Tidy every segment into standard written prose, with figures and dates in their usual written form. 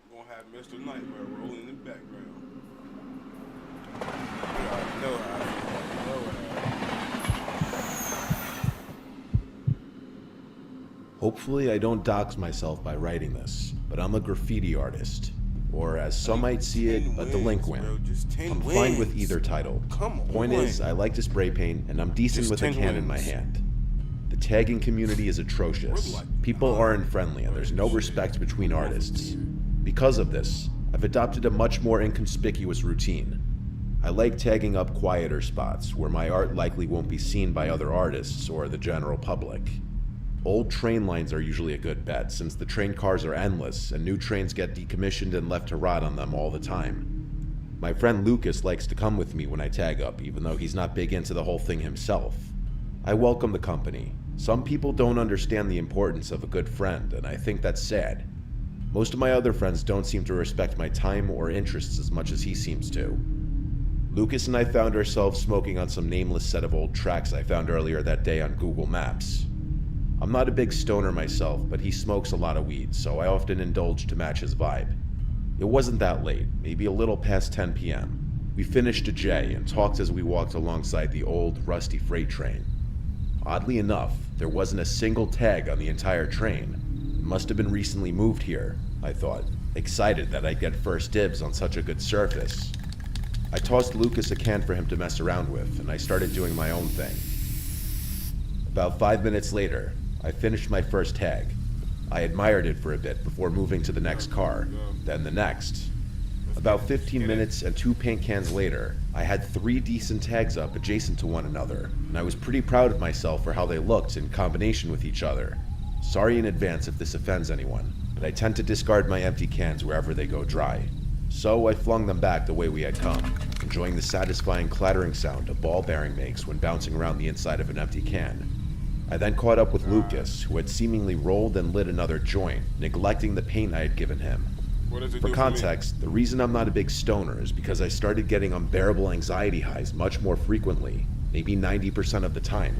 Gonna have Mr. Nightmare rolling in the background. You already know how I feel. You know Hopefully I don't dox myself by writing this, but I'm a graffiti artist. Or as some might see it, a delinquent. I'm fine with either title. Point is, I like to spray paint, and I'm decent with a can in my hand. The tagging community is atrocious. People aren't friendly, and there's no respect between artists. Because of this, I've adopted a much more inconspicuous routine. I like tagging up quieter spots where my art likely won't be seen by other artists or the general public. Old train lines are usually a good bet since the train cars are endless and new trains get decommissioned and left to rot on them all the time. My friend Lucas likes to come with me when I tag up, even though he's not big into the whole thing himself. I welcome the company. Some people don't understand the importance of a good friend, and I think that's sad. Most of my other friends don't seem to respect my time or interests as much as he seems to. Lucas and I found ourselves smoking on some nameless set of old tracks I found earlier that day on Google Maps. I'm not a big stoner myself, but he smokes a lot of weed, so I often indulge to match his vibe. It wasn't that late, maybe a little past 10 p.m. We finished a J and talked as we walked alongside the old, rusty freight train. Oddly enough, there wasn't a single tag on the entire train. It must have been recently moved here, I thought, excited that I'd get first dibs on such a good surface. I tossed Lucas a can for him to mess around with, and I started doing my own thing. About 5 minutes later, I finished my first tag. I admired it for a bit before moving to the next car, then the next. About 15 minutes and 2 paint cans later, I had 3 decent tags up adjacent to one another, and I was pretty proud of myself for how they looked in combination with each other. Sorry in advance if this offends anyone, but I tend to discard my empty cans wherever they go dry. So I flung them back the way we had come, enjoying the satisfying clattering sound a ball bearing makes when bouncing around the inside of an empty can. I then caught up with Lucas, who had seemingly rolled and lit another joint, neglecting the paint I had given him. For context, the reason I'm not a big stoner is because I started getting unbearable anxiety highs much more frequently, maybe 90% of the time.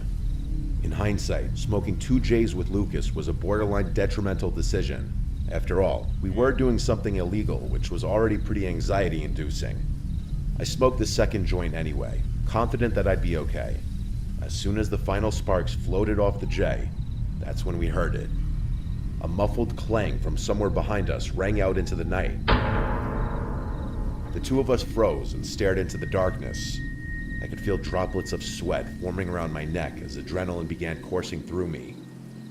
In hindsight, smoking 2 J's with Lucas was a borderline detrimental decision. After all, we were doing something illegal, which was already pretty anxiety-inducing. I smoked the second joint anyway, confident that I'd be okay. As soon as the final sparks floated off the J, that's when we heard it. A muffled clang from somewhere behind us rang out into the night. The two of us froze and stared into the darkness. I could feel droplets of sweat forming around my neck as adrenaline began coursing through me.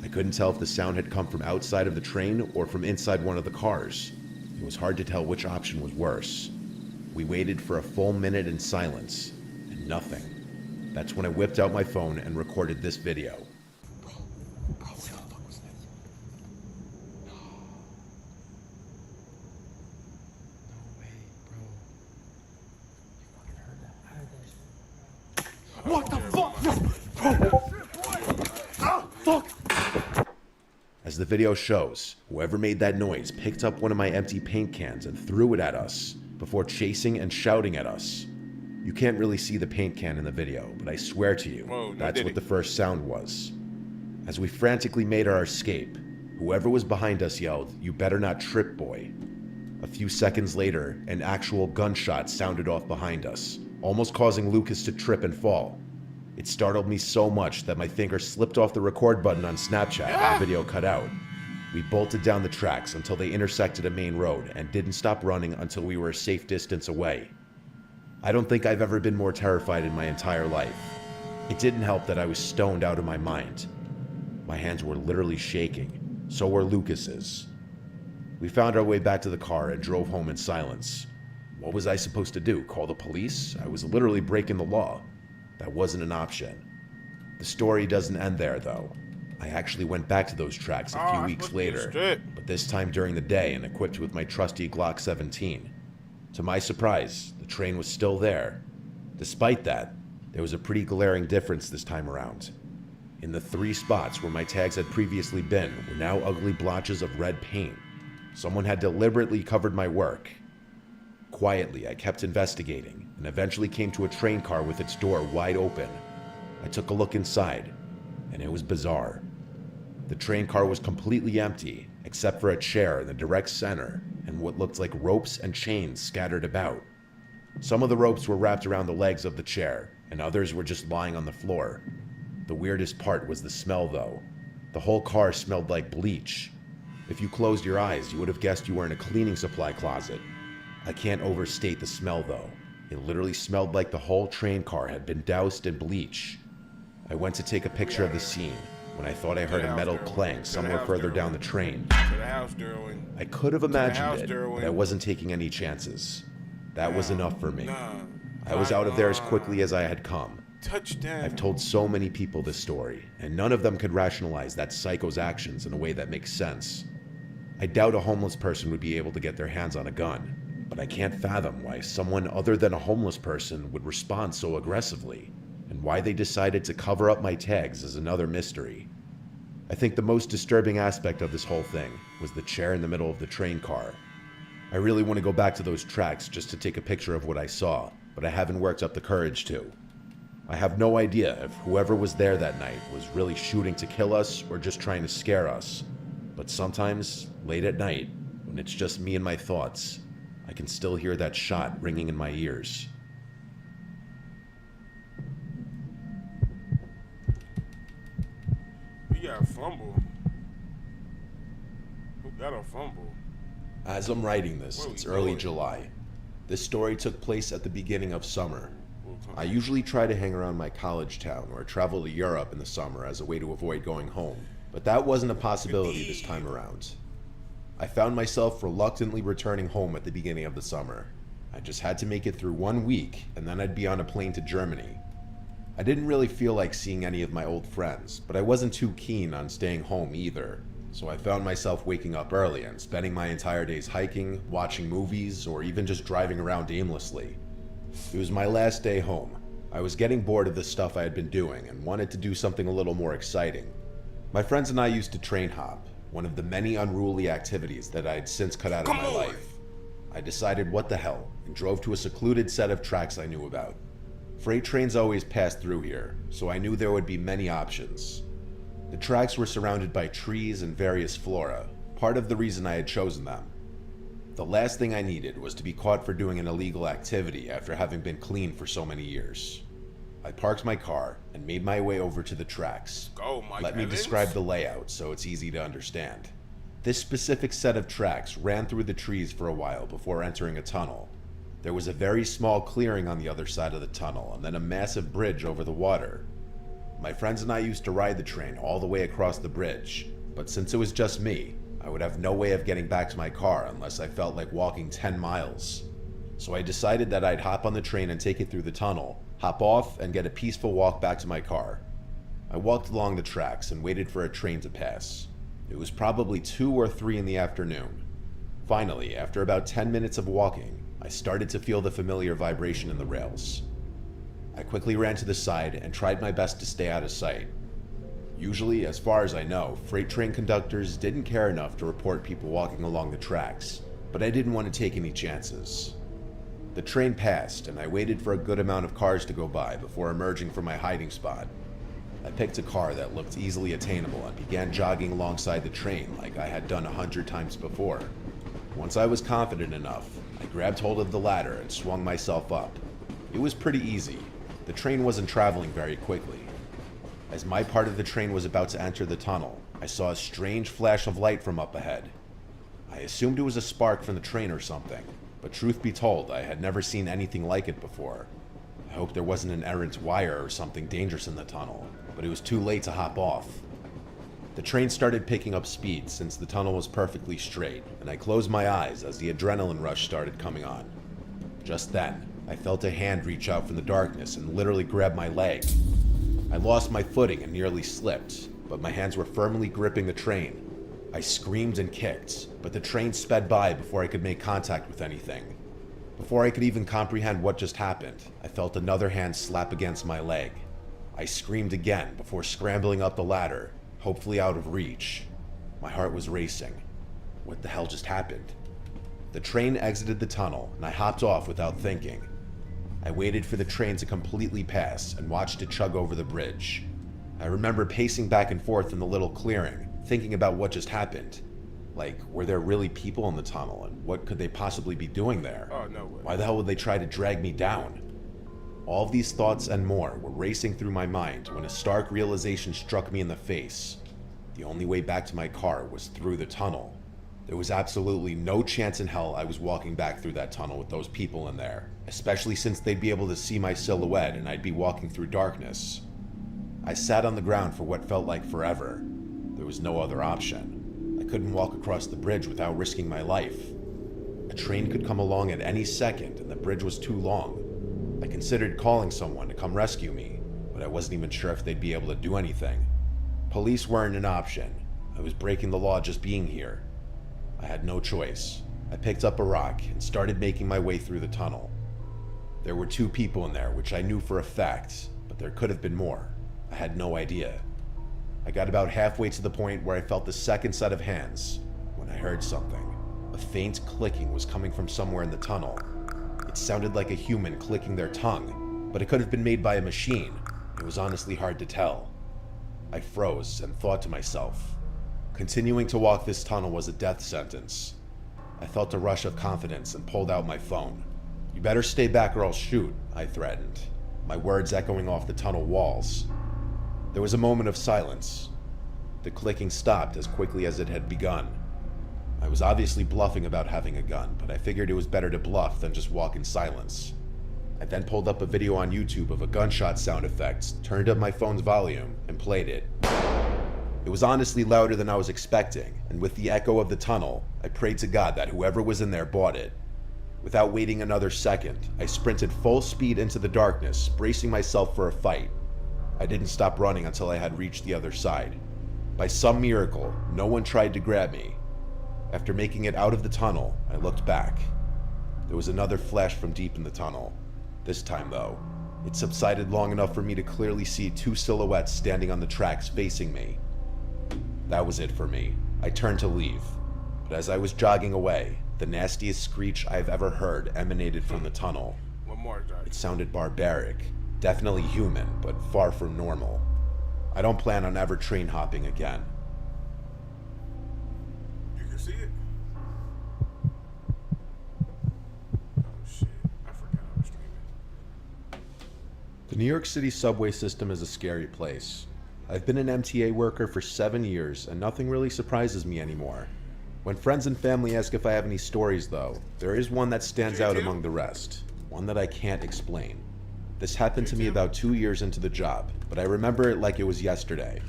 I couldn't tell if the sound had come from outside of the train or from inside one of the cars. It was hard to tell which option was worse. We waited for a full minute in silence, and nothing. That's when I whipped out my phone and recorded this video. Bro, what the fuck was that? No way, bro. You fucking heard that? I heard that shit. What the fuck? No, bro. Fuck. As the video shows, whoever made that noise picked up one of my empty paint cans and threw it at us, before chasing and shouting at us. You can't really see the paint can in the video, but I swear to you, that's what the first sound was. As we frantically made our escape, whoever was behind us yelled, "You better not trip, boy." A few seconds later, an actual gunshot sounded off behind us, almost causing Lucas to trip and fall. It startled me so much that my finger slipped off the record button on Snapchat and the video cut out. We bolted down the tracks until they intersected a main road and didn't stop running until we were a safe distance away. I don't think I've ever been more terrified in my entire life. It didn't help that I was stoned out of my mind. My hands were literally shaking. So were Lucas's. We found our way back to the car and drove home in silence. What was I supposed to do? Call the police? I was literally breaking the law. That wasn't an option. The story doesn't end there, though. I actually went back to those tracks a few weeks later, but this time during the day and equipped with my trusty Glock 17. To my surprise, the train was still there. Despite that, there was a pretty glaring difference this time around. In the 3 spots where my tags had previously been were now ugly blotches of red paint. Someone had deliberately covered my work. Quietly, I kept investigating and eventually came to a train car with its door wide open. I took a look inside, and it was bizarre. The train car was completely empty, except for a chair in the direct center and what looked like ropes and chains scattered about. Some of the ropes were wrapped around the legs of the chair, and others were just lying on the floor. The weirdest part was the smell, though. The whole car smelled like bleach. If you closed your eyes, you would have guessed you were in a cleaning supply closet. I can't overstate the smell, though. It literally smelled like the whole train car had been doused in bleach. I went to take a picture of the scene when I thought I heard a metal clang somewhere further down the train. To the house, Derwin. I could have imagined it, Derwin. but I wasn't taking any chances. That was enough for me. I was out of there as quickly as I had come. Touchdown. I've told so many people this story, and none of them could rationalize that psycho's actions in a way that makes sense. I doubt a homeless person would be able to get their hands on a gun, but I can't fathom why someone other than a homeless person would respond so aggressively, and why they decided to cover up my tags is another mystery. I think the most disturbing aspect of this whole thing was the chair in the middle of the train car. I really want to go back to those tracks just to take a picture of what I saw, but I haven't worked up the courage to. I have no idea if whoever was there that night was really shooting to kill us or just trying to scare us, but sometimes, late at night, when it's just me and my thoughts, I can still hear that shot ringing in my ears. We got a fumble. Who got a fumble? As I'm writing this, Where it's we early going? July. This story took place at the beginning of summer. I usually try to hang around my college town or travel to Europe in the summer as a way to avoid going home, but that wasn't a possibility this time around. I found myself reluctantly returning home at the beginning of the summer. I just had to make it through 1 week, and then I'd be on a plane to Germany. I didn't really feel like seeing any of my old friends, but I wasn't too keen on staying home either. So I found myself waking up early and spending my entire days hiking, watching movies, or even just driving around aimlessly. It was my last day home. I was getting bored of the stuff I had been doing and wanted to do something a little more exciting. My friends and I used to train hop, one of the many unruly activities that I had since cut out of my life. I decided what the hell and drove to a secluded set of tracks I knew about. Freight trains always passed through here, so I knew there would be many options. The tracks were surrounded by trees and various flora, part of the reason I had chosen them. The last thing I needed was to be caught for doing an illegal activity after having been clean for so many years. I parked my car and made my way over to the tracks. Go, Mike Let me Evans. describe the layout so it's easy to understand. This specific set of tracks ran through the trees for a while before entering a tunnel. There was a very small clearing on the other side of the tunnel and then a massive bridge over the water. My friends and I used to ride the train all the way across the bridge, but since it was just me, I would have no way of getting back to my car unless I felt like walking 10 miles. So I decided that I'd hop on the train and take it through the tunnel, hop off, and get a peaceful walk back to my car. I walked along the tracks and waited for a train to pass. It was probably 2 or 3 in the afternoon. Finally, after about 10 minutes of walking, I started to feel the familiar vibration in the rails. I quickly ran to the side and tried my best to stay out of sight. Usually, as far as I know, freight train conductors didn't care enough to report people walking along the tracks, but I didn't want to take any chances. The train passed, and I waited for a good amount of cars to go by before emerging from my hiding spot. I picked a car that looked easily attainable and began jogging alongside the train like I had done 100 times before. Once I was confident enough, I grabbed hold of the ladder and swung myself up. It was pretty easy. The train wasn't traveling very quickly. As my part of the train was about to enter the tunnel, I saw a strange flash of light from up ahead. I assumed it was a spark from the train or something, but truth be told, I had never seen anything like it before. I hoped there wasn't an errant wire or something dangerous in the tunnel, but it was too late to hop off. The train started picking up speed since the tunnel was perfectly straight, and I closed my eyes as the adrenaline rush started coming on. Just then, I felt a hand reach out from the darkness and literally grab my leg. I lost my footing and nearly slipped, but my hands were firmly gripping the train. I screamed and kicked, but the train sped by before I could make contact with anything. Before I could even comprehend what just happened, I felt another hand slap against my leg. I screamed again before scrambling up the ladder, hopefully out of reach. My heart was racing. What the hell just happened? The train exited the tunnel, and I hopped off without thinking. I waited for the train to completely pass and watched it chug over the bridge. I remember pacing back and forth in the little clearing, thinking about what just happened. Like, were there really people in the tunnel, and what could they possibly be doing there? Oh, no way. Why the hell would they try to drag me down? All of these thoughts and more were racing through my mind when a stark realization struck me in the face. The only way back to my car was through the tunnel. There was absolutely no chance in hell I was walking back through that tunnel with those people in there, especially since they'd be able to see my silhouette and I'd be walking through darkness. I sat on the ground for what felt like forever. There was no other option. I couldn't walk across the bridge without risking my life. A train could come along at any second and the bridge was too long. I considered calling someone to come rescue me, but I wasn't even sure if they'd be able to do anything. Police weren't an option. I was breaking the law just being here. I had no choice. I picked up a rock and started making my way through the tunnel. There were 2 people in there, which I knew for a fact, but there could have been more. I had no idea. I got about halfway to the point where I felt the second set of hands when I heard something. A faint clicking was coming from somewhere in the tunnel. It sounded like a human clicking their tongue, but it could have been made by a machine. It was honestly hard to tell. I froze and thought to myself, continuing to walk this tunnel was a death sentence. I felt a rush of confidence and pulled out my phone. "You better stay back or I'll shoot," I threatened, my words echoing off the tunnel walls. There was a moment of silence. The clicking stopped as quickly as it had begun. I was obviously bluffing about having a gun, but I figured it was better to bluff than just walk in silence. I then pulled up a video on YouTube of a gunshot sound effect, turned up my phone's volume, and played it. It was honestly louder than I was expecting, and with the echo of the tunnel, I prayed to God that whoever was in there bought it. Without waiting another second, I sprinted full speed into the darkness, bracing myself for a fight. I didn't stop running until I had reached the other side. By some miracle, no one tried to grab me. After making it out of the tunnel, I looked back. There was another flash from deep in the tunnel. This time, though, it subsided long enough for me to clearly see 2 silhouettes standing on the tracks facing me. That was it for me. I turned to leave, but as I was jogging away, the nastiest screech I've ever heard emanated from the tunnel. One more, Josh. It sounded barbaric, definitely human, but far from normal. I don't plan on ever train hopping again. You can see it? Oh shit, I forgot I was streaming. The New York City subway system is a scary place. I've been an MTA worker for 7 years, and nothing really surprises me anymore. When friends and family ask if I have any stories, though, there is one that stands out among the rest. One that I can't explain. This happened to me about 2 years into the job, but I remember it like it was yesterday.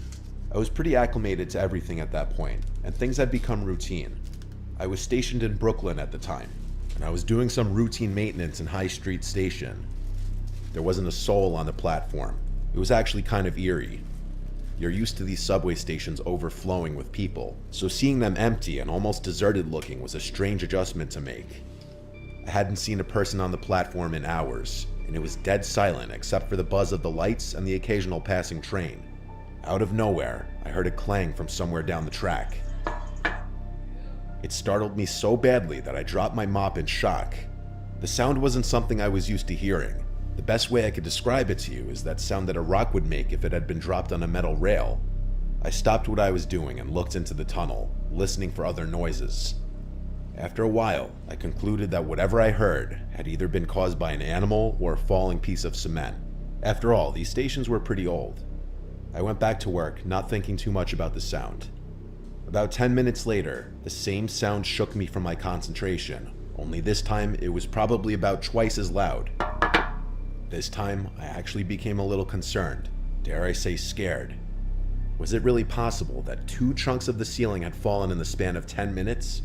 I was pretty acclimated to everything at that point, and things had become routine. I was stationed in Brooklyn at the time, and I was doing some routine maintenance in High Street Station. There wasn't a soul on the platform. It was actually kind of eerie. You're used to these subway stations overflowing with people, so seeing them empty and almost deserted looking was a strange adjustment to make. I hadn't seen a person on the platform in hours, and it was dead silent except for the buzz of the lights and the occasional passing train. Out of nowhere, I heard a clang from somewhere down the track. It startled me so badly that I dropped my mop in shock. The sound wasn't something I was used to hearing. The best way I could describe it to you is that sound that a rock would make if it had been dropped on a metal rail. I stopped what I was doing and looked into the tunnel, listening for other noises. After a while, I concluded that whatever I heard had either been caused by an animal or a falling piece of cement. After all, these stations were pretty old. I went back to work, not thinking too much about the sound. About 10 minutes later, the same sound shook me from my concentration, only this time it was probably about twice as loud. This time, I actually became a little concerned, dare I say scared. Was it really possible that 2 chunks of the ceiling had fallen in the span of 10 minutes?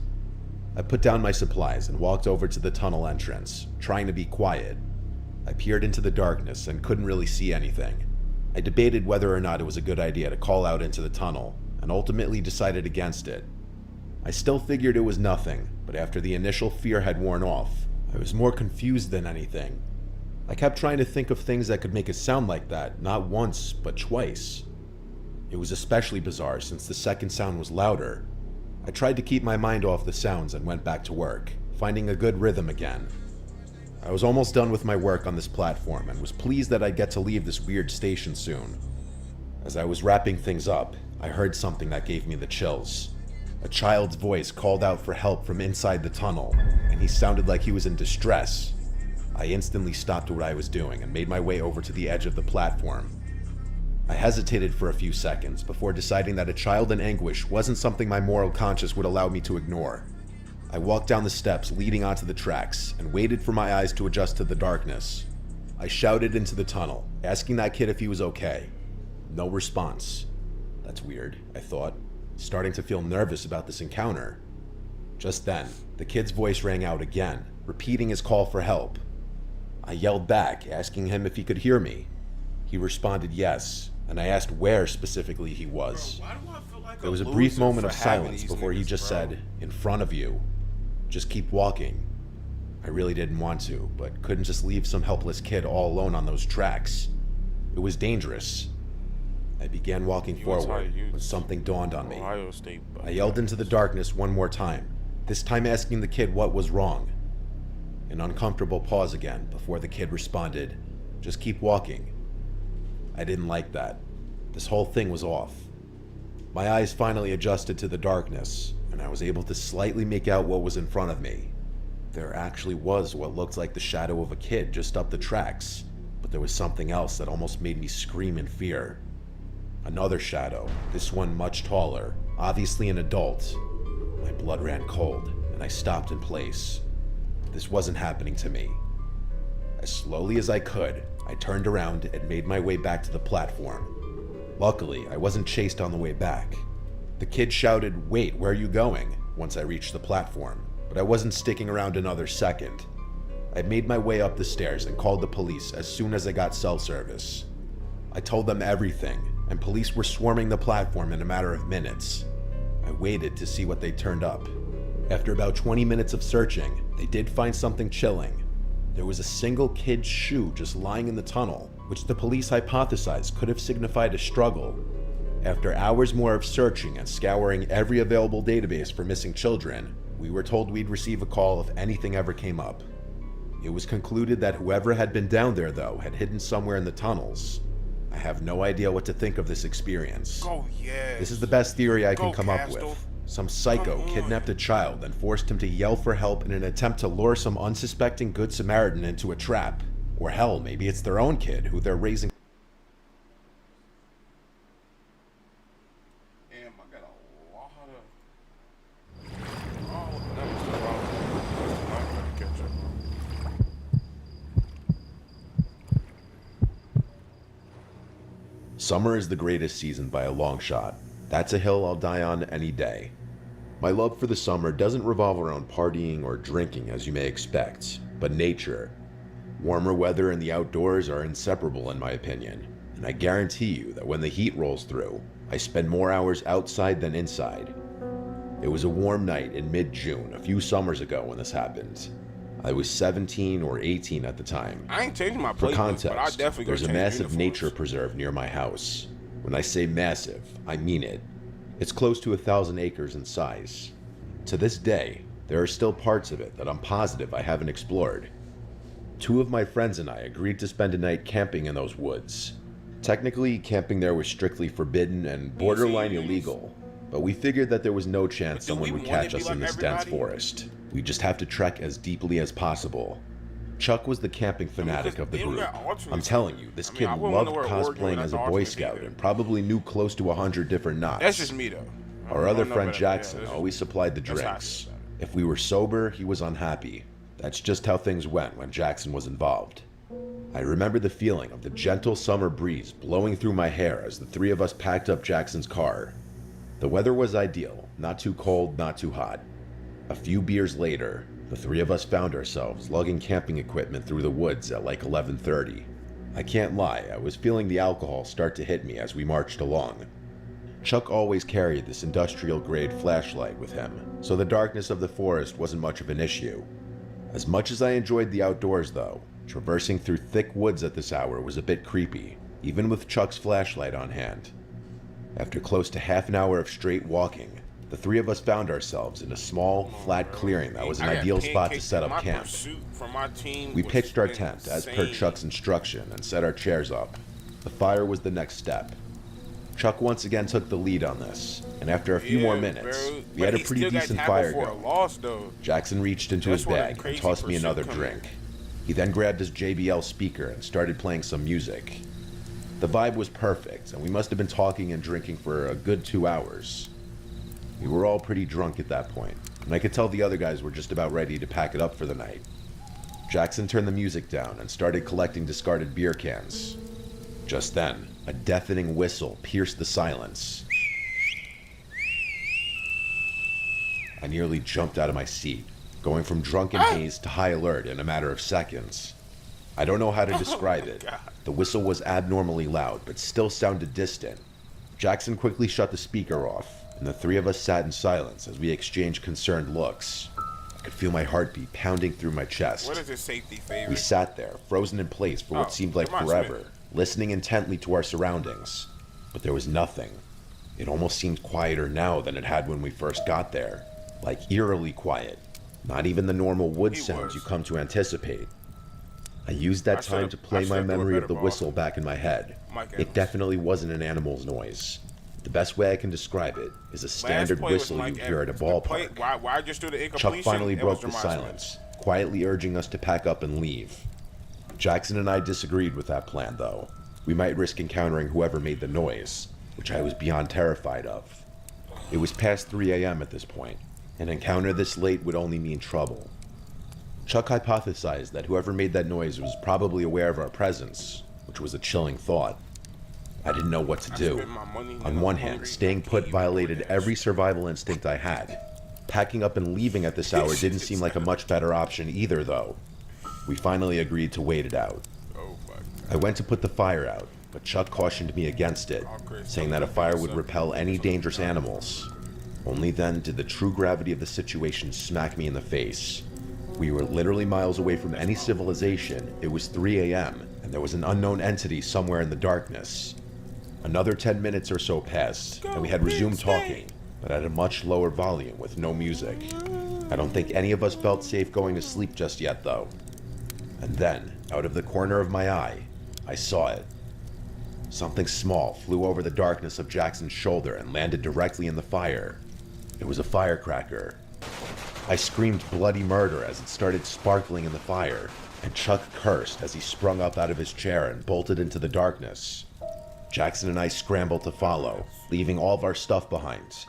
I put down my supplies and walked over to the tunnel entrance, trying to be quiet. I peered into the darkness and couldn't really see anything. I debated whether or not it was a good idea to call out into the tunnel, and ultimately decided against it. I still figured it was nothing, but after the initial fear had worn off, I was more confused than anything. I kept trying to think of things that could make it sound like that, not once, but twice. It was especially bizarre since the second sound was louder. I tried to keep my mind off the sounds and went back to work. finding a good rhythm again. I was almost done with my work on this platform and was pleased that I'd get to leave this weird station soon. As I was wrapping things up, I heard something that gave me the chills. A child's voice called out for help from inside the tunnel, and he sounded like he was in distress. I instantly stopped what I was doing and made my way over to the edge of the platform. I hesitated for a few seconds before deciding that a child in anguish wasn't something my moral conscience would allow me to ignore. I walked down the steps leading onto the tracks and waited for my eyes to adjust to the darkness. I shouted into the tunnel, asking that kid if he was okay. No response. That's weird, I thought, starting to feel nervous about this encounter. Just then, the kid's voice rang out again, repeating his call for help. I yelled back, asking him if he could hear me. He responded yes, and I asked where specifically he was. Bro, why do I feel like There was a brief moment of silence before he just said, "In front of you. Just keep walking." I really didn't want to, but couldn't just leave some helpless kid all alone on those tracks. It was dangerous. I began walking forward when something dawned on me. I yelled into the darkness one more time, this time asking the kid what was wrong. An uncomfortable pause again before the kid responded, "Just keep walking." I didn't like that. This whole thing was off. My eyes finally adjusted to the darkness, and I was able to slightly make out what was in front of me. There actually was what looked like the shadow of a kid just up the tracks, but there was something else that almost made me scream in fear. Another shadow, this one much taller, obviously an adult. My blood ran cold, and I stopped in place. This wasn't happening to me. As slowly as I could, I turned around and made my way back to the platform. Luckily, I wasn't chased on the way back. The kid shouted, "Wait, where are you going?" once I reached the platform, but I wasn't sticking around another second. I made my way up the stairs and called the police as soon as I got cell service. I told them everything, and police were swarming the platform in a matter of minutes. I waited to see what they turned up. After about 20 minutes of searching, they did find something chilling. There was a single kid's shoe just lying in the tunnel, which the police hypothesized could have signified a struggle. After hours more of searching and scouring every available database for missing children, we were told we'd receive a call if anything ever came up. It was concluded that whoever had been down there, though, had hidden somewhere in the tunnels. I have no idea what to think of this experience. This is the best theory I can come up with. Some psycho kidnapped a child and forced him to yell for help in an attempt to lure some unsuspecting Good Samaritan into a trap. Or hell, maybe it's their own kid who they're raising. Damn, I got a lot of... Oh, that was the wrong... I'm gonna catch up. Summer is the greatest season by a long shot. That's a hill I'll die on any day. My love for the summer doesn't revolve around partying or drinking as you may expect, but nature. Warmer weather and the outdoors are inseparable in my opinion, and I guarantee you that when the heat rolls through, I spend more hours outside than inside. It was a warm night in mid-June a few summers ago when this happened. I was 17 or 18 at the time. I ain't changing my For playbook, context, but I definitely there's a gonna change massive uniforms. nature preserve near my house. When I say massive, I mean it. It's close to 1,000 acres in size. To this day, there are still parts of it that I'm positive I haven't explored. 2 of my friends and I agreed to spend a night camping in those woods. Technically, camping there was strictly forbidden and borderline illegal, but we figured that there was no chance someone would catch us in this dense forest. We just have to trek as deeply as possible. Chuck was the camping fanatic of the group. I'm telling you, this kid loved cosplaying as a Boy Scout and probably knew close to 100 different knots. That's just me, though. Our other friend Jackson always supplied the drinks. If we were sober, he was unhappy. That's just how things went when Jackson was involved. I remember the feeling of the gentle summer breeze blowing through my hair as the 3 of us packed up Jackson's car. The weather was ideal, not too cold, not too hot. A few beers later, the 3 of us found ourselves lugging camping equipment through the woods at like 11:30. I can't lie, I was feeling the alcohol start to hit me as we marched along. Chuck always carried this industrial-grade flashlight with him, so the darkness of the forest wasn't much of an issue. As much as I enjoyed the outdoors though, traversing through thick woods at this hour was a bit creepy, even with Chuck's flashlight on hand. After close to half an hour of straight walking, The three of us found ourselves in a small, flat clearing that was an ideal spot to set up camp. We pitched our tent as per Chuck's instruction and set our chairs up. The fire was the next step. Chuck once again took the lead on this, and after a few more minutes, we had a pretty decent fire going. Jackson reached into his bag and tossed me another drink. He then grabbed his JBL speaker and started playing some music. The vibe was perfect, and we must have been talking and drinking for a good 2 hours. We were all pretty drunk at that point, and I could tell the other guys were just about ready to pack it up for the night. Jackson turned the music down and started collecting discarded beer cans. Just then, a deafening whistle pierced the silence. I nearly jumped out of my seat, going from drunken haze to high alert in a matter of seconds. I don't know how to describe it. The whistle was abnormally loud, but still sounded distant. Jackson quickly shut the speaker off, and the three of us sat in silence as we exchanged concerned looks. I could feel my heartbeat pounding through my chest. What is his safety favorite? We sat there, frozen in place for what seemed like forever, listening intently to our surroundings. But there was nothing. It almost seemed quieter now than it had when we first got there. Like eerily quiet. Not even the normal wood sounds you come to anticipate. I used that time to play my memory of the whistle back in my head. It definitely wasn't an animal's noise. The best way I can describe it is a standard whistle you hear at a ballpark. Chuck finally broke the silence, quietly urging us to pack up and leave. Jackson and I disagreed with that plan, though. We might risk encountering whoever made the noise, which I was beyond terrified of. It was past 3 a.m. at this point. An encounter this late would only mean trouble. Chuck hypothesized that whoever made that noise was probably aware of our presence, which was a chilling thought. I didn't know what to do. On one hand, staying put violated every survival instinct I had. Packing up and leaving at this hour didn't seem like a much better option either, though. We finally agreed to wait it out. I went to put the fire out, but Chuck cautioned me against it, saying that a fire would repel any dangerous animals. Only then did the true gravity of the situation smack me in the face. We were literally miles away from any civilization. It was 3 a.m., and there was an unknown entity somewhere in the darkness. Another 10 minutes or so passed, and we had resumed talking, but at a much lower volume with no music. I don't think any of us felt safe going to sleep just yet, though. And then, out of the corner of my eye, I saw it. Something small flew over the darkness of Jackson's shoulder and landed directly in the fire. It was a firecracker. I screamed bloody murder as it started sparkling in the fire, and Chuck cursed as he sprung up out of his chair and bolted into the darkness. Jackson and I scrambled to follow, leaving all of our stuff behind.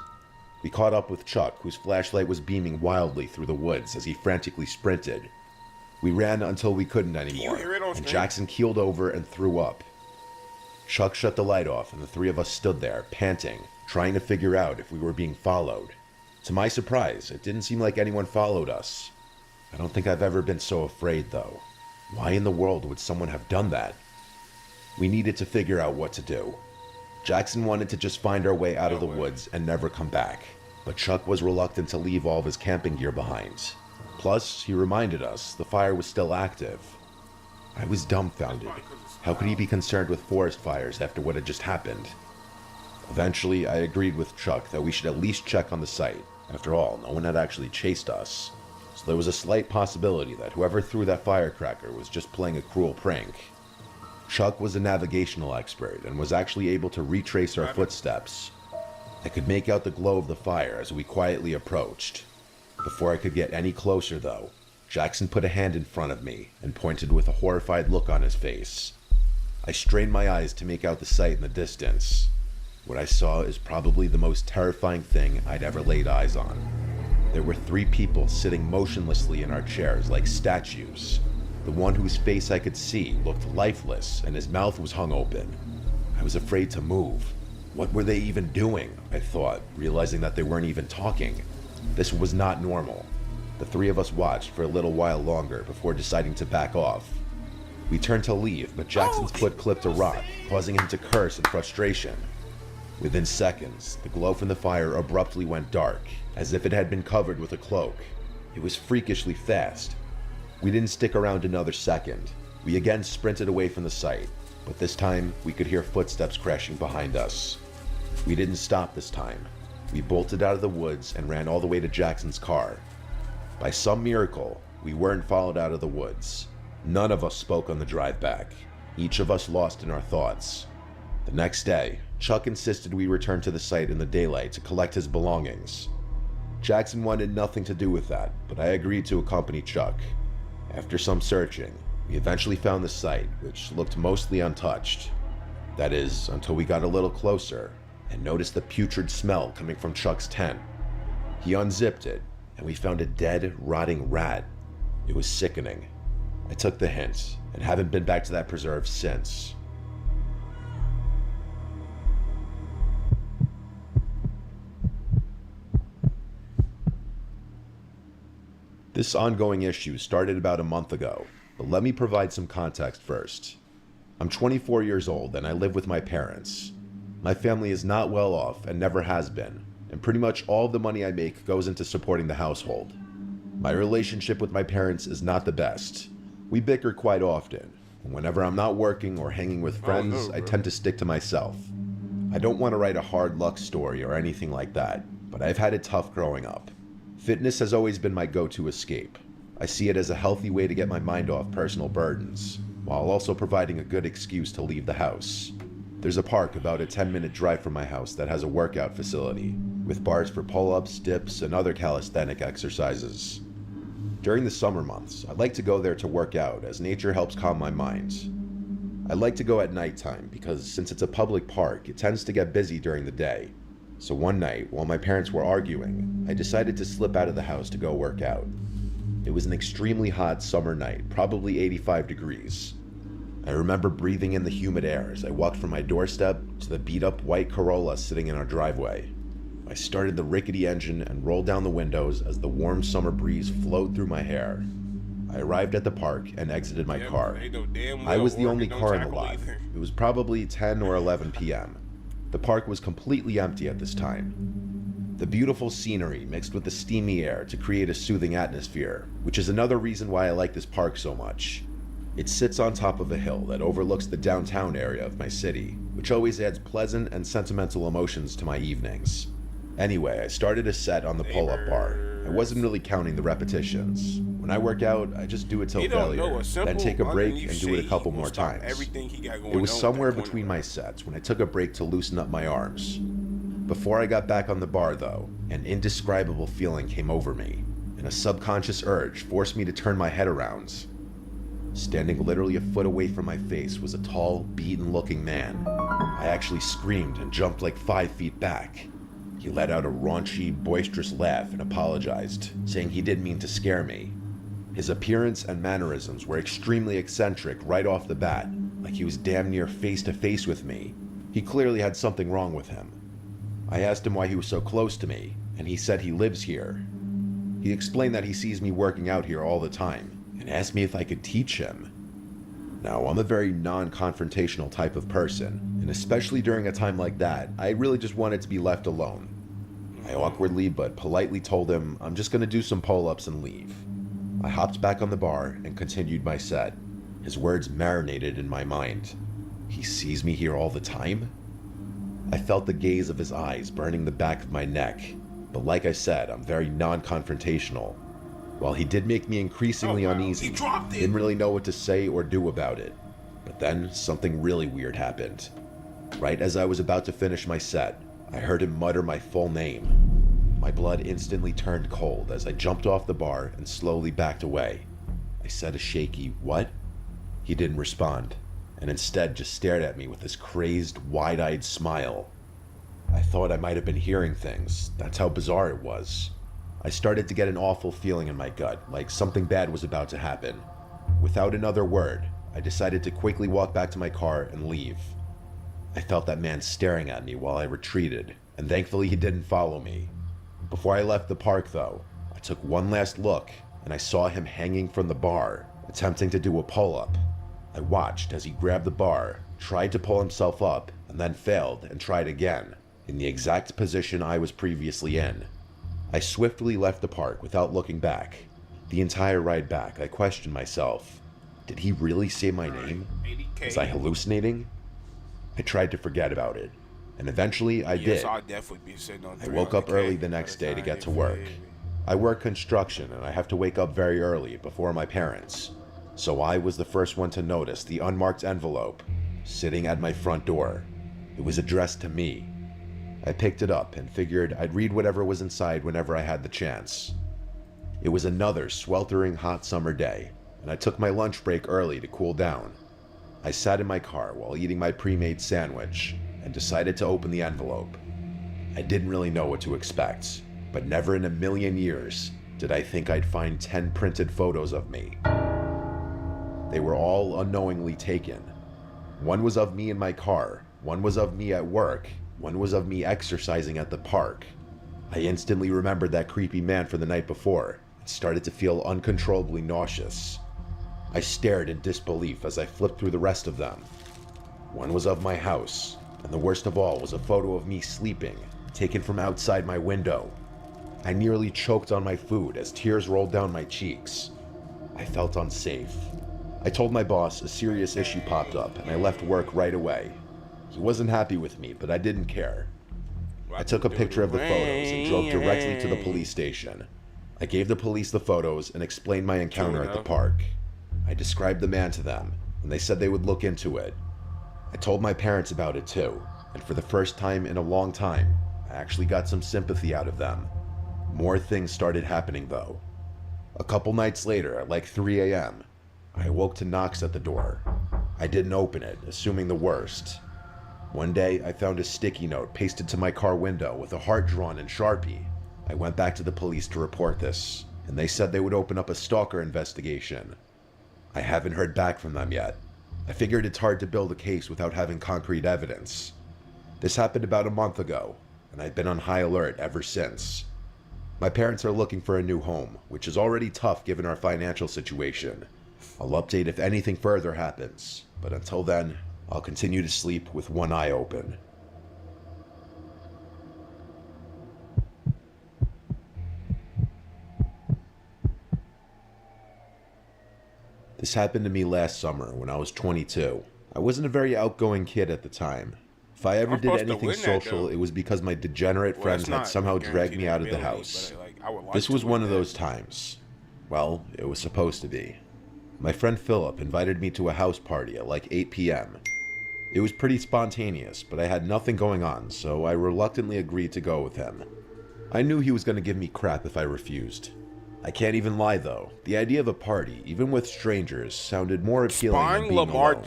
We caught up with Chuck, whose flashlight was beaming wildly through the woods as he frantically sprinted. We ran until we couldn't anymore, and Jackson keeled over and threw up. Chuck shut the light off, and the three of us stood there, panting, trying to figure out if we were being followed. To my surprise, it didn't seem like anyone followed us. I don't think I've ever been so afraid, though. Why in the world would someone have done that? We needed to figure out what to do. Jackson wanted to just find our way out of the woods and never come back, but Chuck was reluctant to leave all of his camping gear behind. Plus, he reminded us the fire was still active. I was dumbfounded. How could he be concerned with forest fires after what had just happened? Eventually, I agreed with Chuck that we should at least check on the site. After all, no one had actually chased us. So there was a slight possibility that whoever threw that firecracker was just playing a cruel prank. Chuck was a navigational expert and was actually able to retrace our footsteps. I could make out the glow of the fire as we quietly approached. Before I could get any closer, though, Jackson put a hand in front of me and pointed with a horrified look on his face. I strained my eyes to make out the sight in the distance. What I saw is probably the most terrifying thing I'd ever laid eyes on. There were 3 people sitting motionlessly in our chairs like statues. The one whose face I could see looked lifeless and his mouth was hung open. I was afraid to move. What were they even doing? I thought, realizing that they weren't even talking. This was not normal. The 3 of us watched for a little while longer before deciding to back off. We turned to leave, but Jackson's foot clipped a rock, causing him to curse in frustration. Within seconds, the glow from the fire abruptly went dark, as if it had been covered with a cloak. It was freakishly fast. We didn't stick around another second. We again sprinted away from the site, but this time we could hear footsteps crashing behind us. We didn't stop this time. We bolted out of the woods and ran all the way to Jackson's car. By some miracle, we weren't followed out of the woods. None of us spoke on the drive back, each of us lost in our thoughts. The next day, Chuck insisted we return to the site in the daylight to collect his belongings. Jackson wanted nothing to do with that, but I agreed to accompany Chuck. After some searching, we eventually found the site, which looked mostly untouched. That is, until we got a little closer and noticed the putrid smell coming from Chuck's tent. He unzipped it, and we found a dead, rotting rat. It was sickening. I took the hint, and haven't been back to that preserve since. This ongoing issue started about a month ago, but let me provide some context first. I'm 24 years old and I live with my parents. My family is not well off and never has been, and pretty much all the money I make goes into supporting the household. My relationship with my parents is not the best. We bicker quite often, and whenever I'm not working or hanging with friends, I tend to stick to myself. I don't want to write a hard luck story or anything like that, but I've had it tough growing up. Fitness has always been my go-to escape. I see it as a healthy way to get my mind off personal burdens, while also providing a good excuse to leave the house. There's a park about a 10-minute drive from my house that has a workout facility, with bars for pull-ups, dips, and other calisthenic exercises. During the summer months, I like to go there to work out as nature helps calm my mind. I like to go at nighttime because since it's a public park, it tends to get busy during the day. So one night, while my parents were arguing, I decided to slip out of the house to go work out. It was an extremely hot summer night, probably 85 degrees. I remember breathing in the humid air as I walked from my doorstep to the beat-up white Corolla sitting in our driveway. I started the rickety engine and rolled down the windows as the warm summer breeze flowed through my hair. I arrived at the park and exited my car. I was the only car in the lot. It was probably 10 or 11 p.m. The park was completely empty at this time. The beautiful scenery mixed with the steamy air to create a soothing atmosphere, which is another reason why I like this park so much. It sits on top of a hill that overlooks the downtown area of my city, which always adds pleasant and sentimental emotions to my evenings. Anyway, I started a set on the pull-up bar. I wasn't really counting the repetitions. When I work out, I just do it till failure, then take a break and do it a couple more times. It was somewhere between my sets when I took a break to loosen up my arms. Before I got back on the bar though, an indescribable feeling came over me, and a subconscious urge forced me to turn my head around. Standing literally a foot away from my face was a tall, beaten-looking man. I actually screamed and jumped like 5 feet back. He let out a raunchy, boisterous laugh and apologized, saying he didn't mean to scare me. His appearance and mannerisms were extremely eccentric right off the bat, like he was damn near face to face with me. He clearly had something wrong with him. I asked him why he was so close to me, and he said he lives here. He explained that he sees me working out here all the time, and asked me if I could teach him. Now, I'm a very non-confrontational type of person, and especially during a time like that, I really just wanted to be left alone. I awkwardly but politely told him I'm just going to do some pull-ups and leave. I hopped back on the bar and continued my set. His words marinated in my mind. He sees me here all the time? I felt the gaze of his eyes burning the back of my neck, but like I said, I'm very non-confrontational. While he did make me increasingly uneasy, didn't really know what to say or do about it. But then something really weird happened. Right as I was about to finish my set, I heard him mutter my full name. My blood instantly turned cold as I jumped off the bar and slowly backed away. I said a shaky, "What?" He didn't respond, and instead just stared at me with this crazed, wide-eyed smile. I thought I might have been hearing things. That's how bizarre it was. I started to get an awful feeling in my gut, like something bad was about to happen. Without another word, I decided to quickly walk back to my car and leave. I felt that man staring at me while I retreated, and thankfully he didn't follow me. Before I left the park though, I took one last look, and I saw him hanging from the bar, attempting to do a pull-up. I watched as he grabbed the bar, tried to pull himself up, and then failed and tried again, in the exact position I was previously in. I swiftly left the park without looking back. The entire ride back, I questioned myself. Did he really say my name? Was I hallucinating? I tried to forget about it. And eventually I Yeah, did. so I'll definitely be sitting on I woke up 300K early the by next the day to time get you to feel work. me? I work construction and I have to wake up very early before my parents. So I was the first one to notice the unmarked envelope sitting at my front door. It was addressed to me. I picked it up and figured I'd read whatever was inside whenever I had the chance. It was another sweltering hot summer day, and I took my lunch break early to cool down. I sat in my car while eating my pre-made sandwich and decided to open the envelope. I didn't really know what to expect, but never in a million years did I think I'd find 10 printed photos of me. They were all unknowingly taken. One was of me in my car, one was of me at work, one was of me exercising at the park. I instantly remembered that creepy man from the night before and started to feel uncontrollably nauseous. I stared in disbelief as I flipped through the rest of them. One was of my house, and the worst of all was a photo of me sleeping, taken from outside my window. I nearly choked on my food as tears rolled down my cheeks. I felt unsafe. I told my boss a serious issue popped up and I left work right away. He wasn't happy with me, but I didn't care. I took a picture of the photos and drove directly to the police station. I gave the police the photos and explained my encounter at the park. I described the man to them, and they said they would look into it. I told my parents about it too, and for the first time in a long time, I actually got some sympathy out of them. More things started happening though. A couple nights later, at like 3 a.m., I awoke to knocks at the door. I didn't open it, assuming the worst. One day, I found a sticky note pasted to my car window with a heart drawn in Sharpie. I went back to the police to report this, and they said they would open up a stalker investigation. I haven't heard back from them yet. I figured it's hard to build a case without having concrete evidence. This happened about a month ago, and I've been on high alert ever since. My parents are looking for a new home, which is already tough given our financial situation. I'll update if anything further happens, but until then, I'll continue to sleep with one eye open. This happened to me last summer when I was 22. I wasn't a very outgoing kid at the time. If I ever did anything social, it was because my degenerate friends had somehow dragged me out of the house. This was one of those times. Well, it was supposed to be. My friend Philip invited me to a house party at like 8 p.m. It was pretty spontaneous, but I had nothing going on, so I reluctantly agreed to go with him. I knew he was going to give me crap if I refused. I can't even lie though, the idea of a party, even with strangers, sounded more appealing than being alone.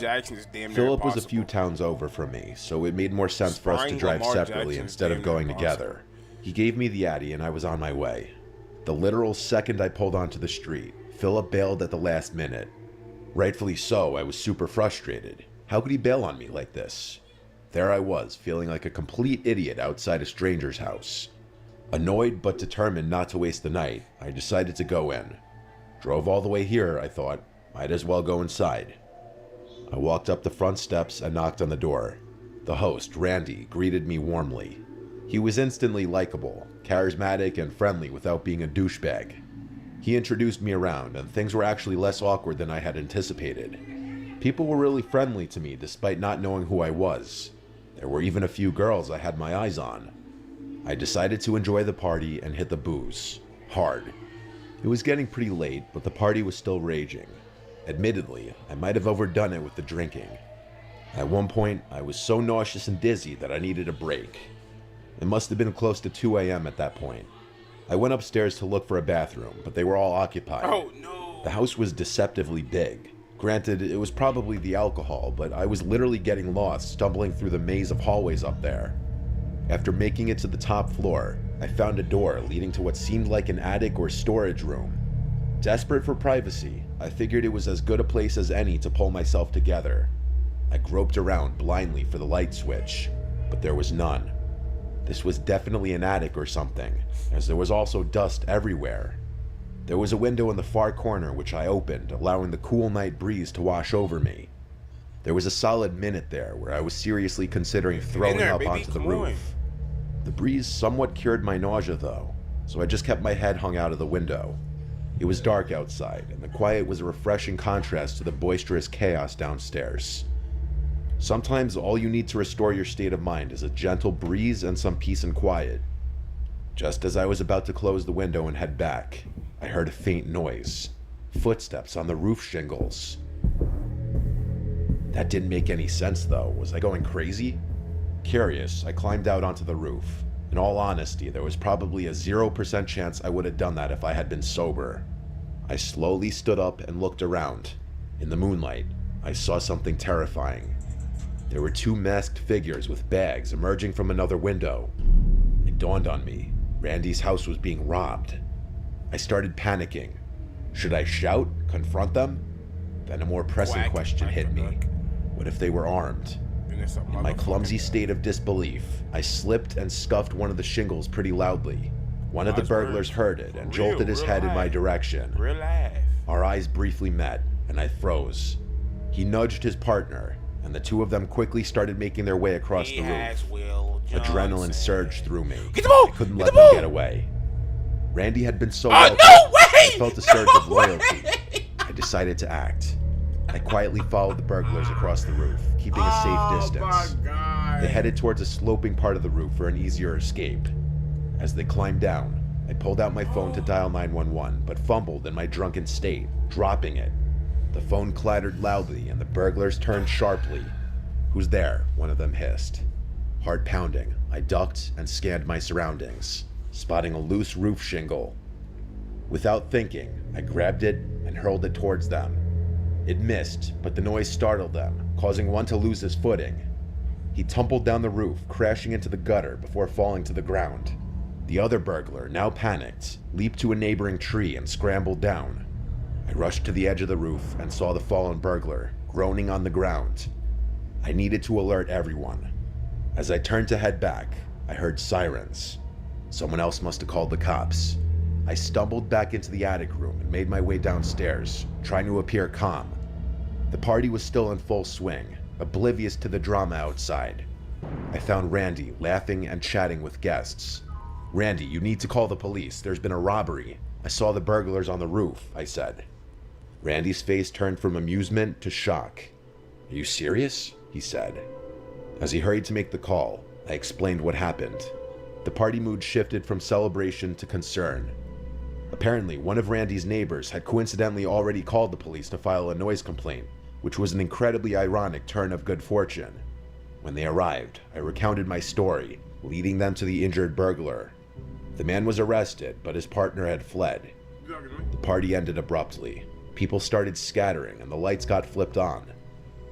Philip was a few towns over from me, so it made more sense for us to drive separately instead of going together. He gave me the Addy and I was on my way. The literal second I pulled onto the street, Philip bailed at the last minute. Rightfully so, I was super frustrated. How could he bail on me like this? There I was, feeling like a complete idiot outside a stranger's house. Annoyed but determined not to waste the night, I decided to go in. Drove all the way here, I thought, might as well go inside. I walked up the front steps and knocked on the door. The host, Randy, greeted me warmly. He was instantly likable, charismatic, and friendly without being a douchebag. He introduced me around, and things were actually less awkward than I had anticipated. People were really friendly to me despite not knowing who I was. There were even a few girls I had my eyes on. I decided to enjoy the party and hit the booze. Hard. It was getting pretty late, but the party was still raging. Admittedly, I might have overdone it with the drinking. At one point, I was so nauseous and dizzy that I needed a break. It must have been close to 2 a.m. at that point. I went upstairs to look for a bathroom, but they were all occupied. Oh no! The house was deceptively big. Granted, it was probably the alcohol, but I was literally getting lost stumbling through the maze of hallways up there. After making it to the top floor, I found a door leading to what seemed like an attic or storage room. Desperate for privacy, I figured it was as good a place as any to pull myself together. I groped around blindly for the light switch, but there was none. This was definitely an attic or something, as there was also dust everywhere. There was a window in the far corner which I opened, allowing the cool night breeze to wash over me. There was a solid minute there where I was seriously considering throwing up onto the roof. The breeze somewhat cured my nausea though, so I just kept my head hung out of the window. It was dark outside, and the quiet was a refreshing contrast to the boisterous chaos downstairs. Sometimes all you need to restore your state of mind is a gentle breeze and some peace and quiet. Just as I was about to close the window and head back, I heard a faint noise. Footsteps on the roof shingles. That didn't make any sense though. Was I going crazy? Curious, I climbed out onto the roof. In all honesty, there was probably a 0% chance I would have done that if I had been sober. I slowly stood up and looked around. In the moonlight, I saw something terrifying. There were two masked figures with bags emerging from another window. It dawned on me. Randy's house was being robbed. I started panicking. Should I shout? Confront them? Then a more pressing question hit me. What if they were armed? In my clumsy state of disbelief, I slipped and scuffed one of the shingles pretty loudly. One of the burglars heard it and jolted his head in my direction. Our eyes briefly met, and I froze. He nudged his partner, and the two of them quickly started making their way across the roof. Adrenaline surged through me. I couldn't let them get away. Randy had been so welcome. I felt a surge of loyalty. I decided to act. I quietly followed the burglars across the roof, keeping a safe distance. They headed towards a sloping part of the roof for an easier escape. As they climbed down, I pulled out my phone to dial 911, but fumbled in my drunken state, dropping it. The phone clattered loudly and the burglars turned sharply. "Who's there?" one of them hissed. Heart pounding, I ducked and scanned my surroundings, spotting a loose roof shingle. Without thinking, I grabbed it and hurled it towards them. It missed, but the noise startled them, causing one to lose his footing. He tumbled down the roof, crashing into the gutter before falling to the ground. The other burglar, now panicked, leaped to a neighboring tree and scrambled down. I rushed to the edge of the roof and saw the fallen burglar, groaning on the ground. I needed to alert everyone. As I turned to head back, I heard sirens. Someone else must have called the cops. I stumbled back into the attic room and made my way downstairs, trying to appear calm. The party was still in full swing, oblivious to the drama outside. I found Randy laughing and chatting with guests. "Randy, you need to call the police. There's been a robbery. I saw the burglars on the roof," I said. Randy's face turned from amusement to shock. "Are you serious?" he said. As he hurried to make the call, I explained what happened. The party mood shifted from celebration to concern. Apparently, one of Randy's neighbors had coincidentally already called the police to file a noise complaint, which was an incredibly ironic turn of good fortune. When they arrived, I recounted my story, leading them to the injured burglar. The man was arrested, but his partner had fled. The party ended abruptly. People started scattering and the lights got flipped on.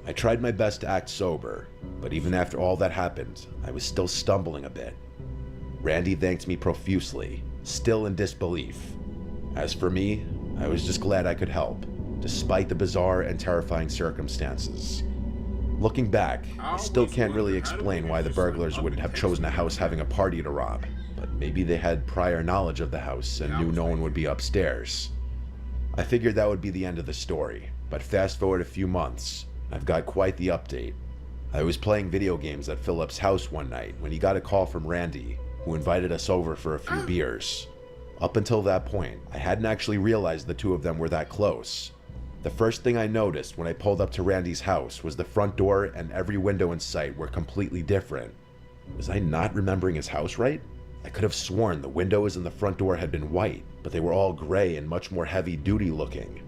I tried my best to act sober, but even after all that happened, I was still stumbling a bit. Randy thanked me profusely, still in disbelief. As for me, I was just glad I could help, despite the bizarre and terrifying circumstances. Looking back, I still can't really explain why the burglars wouldn't have chosen a house having a party to rob, but maybe they had prior knowledge of the house and knew no one would be upstairs. I figured that would be the end of the story, but fast forward a few months, I've got quite the update. I was playing video games at Philip's house one night when he got a call from Randy, who invited us over for a few beers. Up until that point, I hadn't actually realized the two of them were that close. The first thing I noticed when I pulled up to Randy's house was the front door and every window in sight were completely different. Was I not remembering his house right? I could have sworn the windows and the front door had been white, but they were all gray and much more heavy-duty looking.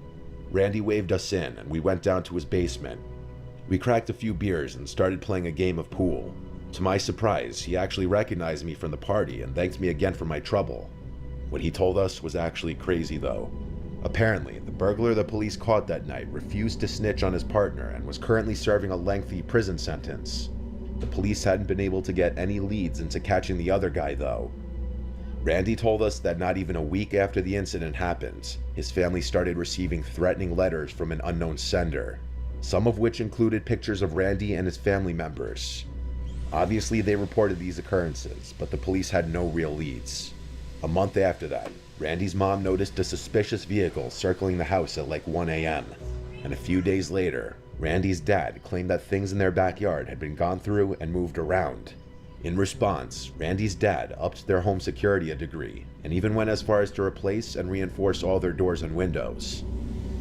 Randy waved us in and we went down to his basement. We cracked a few beers and started playing a game of pool. To my surprise, he actually recognized me from the party and thanked me again for my trouble. What he told us was actually crazy though. Apparently, the burglar the police caught that night refused to snitch on his partner and was currently serving a lengthy prison sentence. The police hadn't been able to get any leads into catching the other guy though. Randy told us that not even a week after the incident happened, his family started receiving threatening letters from an unknown sender, some of which included pictures of Randy and his family members. Obviously, they reported these occurrences, but the police had no real leads. A month after that, Randy's mom noticed a suspicious vehicle circling the house at like 1 a.m. And a few days later, Randy's dad claimed that things in their backyard had been gone through and moved around. In response, Randy's dad upped their home security a degree and even went as far as to replace and reinforce all their doors and windows.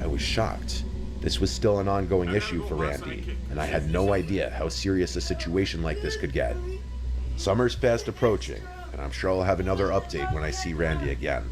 I was shocked. This was still an ongoing issue for Randy, and I had no idea how serious a situation like this could get. Summer's fast approaching, and I'm sure I'll have another update when I see Randy again.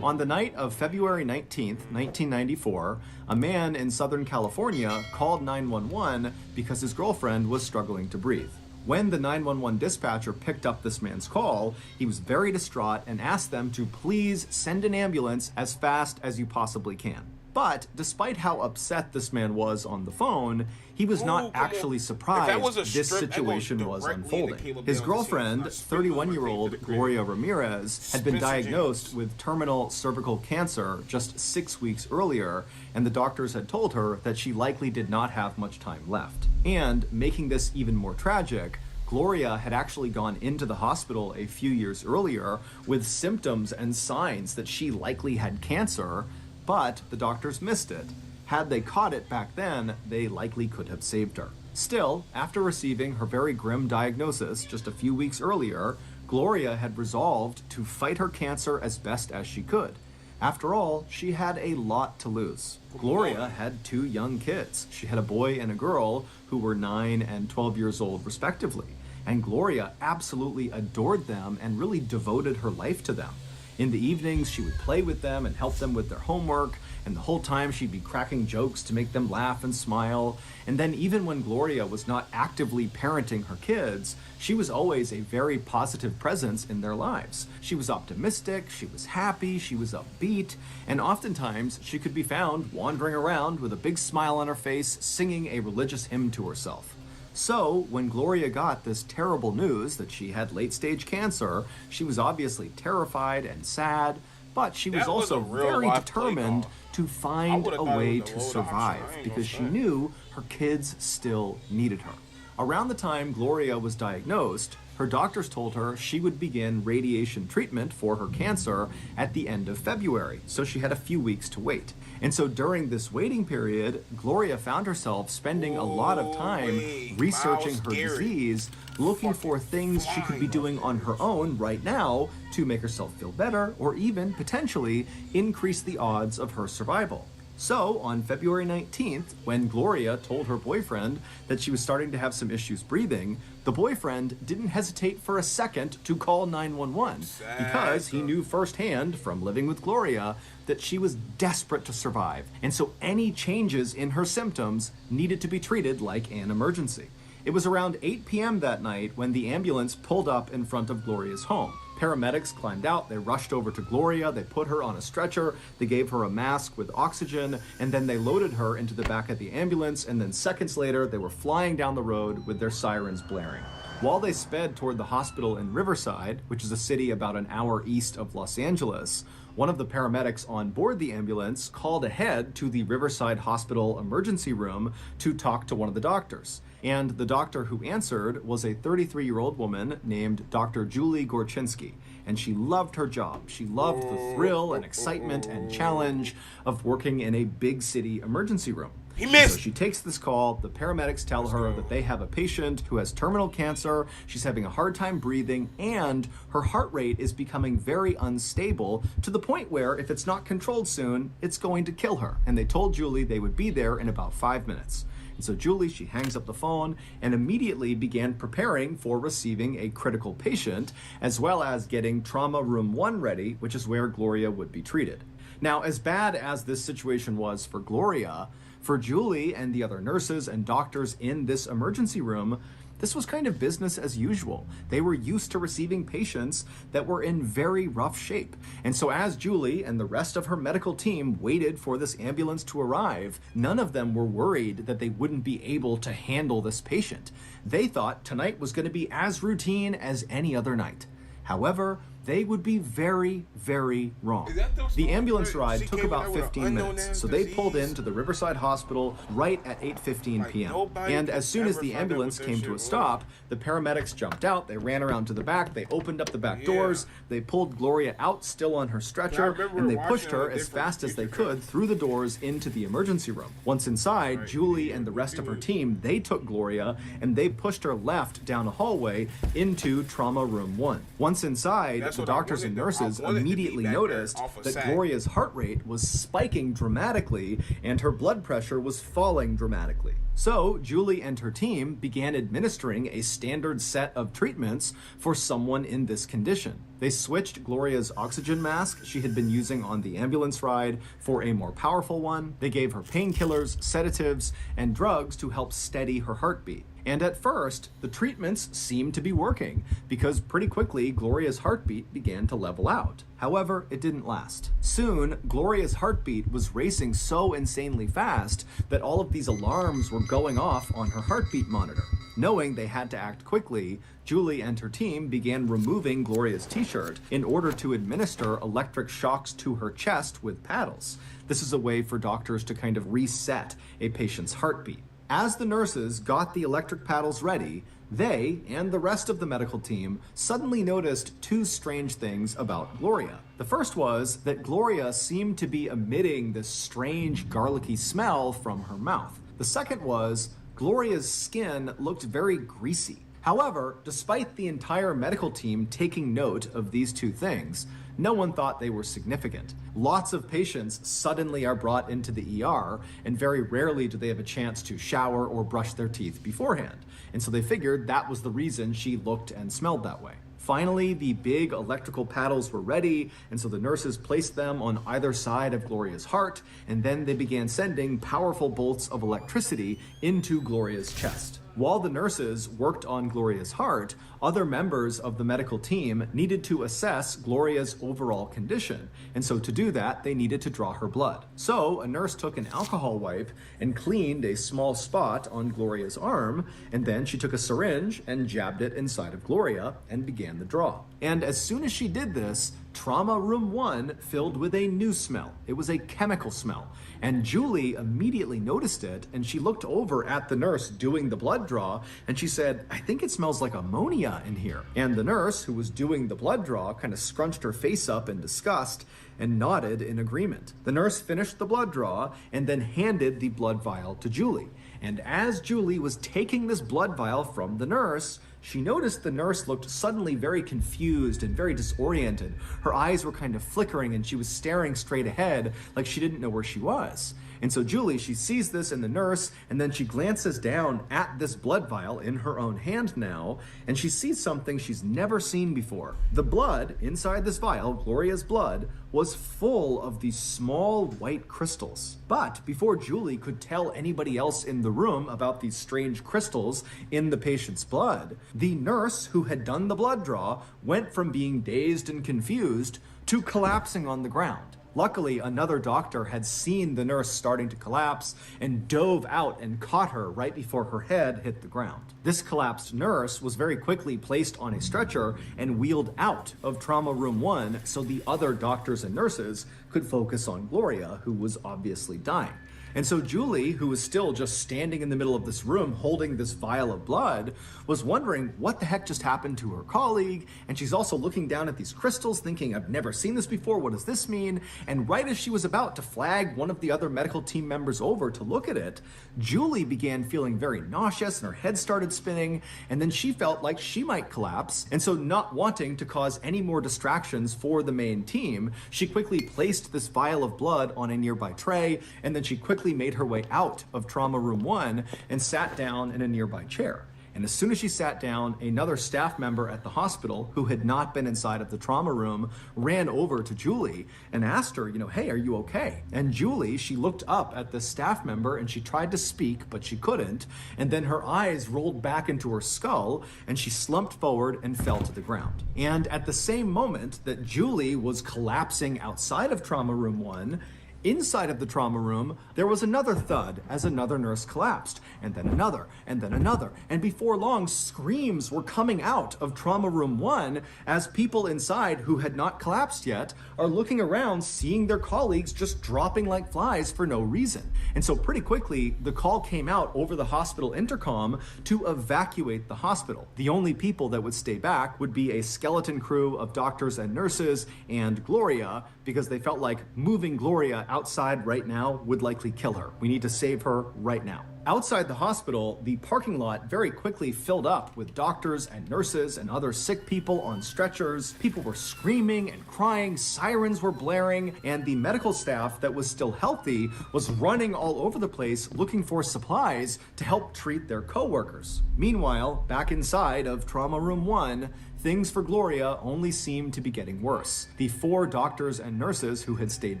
On the night of February 19th, 1994, a man in Southern California called 911 because his girlfriend was struggling to breathe. When the 911 dispatcher picked up this man's call, he was very distraught and asked them to please send an ambulance as fast as you possibly can. But despite how upset this man was on the phone, he was not actually surprised this situation was unfolding. His girlfriend, 31-year-old Gloria Ramirez, had been diagnosed with terminal cervical cancer just 6 weeks earlier, and the doctors had told her that she likely did not have much time left. And making this even more tragic, Gloria had actually gone into the hospital a few years earlier with symptoms and signs that she likely had cancer, but the doctors missed it. Had they caught it back then, they likely could have saved her. Still, after receiving her very grim diagnosis just a few weeks earlier, Gloria had resolved to fight her cancer as best as she could. After all, she had a lot to lose. Gloria had 2 young kids. She had a boy and a girl who were 9 and 12 years old respectively. And Gloria absolutely adored them and really devoted her life to them. In the evenings, she would play with them and help them with their homework, and the whole time she'd be cracking jokes to make them laugh and smile. And then even when Gloria was not actively parenting her kids, she was always a very positive presence in their lives. She was optimistic, she was happy, she was upbeat, and oftentimes she could be found wandering around with a big smile on her face, singing a religious hymn to herself. So, when Gloria got this terrible news that she had late-stage cancer, she was obviously terrified and sad, but she was also very determined to find a way to survive because she knew her kids still needed her. Around the time Gloria was diagnosed, her doctors told her she would begin radiation treatment for her cancer at the end of February, so she had a few weeks to wait. And so during this waiting period, Gloria found herself spending a lot of time researching her disease, looking for things she could be doing on her own right now to make herself feel better or even potentially increase the odds of her survival. So, on February 19th, when Gloria told her boyfriend that she was starting to have some issues breathing, the boyfriend didn't hesitate for a second to call 911 because he knew firsthand from living with Gloria that she was desperate to survive, and so any changes in her symptoms needed to be treated like an emergency. It was around 8 p.m. that night when the ambulance pulled up in front of Gloria's home. Paramedics climbed out, they rushed over to Gloria, they put her on a stretcher, they gave her a mask with oxygen, and then they loaded her into the back of the ambulance, and then seconds later they were flying down the road with their sirens blaring. While they sped toward the hospital in Riverside, which is a city about an hour east of Los Angeles, one of the paramedics on board the ambulance called ahead to the Riverside Hospital emergency room to talk to one of the doctors. And the doctor who answered was a 33-year-old woman named Dr. Julie Gorchinsky, and she loved her job. She loved the thrill and excitement and challenge of working in a big city emergency room. So she takes this call, the paramedics tell her that they have a patient who has terminal cancer, she's having a hard time breathing, and her heart rate is becoming very unstable to the point where if it's not controlled soon, it's going to kill her. And they told Julie they would be there in about 5 minutes. And so Julie, she hangs up the phone and immediately began preparing for receiving a critical patient, as well as getting trauma room 1 ready, which is where Gloria would be treated. Now, as bad as this situation was for Gloria, for Julie and the other nurses and doctors in this emergency room, this was kind of business as usual. They were used to receiving patients that were in very rough shape. And so as Julie and the rest of her medical team waited for this ambulance to arrive, none of them were worried that they wouldn't be able to handle this patient. They thought tonight was going to be as routine as any other night. However, they would be very, very wrong. The ambulance ride took about 15 minutes, so they pulled into the Riverside Hospital right at 8:15 p.m. And as soon as the ambulance came to a stop, the paramedics jumped out, they ran around to the back, they opened up the back doors, they pulled Gloria out still on her stretcher, and they pushed her as fast as they could through the doors into the emergency room. Once inside, Julie and the rest of her team, they took Gloria and they pushed her left down a hallway into trauma room 1. Once inside, the doctors and nurses immediately noticed that Gloria's heart rate was spiking dramatically and her blood pressure was falling dramatically. So Julie and her team began administering a standard set of treatments for someone in this condition. They switched Gloria's oxygen mask she had been using on the ambulance ride for a more powerful one. They gave her painkillers, sedatives, and drugs to help steady her heartbeat. And at first, the treatments seemed to be working because pretty quickly Gloria's heartbeat began to level out. However, it didn't last. Soon, Gloria's heartbeat was racing so insanely fast that all of these alarms were going off on her heartbeat monitor. Knowing they had to act quickly, Julie and her team began removing Gloria's t-shirt in order to administer electric shocks to her chest with paddles. This is a way for doctors to kind of reset a patient's heartbeat. As the nurses got the electric paddles ready, they and the rest of the medical team suddenly noticed two strange things about Gloria. The first was that Gloria seemed to be emitting this strange garlicky smell from her mouth. The second was Gloria's skin looked very greasy. However, despite the entire medical team taking note of these two things, no one thought they were significant. Lots of patients suddenly are brought into the ER, and very rarely do they have a chance to shower or brush their teeth beforehand. And so they figured that was the reason she looked and smelled that way. Finally, the big electrical paddles were ready, and so the nurses placed them on either side of Gloria's heart, and then they began sending powerful bolts of electricity into Gloria's chest. While the nurses worked on Gloria's heart, other members of the medical team needed to assess Gloria's overall condition, and so to do that, they needed to draw her blood. So a nurse took an alcohol wipe and cleaned a small spot on Gloria's arm, and then she took a syringe and jabbed it inside of Gloria and began the draw. And as soon as she did this, Trauma Room 1 filled with a new smell. It was a chemical smell. And Julie immediately noticed it, and she looked over at the nurse doing the blood draw, and she said, "I think it smells like ammonia in here." And the nurse, who was doing the blood draw, kind of scrunched her face up in disgust and nodded in agreement. The nurse finished the blood draw and then handed the blood vial to Julie. And as Julie was taking this blood vial from the nurse, she noticed the nurse looked suddenly very confused and very disoriented. Her eyes were kind of flickering and she was staring straight ahead like she didn't know where she was. And so Julie, she sees this in the nurse, and then she glances down at this blood vial in her own hand now, and she sees something she's never seen before. The blood inside this vial, Gloria's blood, was full of these small white crystals. But before Julie could tell anybody else in the room about these strange crystals in the patient's blood, the nurse who had done the blood draw went from being dazed and confused to collapsing on the ground. Luckily, another doctor had seen the nurse starting to collapse and dove out and caught her right before her head hit the ground. This collapsed nurse was very quickly placed on a stretcher and wheeled out of Trauma Room 1 so the other doctors and nurses could focus on Gloria, who was obviously dying. And so Julie, who was still just standing in the middle of this room holding this vial of blood, was wondering what the heck just happened to her colleague. And she's also looking down at these crystals thinking, I've never seen this before, what does this mean? And right as she was about to flag one of the other medical team members over to look at it, Julie began feeling very nauseous and her head started spinning, and then she felt like she might collapse. And so, not wanting to cause any more distractions for the main team, she quickly placed this vial of blood on a nearby tray, and then she quickly made her way out of Trauma Room 1 and sat down in a nearby chair. And as soon as she sat down, another staff member at the hospital who had not been inside of the trauma room ran over to Julie and asked her, hey, are you okay? And Julie, she looked up at the staff member and she tried to speak, but she couldn't. And then her eyes rolled back into her skull and she slumped forward and fell to the ground. And at the same moment that Julie was collapsing outside of Trauma Room 1, Inside of the trauma room, there was another thud as another nurse collapsed, and then another, and then another. And before long, screams were coming out of trauma room 1 as people inside who had not collapsed yet are looking around, seeing their colleagues just dropping like flies for no reason. And so pretty quickly, the call came out over the hospital intercom to evacuate the hospital. The only people that would stay back would be a skeleton crew of doctors and nurses and Gloria, because they felt like moving Gloria outside right now would likely kill her. We need to save her right now. Outside the hospital, the parking lot very quickly filled up with doctors and nurses and other sick people on stretchers. People were screaming and crying, sirens were blaring, and the medical staff that was still healthy was running all over the place looking for supplies to help treat their coworkers. Meanwhile, back inside of trauma room 1, things for Gloria only seemed to be getting worse. The 4 doctors and nurses who had stayed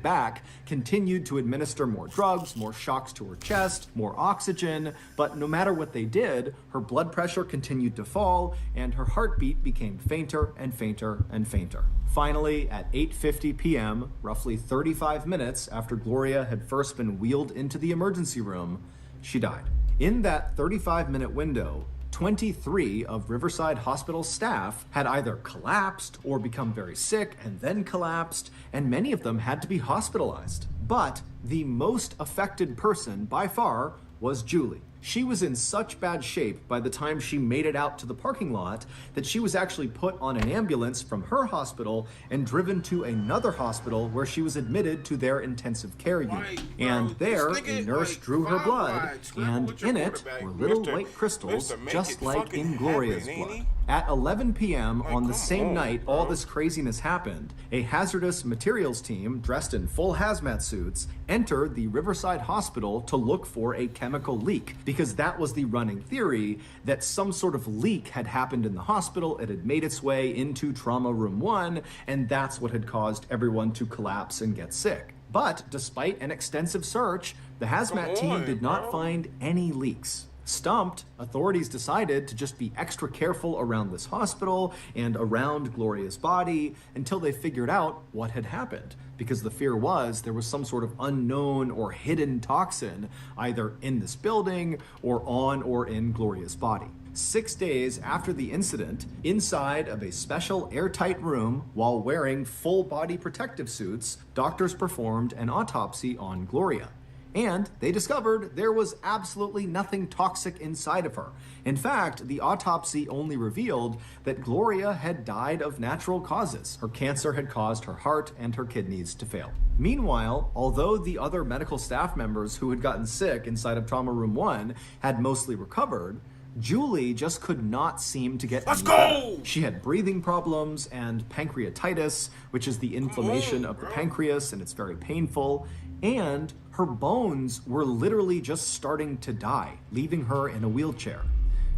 back continued to administer more drugs, more shocks to her chest, more oxygen, but no matter what they did, her blood pressure continued to fall and her heartbeat became fainter and fainter and fainter. Finally, at 8:50 p.m., roughly 35 minutes after Gloria had first been wheeled into the emergency room, she died. In that 35-minute window, 23 of Riverside Hospital staff had either collapsed or become very sick and then collapsed, and many of them had to be hospitalized. But the most affected person by far was Julie. She was in such bad shape by the time she made it out to the parking lot that she was actually put on an ambulance from her hospital and driven to another hospital where she was admitted to their intensive care unit. And there, a nurse drew her blood, and in it were little white crystals, just like in Gloria's blood. At 11 p.m. on the same night all this craziness happened, a hazardous materials team dressed in full hazmat suits entered the Riverside Hospital to look for a chemical leak, because that was the running theory that some sort of leak had happened in the hospital, it had made its way into trauma room 1, and that's what had caused everyone to collapse and get sick. But despite an extensive search, the hazmat team did not find any leaks. Stumped, authorities decided to just be extra careful around this hospital and around Gloria's body until they figured out what had happened, because the fear was there was some sort of unknown or hidden toxin either in this building or on or in Gloria's body. 6 days after the incident, inside of a special airtight room while wearing full body protective suits, doctors performed an autopsy on Gloria. And they discovered there was absolutely nothing toxic inside of her. In fact, the autopsy only revealed that Gloria had died of natural causes. Her cancer had caused her heart and her kidneys to fail. Meanwhile, although the other medical staff members who had gotten sick inside of trauma room 1 had mostly recovered, Julie just could not seem to get any better. She had breathing problems and pancreatitis, which is the inflammation of the pancreas, and it's very painful. And her bones were literally just starting to die, leaving her in a wheelchair.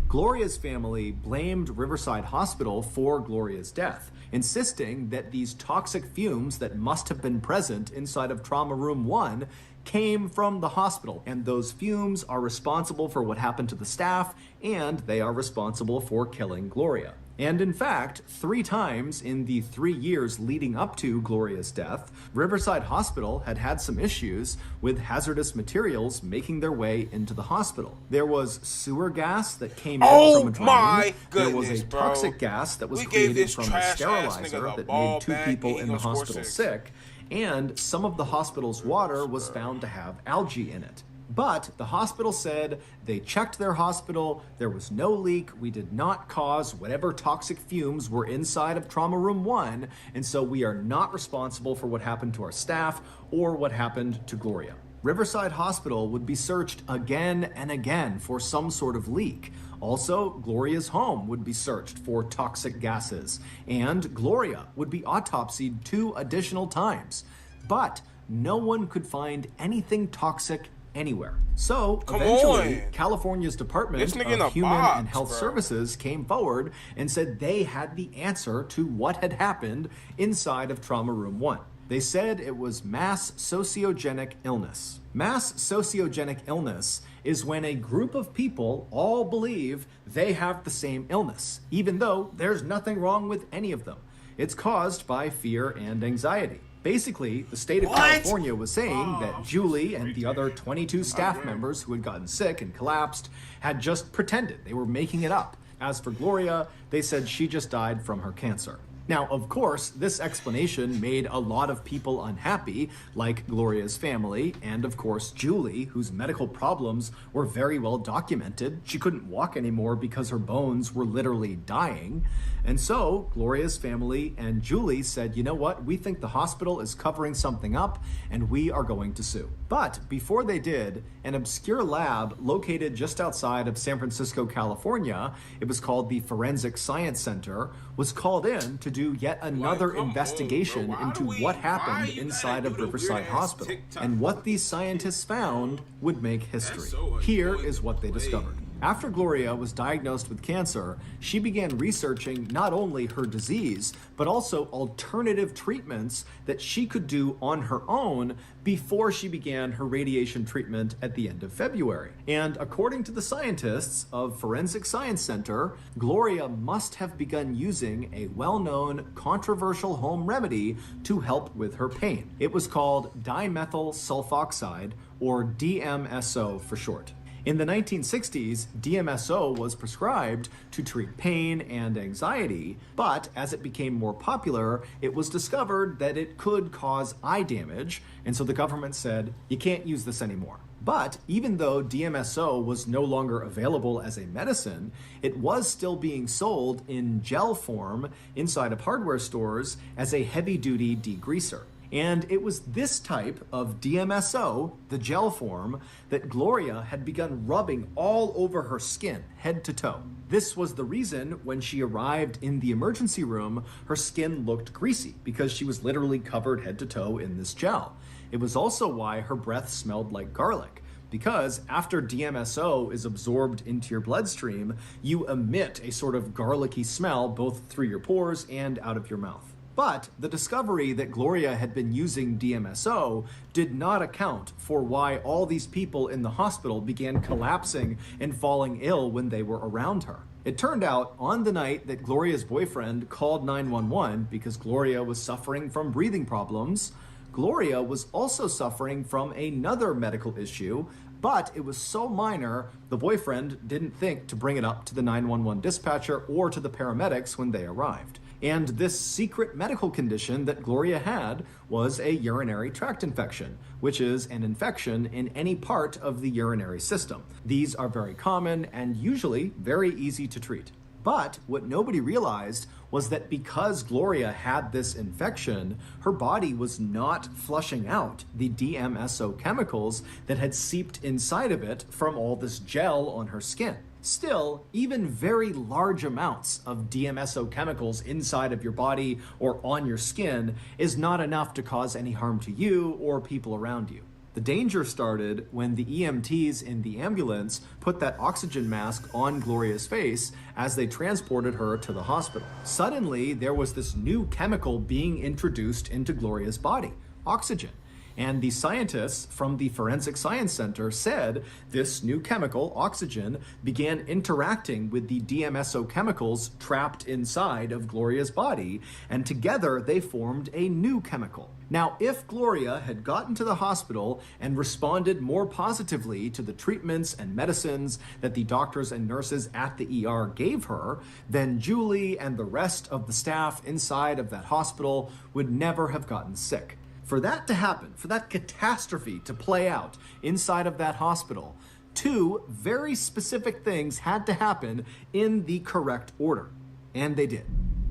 Gloria's family blamed Riverside Hospital for Gloria's death, insisting that these toxic fumes that must have been present inside of trauma room 1 came from the hospital, and those fumes are responsible for what happened to the staff, and they are responsible for killing Gloria. And in fact, 3 times in the 3 years leading up to Gloria's death, Riverside Hospital had had some issues with hazardous materials making their way into the hospital. There was sewer gas that came in from a drain. There was a toxic gas that was created from a sterilizer that made 2 people in the hospital sick. And some of the hospital's water was found to have algae in it. But the hospital said they checked their hospital, there was no leak, we did not cause whatever toxic fumes were inside of trauma room 1, and so we are not responsible for what happened to our staff or what happened to Gloria. Riverside Hospital would be searched again and again for some sort of leak. Also, Gloria's home would be searched for toxic gases, and Gloria would be autopsied 2 additional times. But no one could find anything toxic anywhere. So eventually, California's Department of Human and Health Services came forward and said they had the answer to what had happened inside of trauma room 1. They said it was mass sociogenic illness. Mass sociogenic illness is when a group of people all believe they have the same illness, even though there's nothing wrong with any of them. It's caused by fear and anxiety. Basically, the state of California was saying that Julie and the other 22 staff members who had gotten sick and collapsed had just pretended. They were making it up. As for Gloria, they said she just died from her cancer. Now, of course, this explanation made a lot of people unhappy, like Gloria's family, and of course Julie, whose medical problems were very well documented. She couldn't walk anymore because her bones were literally dying. And so Gloria's family and Julie said, you know what, we think the hospital is covering something up and we are going to sue. But before they did, an obscure lab located just outside of San Francisco, California, it was called the Forensic Science Center, was called in to do yet another investigation into what happened inside of Riverside Hospital. And what these scientists found would make history. Here is what they discovered. After Gloria was diagnosed with cancer, she began researching not only her disease, but also alternative treatments that she could do on her own before she began her radiation treatment at the end of February. And according to the scientists of Forensic Science Center, Gloria must have begun using a well-known controversial home remedy to help with her pain. It was called dimethyl sulfoxide, or DMSO for short. In the 1960s, DMSO was prescribed to treat pain and anxiety, but as it became more popular, it was discovered that it could cause eye damage, and so the government said, you can't use this anymore. But even though DMSO was no longer available as a medicine, it was still being sold in gel form inside of hardware stores as a heavy-duty degreaser. And it was this type of DMSO, the gel form, that Gloria had begun rubbing all over her skin, head to toe. This was the reason when she arrived in the emergency room, her skin looked greasy because she was literally covered head to toe in this gel. It was also why her breath smelled like garlic, because after DMSO is absorbed into your bloodstream, you emit a sort of garlicky smell both through your pores and out of your mouth. But the discovery that Gloria had been using DMSO did not account for why all these people in the hospital began collapsing and falling ill when they were around her. It turned out on the night that Gloria's boyfriend called 911 because Gloria was suffering from breathing problems, Gloria was also suffering from another medical issue, but it was so minor, the boyfriend didn't think to bring it up to the 911 dispatcher or to the paramedics when they arrived. And this secret medical condition that Gloria had was a urinary tract infection, which is an infection in any part of the urinary system. These are very common and usually very easy to treat. But what nobody realized was that because Gloria had this infection, her body was not flushing out the DMSO chemicals that had seeped inside of it from all this gel on her skin. Still, even very large amounts of DMSO chemicals inside of your body or on your skin is not enough to cause any harm to you or people around you. The danger started when the EMTs in the ambulance put that oxygen mask on Gloria's face as they transported her to the hospital. Suddenly, there was this new chemical being introduced into Gloria's body, oxygen. And the scientists from the Forensic Science Center said this new chemical, oxygen, began interacting with the DMSO chemicals trapped inside of Gloria's body, and together they formed a new chemical. Now, if Gloria had gotten to the hospital and responded more positively to the treatments and medicines that the doctors and nurses at the ER gave her, then Julie and the rest of the staff inside of that hospital would never have gotten sick. For that to happen, for that catastrophe to play out inside of that hospital, two very specific things had to happen in the correct order. And they did.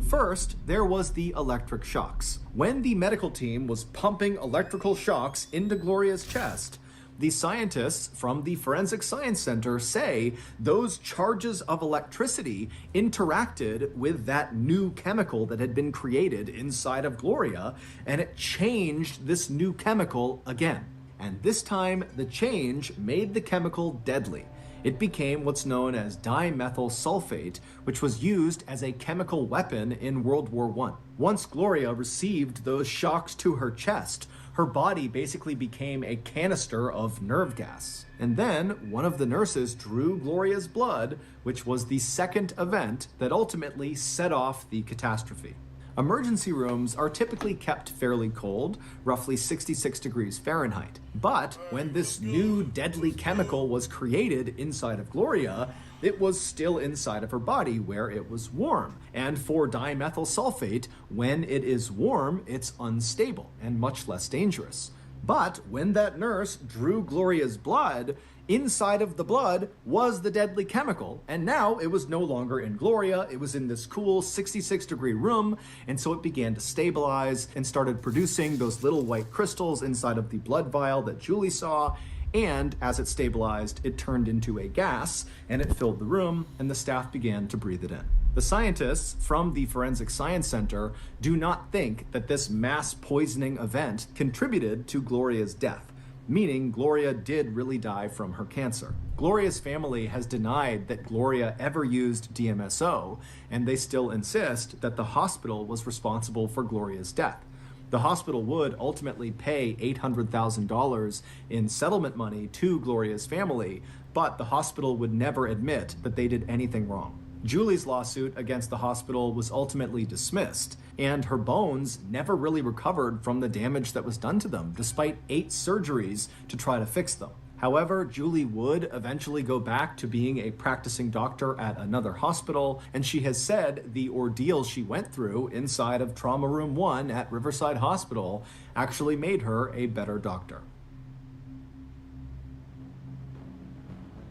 First, there was the electric shocks. When the medical team was pumping electrical shocks into Gloria's chest, the scientists from the Forensic Science Center say those charges of electricity interacted with that new chemical that had been created inside of Gloria, and it changed this new chemical again. And this time, the change made the chemical deadly. It became what's known as dimethyl sulfate, which was used as a chemical weapon in World War I. Once Gloria received those shocks to her chest, her body basically became a canister of nerve gas. And then one of the nurses drew Gloria's blood, which was the second event that ultimately set off the catastrophe. Emergency rooms are typically kept fairly cold, roughly 66 degrees Fahrenheit. But when this new deadly chemical was created inside of Gloria, it was still inside of her body where it was warm. And for dimethyl sulfate, when it is warm, it's unstable and much less dangerous. But when that nurse drew Gloria's blood, inside of the blood was the deadly chemical, and now it was no longer in Gloria, it was in this cool 66-degree room, and so it began to stabilize and started producing those little white crystals inside of the blood vial that Julie saw, and as it stabilized, it turned into a gas, and it filled the room, and the staff began to breathe it in. The scientists from the Forensic Science Center do not think that this mass poisoning event contributed to Gloria's death, meaning Gloria did really die from her cancer. Gloria's family has denied that Gloria ever used DMSO, and they still insist that the hospital was responsible for Gloria's death. The hospital would ultimately pay $800,000 in settlement money to Gloria's family, but the hospital would never admit that they did anything wrong. Julie's lawsuit against the hospital was ultimately dismissed, and her bones never really recovered from the damage that was done to them, despite 8 surgeries to try to fix them. However, Julie would eventually go back to being a practicing doctor at another hospital, and she has said the ordeal she went through inside of Trauma Room 1 at Riverside Hospital actually made her a better doctor.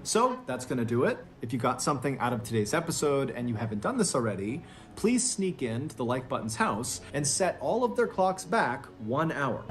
So that's going to do it. If you got something out of today's episode and you haven't done this already, please sneak into the like button's house and set all of their clocks back 1 hour.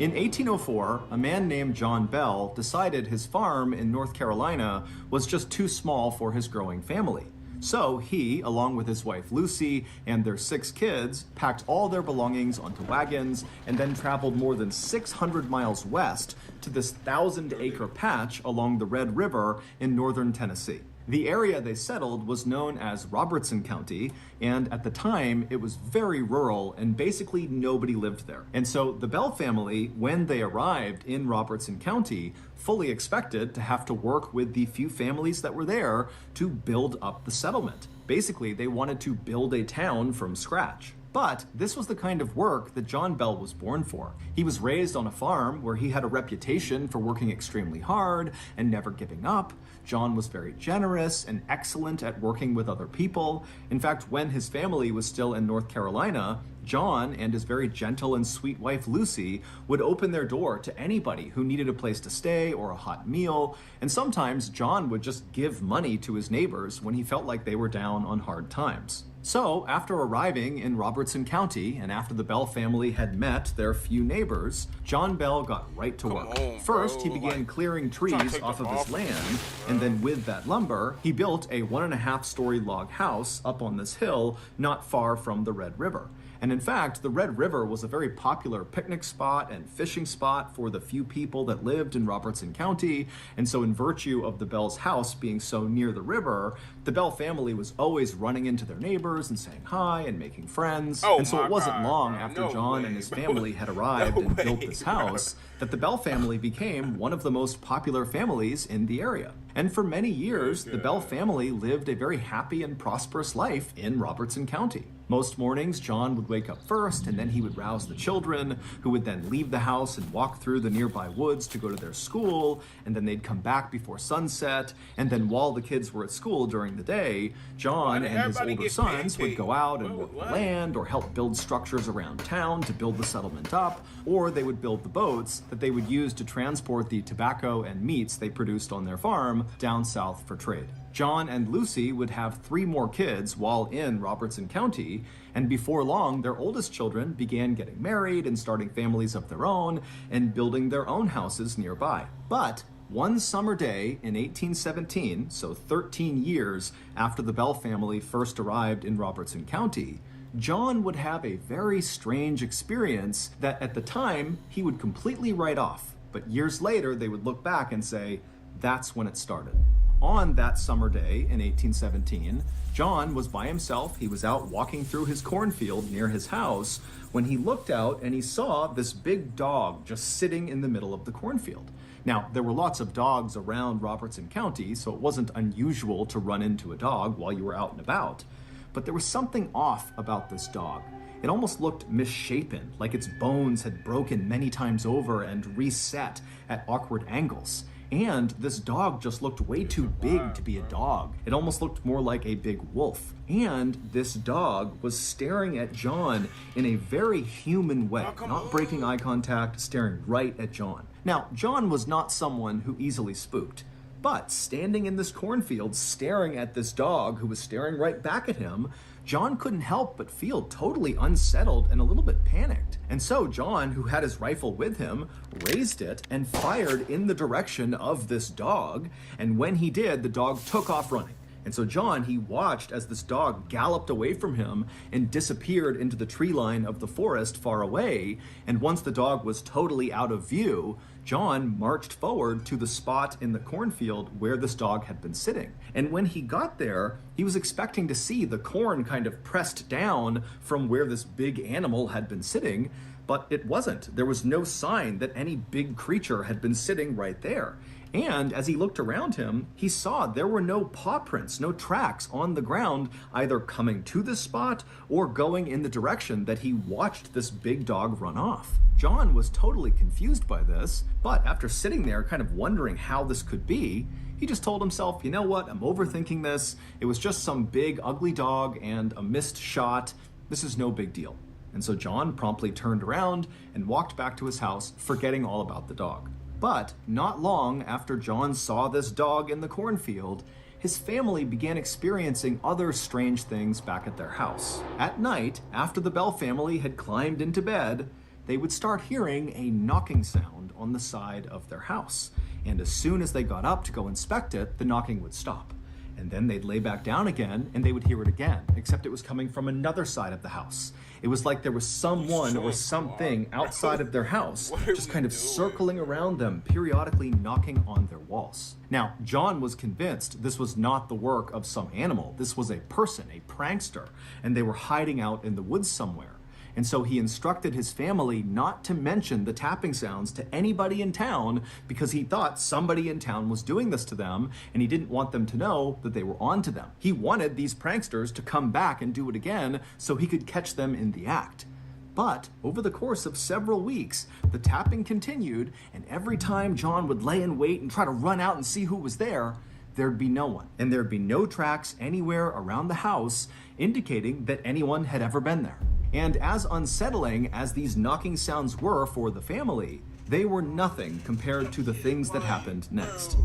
In 1804, a man named John Bell decided his farm in North Carolina was just too small for his growing family. So he, along with his wife Lucy and their 6 kids, packed all their belongings onto wagons and then traveled more than 600 miles west to this 1,000-acre patch along the Red River in northern Tennessee. The area they settled was known as Robertson County, and at the time it was very rural and basically nobody lived there. And so the Bell family, when they arrived in Robertson County, fully expected to have to work with the few families that were there to build up the settlement. Basically, they wanted to build a town from scratch. But this was the kind of work that John Bell was born for. He was raised on a farm where he had a reputation for working extremely hard and never giving up. John was very generous and excellent at working with other people. In fact, when his family was still in North Carolina, John and his very gentle and sweet wife Lucy would open their door to anybody who needed a place to stay or a hot meal, and sometimes John would just give money to his neighbors when he felt like they were down on hard times. So, after arriving in Robertson County and after the Bell family had met their few neighbors, John Bell got right to work. First, he began clearing trees off of his land, and then with that lumber, he built a 1.5-story log house up on this hill not far from the Red River. And in fact, the Red River was a very popular picnic spot and fishing spot for the few people that lived in Robertson County. And so in virtue of the Bell's house being so near the river, the Bell family was always running into their neighbors and saying hi and making friends. And so it wasn't long after John and his family had arrived and built this house that the Bell family became one of the most popular families in the area. And for many years, the Bell family lived a very happy and prosperous life in Robertson County. Most mornings, John would wake up first, and then he would rouse the children, who would then leave the house and walk through the nearby woods to go to their school, and then they'd come back before sunset, and then while the kids were at school during the day, John and his older sons would go out and work the land or help build structures around town to build the settlement up, or they would build the boats that they would use to transport the tobacco and meats they produced on their farm down south for trade. John and Lucy would have 3 more kids while in Robertson County, and before long, their oldest children began getting married and starting families of their own and building their own houses nearby. But one summer day in 1817, so 13 years after the Bell family first arrived in Robertson County, John would have a very strange experience that at the time he would completely write off. But years later, they would look back and say, that's when it started. On that summer day in 1817, John was by himself. He was out walking through his cornfield near his house when he looked out and he saw this big dog just sitting in the middle of the cornfield. Now, there were lots of dogs around Robertson County, so it wasn't unusual to run into a dog while you were out and about. But there was something off about this dog. It almost looked misshapen, like its bones had broken many times over and reset at awkward angles. And this dog just looked way too big to be a dog. It almost looked more like a big wolf. And this dog was staring at John in a very human way, not breaking eye contact, staring right at John. Now, John was not someone who easily spooked. But standing in this cornfield, staring at this dog who was staring right back at him, John couldn't help but feel totally unsettled and a little bit panicked. And so John, who had his rifle with him, raised it and fired in the direction of this dog. And when he did, the dog took off running. And so John, he watched as this dog galloped away from him and disappeared into the tree line of the forest far away. And once the dog was totally out of view, John marched forward to the spot in the cornfield where this dog had been sitting. And when he got there, he was expecting to see the corn kind of pressed down from where this big animal had been sitting, but it wasn't. There was no sign that any big creature had been sitting right there. And as he looked around him, he saw there were no paw prints, no tracks on the ground, either coming to this spot or going in the direction that he watched this big dog run off. John was totally confused by this, but after sitting there kind of wondering how this could be, he just told himself, you know what, I'm overthinking this. It was just some big ugly dog and a missed shot. This is no big deal. And so John promptly turned around and walked back to his house, forgetting all about the dog. But not long after John saw this dog in the cornfield, his family began experiencing other strange things back at their house. At night, after the Bell family had climbed into bed, they would start hearing a knocking sound on the side of their house. And as soon as they got up to go inspect it, the knocking would stop. And then they'd lay back down again and they would hear it again, except it was coming from another side of the house. It was like there was someone or something outside of their house just kind of circling around them, periodically knocking on their walls. Now, John was convinced this was not the work of some animal. This was a person, a prankster, and they were hiding out in the woods somewhere. And so he instructed his family not to mention the tapping sounds to anybody in town because he thought somebody in town was doing this to them and he didn't want them to know that they were onto them. He wanted these pranksters to come back and do it again so he could catch them in the act. But over the course of several weeks, the tapping continued, and every time John would lay in wait and try to run out and see who was there, there'd be no one. And there'd be no tracks anywhere around the house indicating that anyone had ever been there. And as unsettling as these knocking sounds were for the family, they were nothing compared to the things that happened next.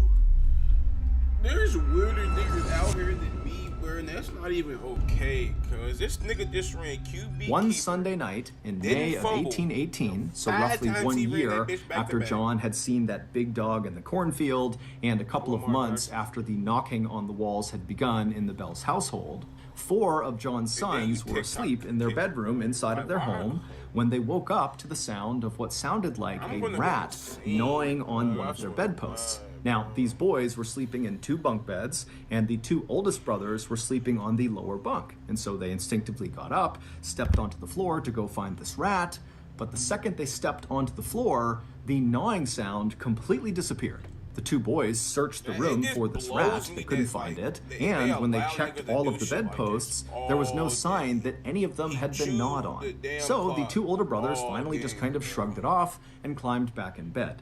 There's weirder niggas out here than me, bro, and that's not even okay, cause this nigga just ran QB. One Sunday night in May of 1818, so roughly 1 year after John had seen that big dog in the cornfield, and a couple of months after the knocking on the walls had begun in the Bell's household, 4 of John's sons were asleep in their bedroom inside of their home when they woke up to the sound of what sounded like a rat gnawing on one of their bedposts. Now, these boys were sleeping in 2 bunk beds, and the 2 oldest brothers were sleeping on the lower bunk. And so they instinctively got up, stepped onto the floor to go find this rat, but the second they stepped onto the floor, the gnawing sound completely disappeared. The 2 boys searched the room for this rat. They couldn't find it. And when they checked all of the bedposts, there was no sign that any of them had been gnawed on. So the 2 older brothers finally just kind of shrugged it off and climbed back in bed.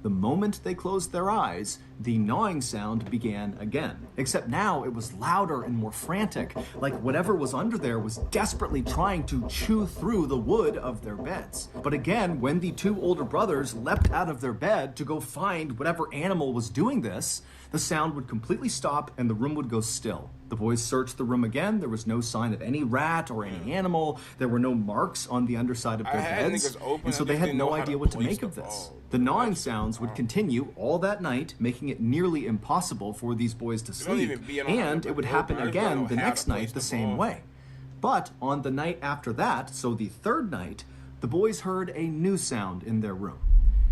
The moment they closed their eyes, the gnawing sound began again. Except now it was louder and more frantic, like whatever was under there was desperately trying to chew through the wood of their beds. But again, when the 2 older brothers leapt out of their bed to go find whatever animal was doing this, the sound would completely stop and the room would go still. The boys searched the room again. There was no sign of any rat or any animal. There were no marks on the underside of their beds. And so they had no idea what to make of this. The gnawing sounds would continue all that night, making it nearly impossible for these boys to sleep. And it would happen again the next night the same way. But on the night after that, so the 3rd night, the boys heard a new sound in their room.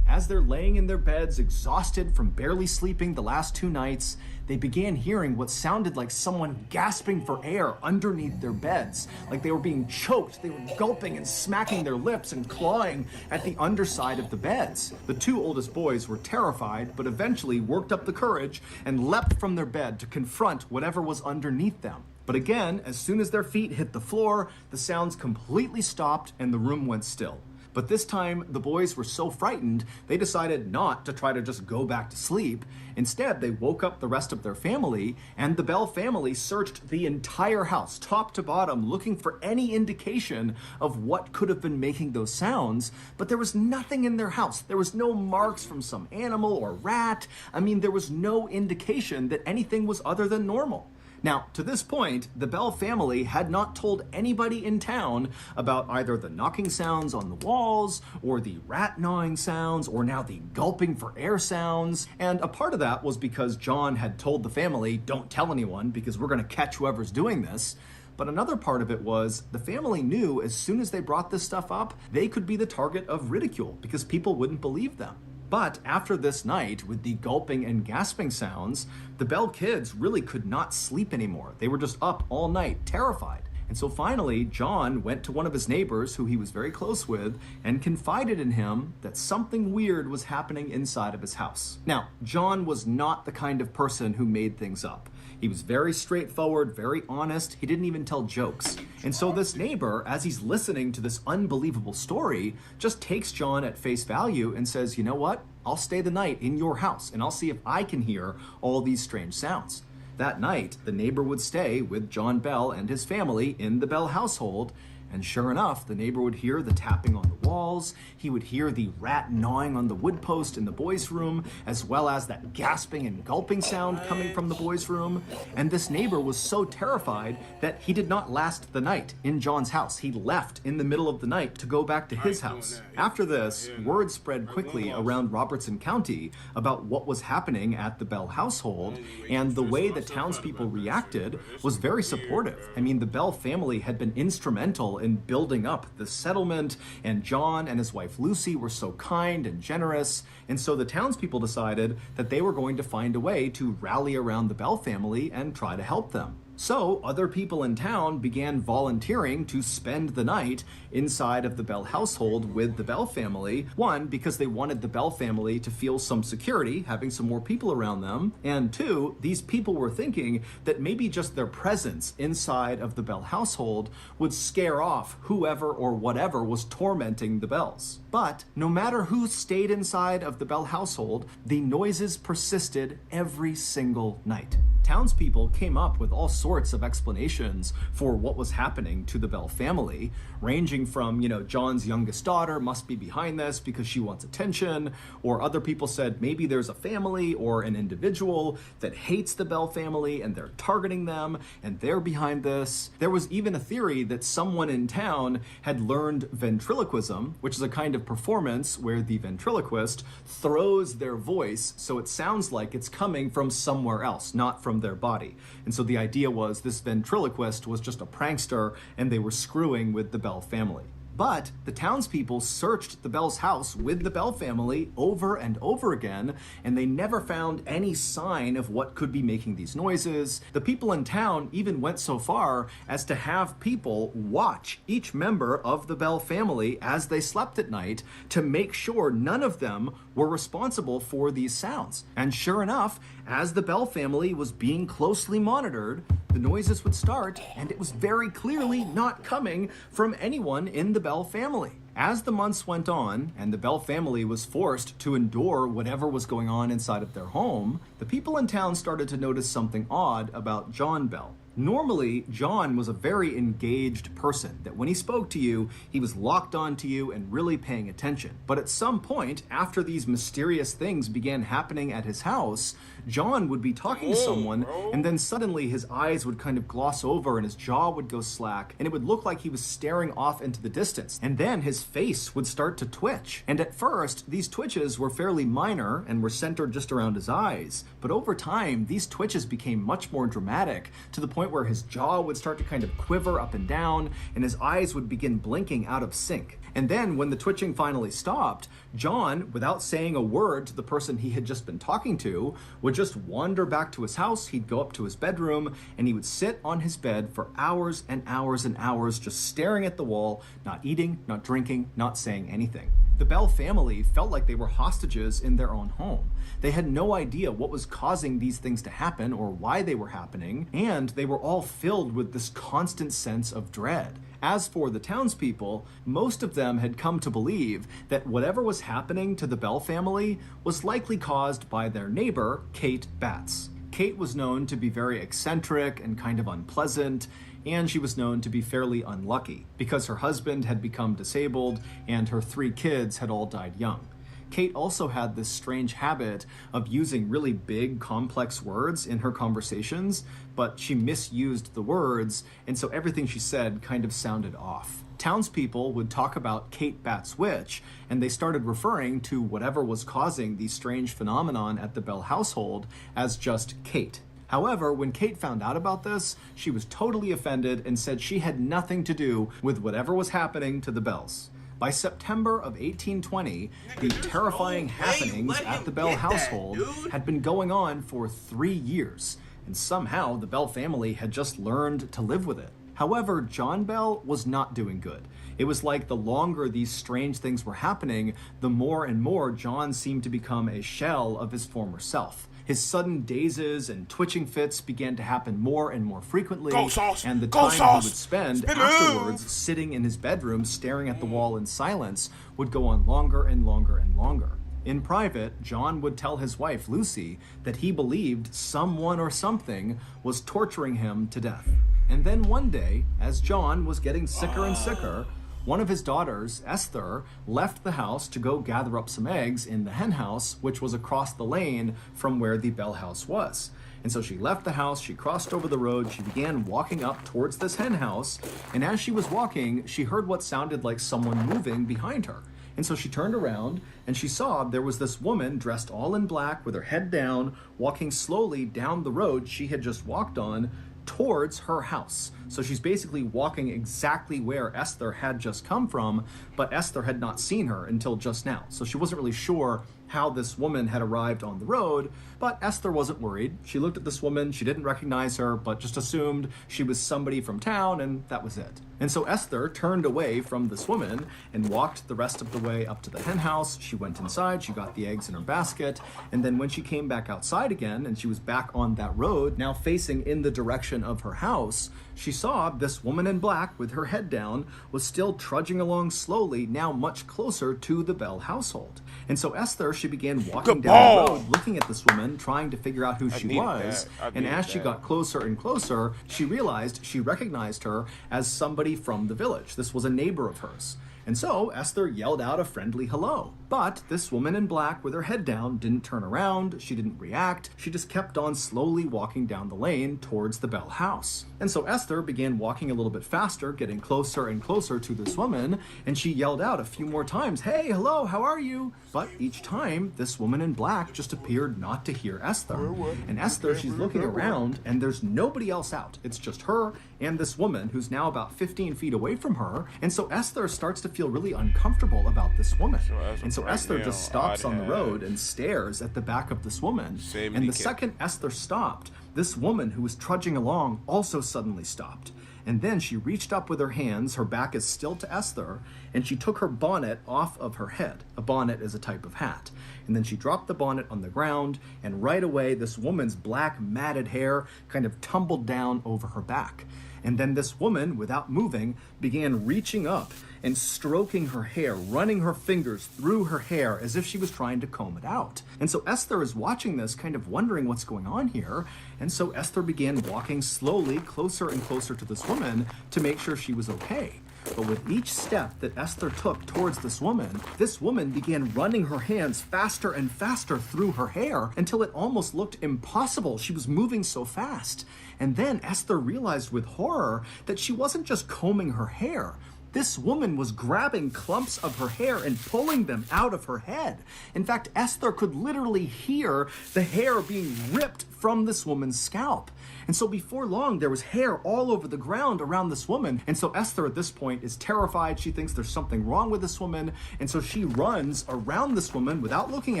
As they're laying in their beds, exhausted from barely sleeping the last 2 nights, they began hearing what sounded like someone gasping for air underneath their beds. Like they were being choked. They were gulping and smacking their lips and clawing at the underside of the beds. The 2 oldest boys were terrified, but eventually worked up the courage and leapt from their bed to confront whatever was underneath them. But again, as soon as their feet hit the floor, the sounds completely stopped and the room went still. But this time, the boys were so frightened, they decided not to try to just go back to sleep. Instead, they woke up the rest of their family, and the Bell family searched the entire house, top to bottom, looking for any indication of what could have been making those sounds. But there was nothing in their house. There was no marks from some animal or rat. I mean, there was no indication that anything was other than normal. Now, to this point, the Bell family had not told anybody in town about either the knocking sounds on the walls, or the rat gnawing sounds, or now the gulping for air sounds. And a part of that was because John had told the family, don't tell anyone because we're going to catch whoever's doing this. But another part of it was the family knew as soon as they brought this stuff up, they could be the target of ridicule because people wouldn't believe them. But after this night, with the gulping and gasping sounds, the Bell kids really could not sleep anymore. They were just up all night, terrified. And so finally, John went to one of his neighbors who he was very close with and confided in him that something weird was happening inside of his house. Now, John was not the kind of person who made things up. He was very straightforward, very honest. He didn't even tell jokes. And so this neighbor, as he's listening to this unbelievable story, just takes John at face value and says, you know what? I'll stay the night in your house and I'll see if I can hear all these strange sounds. That night, the neighbor would stay with John Bell and his family in the Bell household. And sure enough, the neighbor would hear the tapping on the walls, he would hear the rat gnawing on the wood post in the boys' room, as well as that gasping and gulping sound coming from the boys' room. And this neighbor was so terrified that he did not last the night in John's house. He left in the middle of the night to go back to his house. After this, word spread quickly around Robertson County about what was happening at the Bell household, and the way the townspeople reacted was very supportive. I mean, the Bell family had been instrumental in building up the settlement, and John and his wife Lucy were so kind and generous, and so the townspeople decided that they were going to find a way to rally around the Bell family and try to help them. So other people in town began volunteering to spend the night inside of the Bell household with the Bell family. One, because they wanted the Bell family to feel some security, having some more people around them. And two, these people were thinking that maybe just their presence inside of the Bell household would scare off whoever or whatever was tormenting the Bells. But no matter who stayed inside of the Bell household, the noises persisted every single night. Townspeople came up with all sorts of explanations for what was happening to the Bell family, ranging from, John's youngest daughter must be behind this because she wants attention, or other people said maybe there's a family or an individual that hates the Bell family and they're targeting them and they're behind this. There was even a theory that someone in town had learned ventriloquism, which is a kind of performance where the ventriloquist throws their voice so it sounds like it's coming from somewhere else, not from their body. And so the idea was this ventriloquist was just a prankster and they were screwing with the Bell family. But the townspeople searched the Bell's house with the Bell family over and over again, and they never found any sign of what could be making these noises. The people in town even went so far as to have people watch each member of the Bell family as they slept at night to make sure none of them were responsible for these sounds. And sure enough, as the Bell family was being closely monitored, the noises would start, and it was very clearly not coming from anyone in the Bell family. As the months went on, and the Bell family was forced to endure whatever was going on inside of their home, the people in town started to notice something odd about John Bell. Normally, John was a very engaged person, that when he spoke to you, he was locked onto you and really paying attention. But at some point, after these mysterious things began happening at his house, John would be talking to someone, and then suddenly his eyes would kind of gloss over and his jaw would go slack, and it would look like he was staring off into the distance. And then his face would start to twitch. And at first, these twitches were fairly minor and were centered just around his eyes. But over time, these twitches became much more dramatic, to the point where his jaw would start to kind of quiver up and down, and his eyes would begin blinking out of sync. And then when the twitching finally stopped, John, without saying a word to the person he had just been talking to, would just wander back to his house. He'd go up to his bedroom and he would sit on his bed for hours and hours and hours, just staring at the wall, not eating, not drinking, not saying anything. The Bell family felt like they were hostages in their own home. They had no idea what was causing these things to happen or why they were happening, and they were all filled with this constant sense of dread. As for the townspeople, most of them had come to believe that whatever was happening to the Bell family was likely caused by their neighbor, Kate Batts. Kate was known to be very eccentric and kind of unpleasant, and she was known to be fairly unlucky because her husband had become disabled and her 3 kids had all died young. Kate also had this strange habit of using really big, complex words in her conversations, but she misused the words, and so everything she said kind of sounded off. Townspeople would talk about Kate Batts' witch, and they started referring to whatever was causing the strange phenomenon at the Bell household as just Kate. However, when Kate found out about this, she was totally offended and said she had nothing to do with whatever was happening to the Bells. By September of 1820, the terrifying happenings at the Bell household had been going on for 3 years, and somehow the Bell family had just learned to live with it. However, John Bell was not doing good. It was like the longer these strange things were happening, the more and more John seemed to become a shell of his former self. His sudden dazes and twitching fits began to happen more and more frequently, and the time he would spend afterwards sitting in his bedroom staring at the wall in silence would go on longer and longer and longer. In private, John would tell his wife, Lucy, that he believed someone or something was torturing him to death. And then one day, as John was getting sicker and sicker, one of his daughters, Esther, left the house to go gather up some eggs in the hen house, which was across the lane from where the Bell house was. And so she left the house, she crossed over the road, she began walking up towards this hen house, and as she was walking, she heard what sounded like someone moving behind her. And so she turned around and she saw there was this woman dressed all in black with her head down, walking slowly down the road she had just walked on towards her house. So she's basically walking exactly where Esther had just come from, but Esther had not seen her until just now. So she wasn't really sure how this woman had arrived on the road, but Esther wasn't worried. She looked at this woman, she didn't recognize her, but just assumed she was somebody from town, and that was it. And so Esther turned away from this woman and walked the rest of the way up to the hen house. She went inside, she got the eggs in her basket, and then when she came back outside again and she was back on that road, now facing in the direction of her house, she saw this woman in black with her head down was still trudging along slowly, now much closer to the Bell household. And so Esther, she began walking down the road, looking at this woman, trying to figure out who she was. And as she got closer and closer, she realized she recognized her as somebody from the village. This was a neighbor of hers. And so Esther yelled out a friendly hello. But this woman in black with her head down didn't turn around, she didn't react, she just kept on slowly walking down the lane towards the Bell house. And so Esther began walking a little bit faster, getting closer and closer to this woman, and she yelled out a few more times, "Hey, hello, how are you?" But each time, this woman in black just appeared not to hear Esther. And Esther, she's looking around, and there's nobody else out. It's just her and this woman who's now about 15 feet away from her. And so Esther starts to feel really uncomfortable about this woman. And so Esther just stops on the road and stares at the back of this woman. And the second Esther stopped, this woman who was trudging along also suddenly stopped. And then she reached up with her hands, her back is still to Esther, and she took her bonnet off of her head. A bonnet is a type of hat. And then she dropped the bonnet on the ground, and right away this woman's black matted hair kind of tumbled down over her back. And then this woman, without moving, began reaching up and stroking her hair, running her fingers through her hair as if she was trying to comb it out. And so Esther is watching this, kind of wondering what's going on here. And so Esther began walking slowly closer and closer to this woman to make sure she was okay. But with each step that Esther took towards this woman began running her hands faster and faster through her hair until it almost looked impossible. She was moving so fast. And then Esther realized with horror that she wasn't just combing her hair. This woman was grabbing clumps of her hair and pulling them out of her head. In fact, Esther could literally hear the hair being ripped from this woman's scalp. And so before long, there was hair all over the ground around this woman. And so Esther at this point is terrified. She thinks there's something wrong with this woman. And so she runs around this woman without looking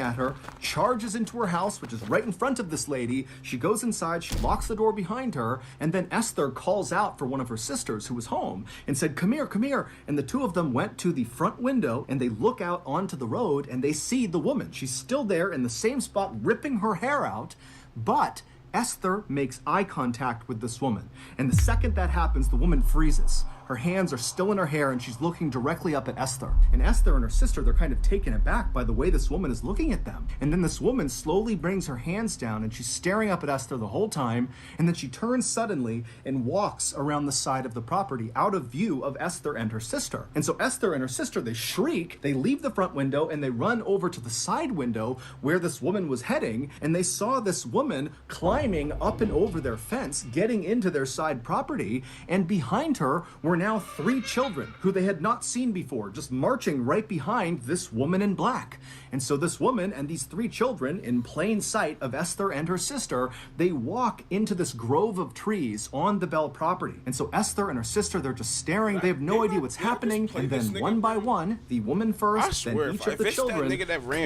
at her, charges into her house, which is right in front of this lady. She goes inside, she locks the door behind her. And then Esther calls out for one of her sisters who was home and said, come here, come here. And the two of them went to the front window and they look out onto the road and they see the woman. She's still there in the same spot, ripping her hair out, but Esther makes eye contact with this woman. And the second that happens, the woman freezes. Her hands are still in her hair and she's looking directly up at Esther. And Esther and her sister, they're kind of taken aback by the way this woman is looking at them. And then this woman slowly brings her hands down and she's staring up at Esther the whole time. And then she turns suddenly and walks around the side of the property out of view of Esther and her sister. And so Esther and her sister, they shriek, they leave the front window and they run over to the side window where this woman was heading. And they saw this woman climbing up and over their fence, getting into their side property. And behind her were now 3 children who they had not seen before, just marching right behind this woman in black. And so this woman and these 3 children, in plain sight of Esther and her sister, they walk into this grove of trees on the Bell property. And so Esther and her sister, they're just staring. They have no idea what's happening. And then one by one, the woman first, then each of the children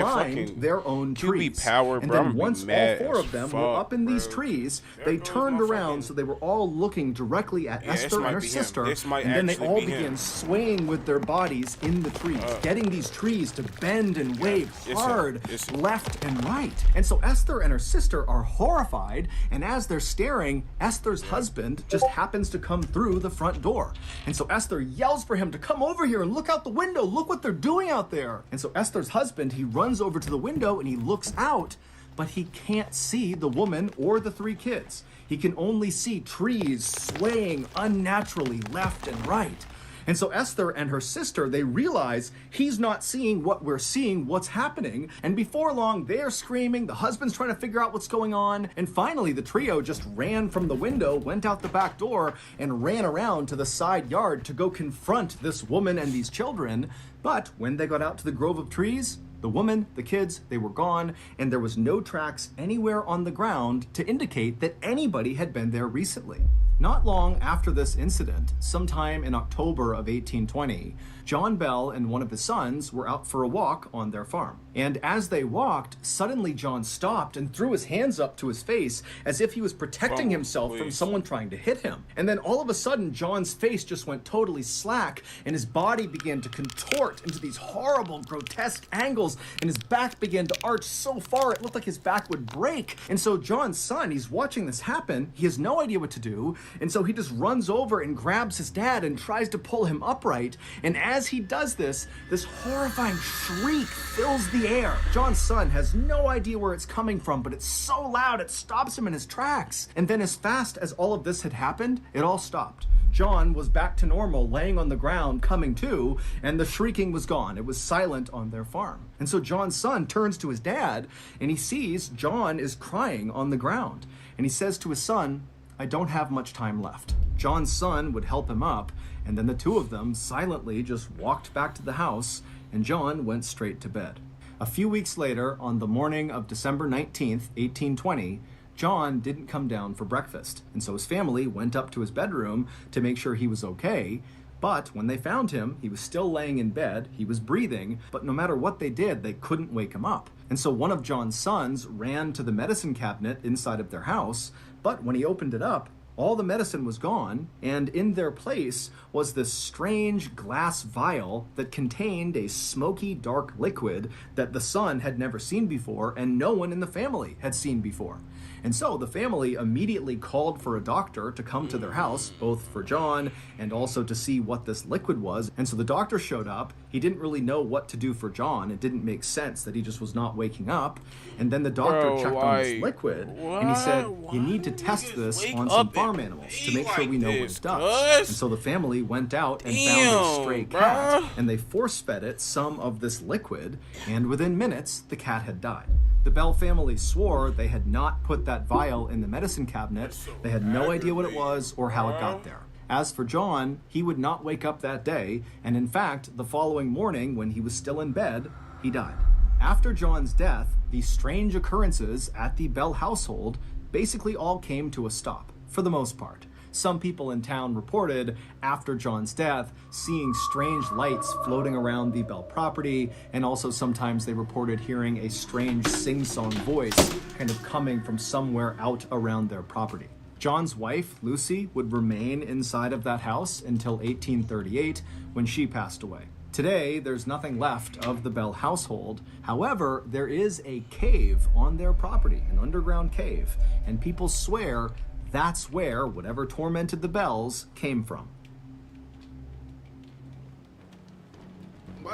climbed their own trees. And then once all 4 of them were up in these trees, they turned around so they were all looking directly at Esther and her sister. And then they all began swaying with their bodies in the trees, getting these trees to bend and wave hard left and right. And so Esther and her sister are horrified, and as they're staring, Esther's husband just happens to come through the front door. And so Esther yells for him to come over here and look out the window. Look what they're doing out there. And so Esther's husband, he runs over to the window and he looks out, but he can't see the woman or the 3 kids. He can only see trees swaying unnaturally left and right. And so Esther and her sister, they realize he's not seeing what we're seeing, what's happening. And before long, they're screaming. The husband's trying to figure out what's going on. And finally, the trio just ran from the window, went out the back door, and ran around to the side yard to go confront this woman and these children. But when they got out to the grove of trees, the woman, the kids, they were gone, and there was no tracks anywhere on the ground to indicate that anybody had been there recently. Not long after this incident, sometime in October of 1820, John Bell and one of his sons were out for a walk on their farm. And as they walked, suddenly John stopped and threw his hands up to his face as if he was protecting himself from someone trying to hit him. And then all of a sudden, John's face just went totally slack and his body began to contort into these horrible, grotesque angles, and his back began to arch so far it looked like his back would break. And so John's son, he's watching this happen. He has no idea what to do. And so he just runs over and grabs his dad and tries to pull him upright. And as he does this, this horrifying shriek fills the air. John's son has no idea where it's coming from, but it's so loud it stops him in his tracks. And then as fast as all of this had happened, it all stopped. John was back to normal, laying on the ground, coming to, and the shrieking was gone. It was silent on their farm. And so John's son turns to his dad, and he sees John is crying on the ground. And he says to his son, "I don't have much time left." John's son would help him up, and then the two of them silently just walked back to the house, and John went straight to bed. A few weeks later, on the morning of December 19th, 1820, John didn't come down for breakfast, and so his family went up to his bedroom to make sure he was okay. But when they found him, he was still laying in bed, he was breathing, but no matter what they did, they couldn't wake him up. And so one of John's sons ran to the medicine cabinet inside of their house, but when he opened it up, all the medicine was gone, and in their place was this strange glass vial that contained a smoky, dark liquid that the son had never seen before, and no one in the family had seen before. And so the family immediately called for a doctor to come to their house, both for John and also to see what this liquid was. And so the doctor showed up. He didn't really know what to do for John. It didn't make sense that he just was not waking up. And then the doctor checked on this liquid, and he said, "You need to test this on some farm animals to make sure we know what it does." And so the family went out and found a stray cat, and they force-fed it some of this liquid, and within minutes, the cat had died. The Bell family swore they had not put that vial in the medicine cabinet. They had no idea what it was or how it got there. As for John, he would not wake up that day, and in fact, the following morning, when he was still in bed, he died. After John's death, these strange occurrences at the Bell household basically all came to a stop. for the most part. Some people in town reported, after John's death, seeing strange lights floating around the Bell property, and also sometimes they reported hearing a strange sing-song voice kind of coming from somewhere out around their property. John's wife, Lucy, would remain inside of that house until 1838, when she passed away. Today, there's nothing left of the Bell household. However, there is a cave on their property, an underground cave, and people swear that's where whatever tormented the Bells came from.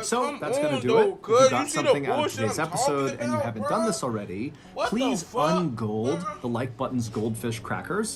So that's going to do it. If you got something out of today's episode and you haven't done this already, please ungold the like button's goldfish crackers.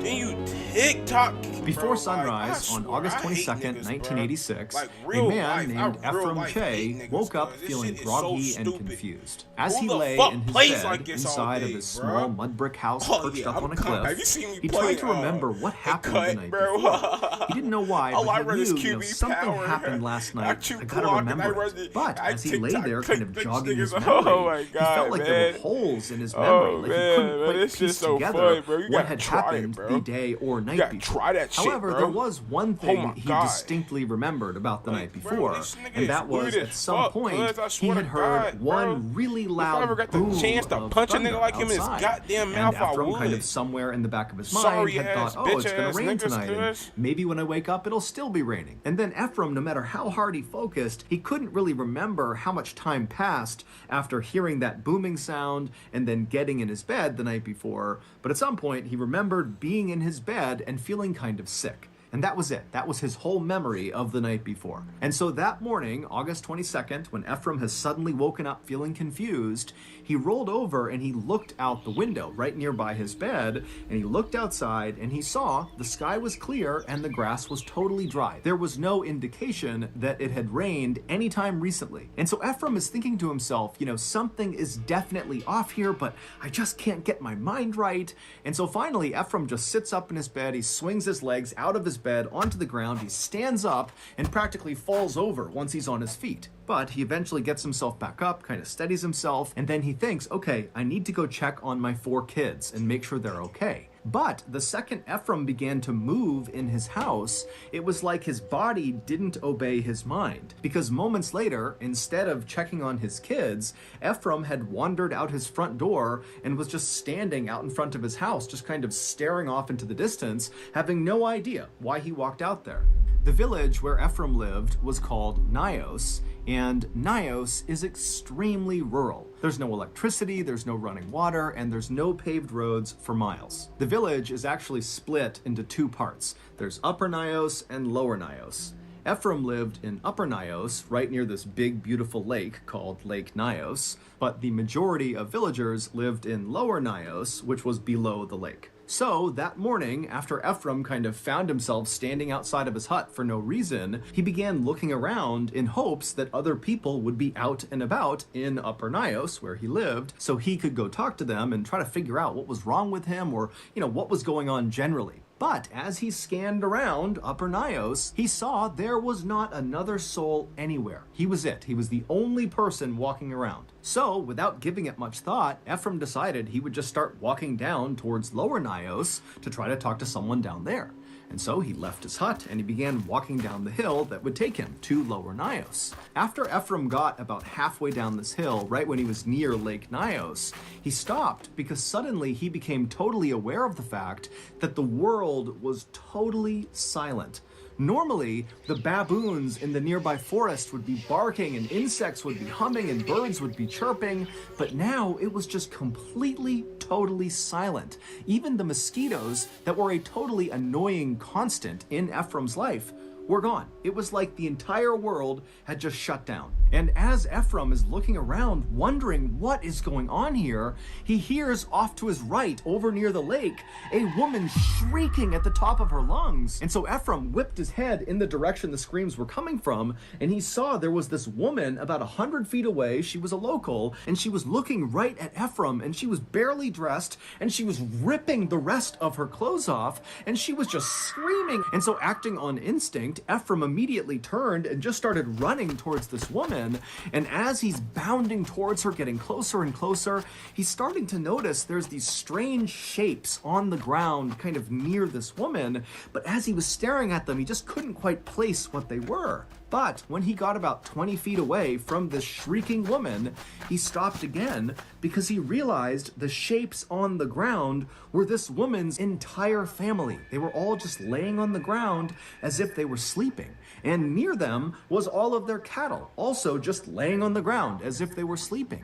Can you TikTok? Before sunrise on August 22nd, 1986, a man named Ephraim Che woke up feeling groggy and confused. As he lay in his bed inside of his small mud brick house perched up on a cliff, he tried to remember what happened the night before. He didn't know why, but he knew, something happened last night. I gotta remember it. But as he lay there kind of jogging his memory, he felt like there were holes in his memory, like he couldn't quite piece together what had happened the day or night before. However, there was one thing he distinctly remembered about the night before, and that was at some point he had heard one really loud boom of thunder outside. And Ephraim, kind of somewhere in the back of his mind, had thought, oh, it's going to rain tonight, and maybe when I wake up it'll still be raining. And then Ephraim, no matter how hard he focused, he couldn't really remember how much time passed after hearing that booming sound and then getting in his bed the night before. But at some point he remembered being in his bed and feeling kind of sick. And that was it. That was his whole memory of the night before. And so that morning, August 22nd, when Ephraim has suddenly woken up feeling confused, he rolled over and he looked out the window right nearby his bed, and he looked outside and he saw the sky was clear and the grass was totally dry. There was no indication that it had rained anytime recently. And so Ephraim is thinking to himself, something is definitely off here, but I just can't get my mind right. And so finally, Ephraim just sits up in his bed, he swings his legs out of his bed onto the ground, he stands up and practically falls over once he's on his feet. But he eventually gets himself back up, kind of steadies himself, and then he thinks, okay, I need to go check on my 4 kids and make sure they're okay. But the second Ephraim began to move in his house, it was like his body didn't obey his mind. Because moments later, instead of checking on his kids, Ephraim had wandered out his front door and was just standing out in front of his house, just kind of staring off into the distance, having no idea why he walked out there. The village where Ephraim lived was called Nios, and Nios is extremely rural. There's no electricity, there's no running water, and there's no paved roads for miles. The village is actually split into 2 parts. There's Upper Nios and Lower Nios. Ephraim lived in Upper Nios, right near this big, beautiful lake called Lake Nios, but the majority of villagers lived in Lower Nios, which was below the lake. So that morning, after Ephraim kind of found himself standing outside of his hut for no reason, he began looking around in hopes that other people would be out and about in Upper Nios, where he lived, so he could go talk to them and try to figure out what was wrong with him or, what was going on generally. But as he scanned around Upper Nios, he saw there was not another soul anywhere. He was it. He was the only person walking around. So, without giving it much thought, Ephraim decided he would just start walking down towards Lower Nios to try to talk to someone down there. And so he left his hut and he began walking down the hill that would take him to Lower Nios. After Ephraim got about halfway down this hill, right when he was near Lake Nios, he stopped because suddenly he became totally aware of the fact that the world was totally silent. Normally, the baboons in the nearby forest would be barking and insects would be humming and birds would be chirping, but now it was just completely, totally silent. Even the mosquitoes that were a totally annoying constant in Ephraim's life were gone. It was like the entire world had just shut down. And as Ephraim is looking around, wondering what is going on here, he hears off to his right, over near the lake, a woman shrieking at the top of her lungs. And so Ephraim whipped his head in the direction the screams were coming from, and he saw there was this woman about 100 feet away. She was a local, and she was looking right at Ephraim, and she was barely dressed, and she was ripping the rest of her clothes off, and she was just screaming. And so acting on instinct, point, Ephraim immediately turned and just started running towards this woman. And as he's bounding towards her, getting closer and closer, he's starting to notice there's these strange shapes on the ground kind of near this woman. But as he was staring at them, he just couldn't quite place what they were. But when he got about 20 feet away from this shrieking woman, he stopped again because he realized the shapes on the ground were this woman's entire family. They were all just laying on the ground as if they were sleeping. And near them was all of their cattle, also just laying on the ground as if they were sleeping.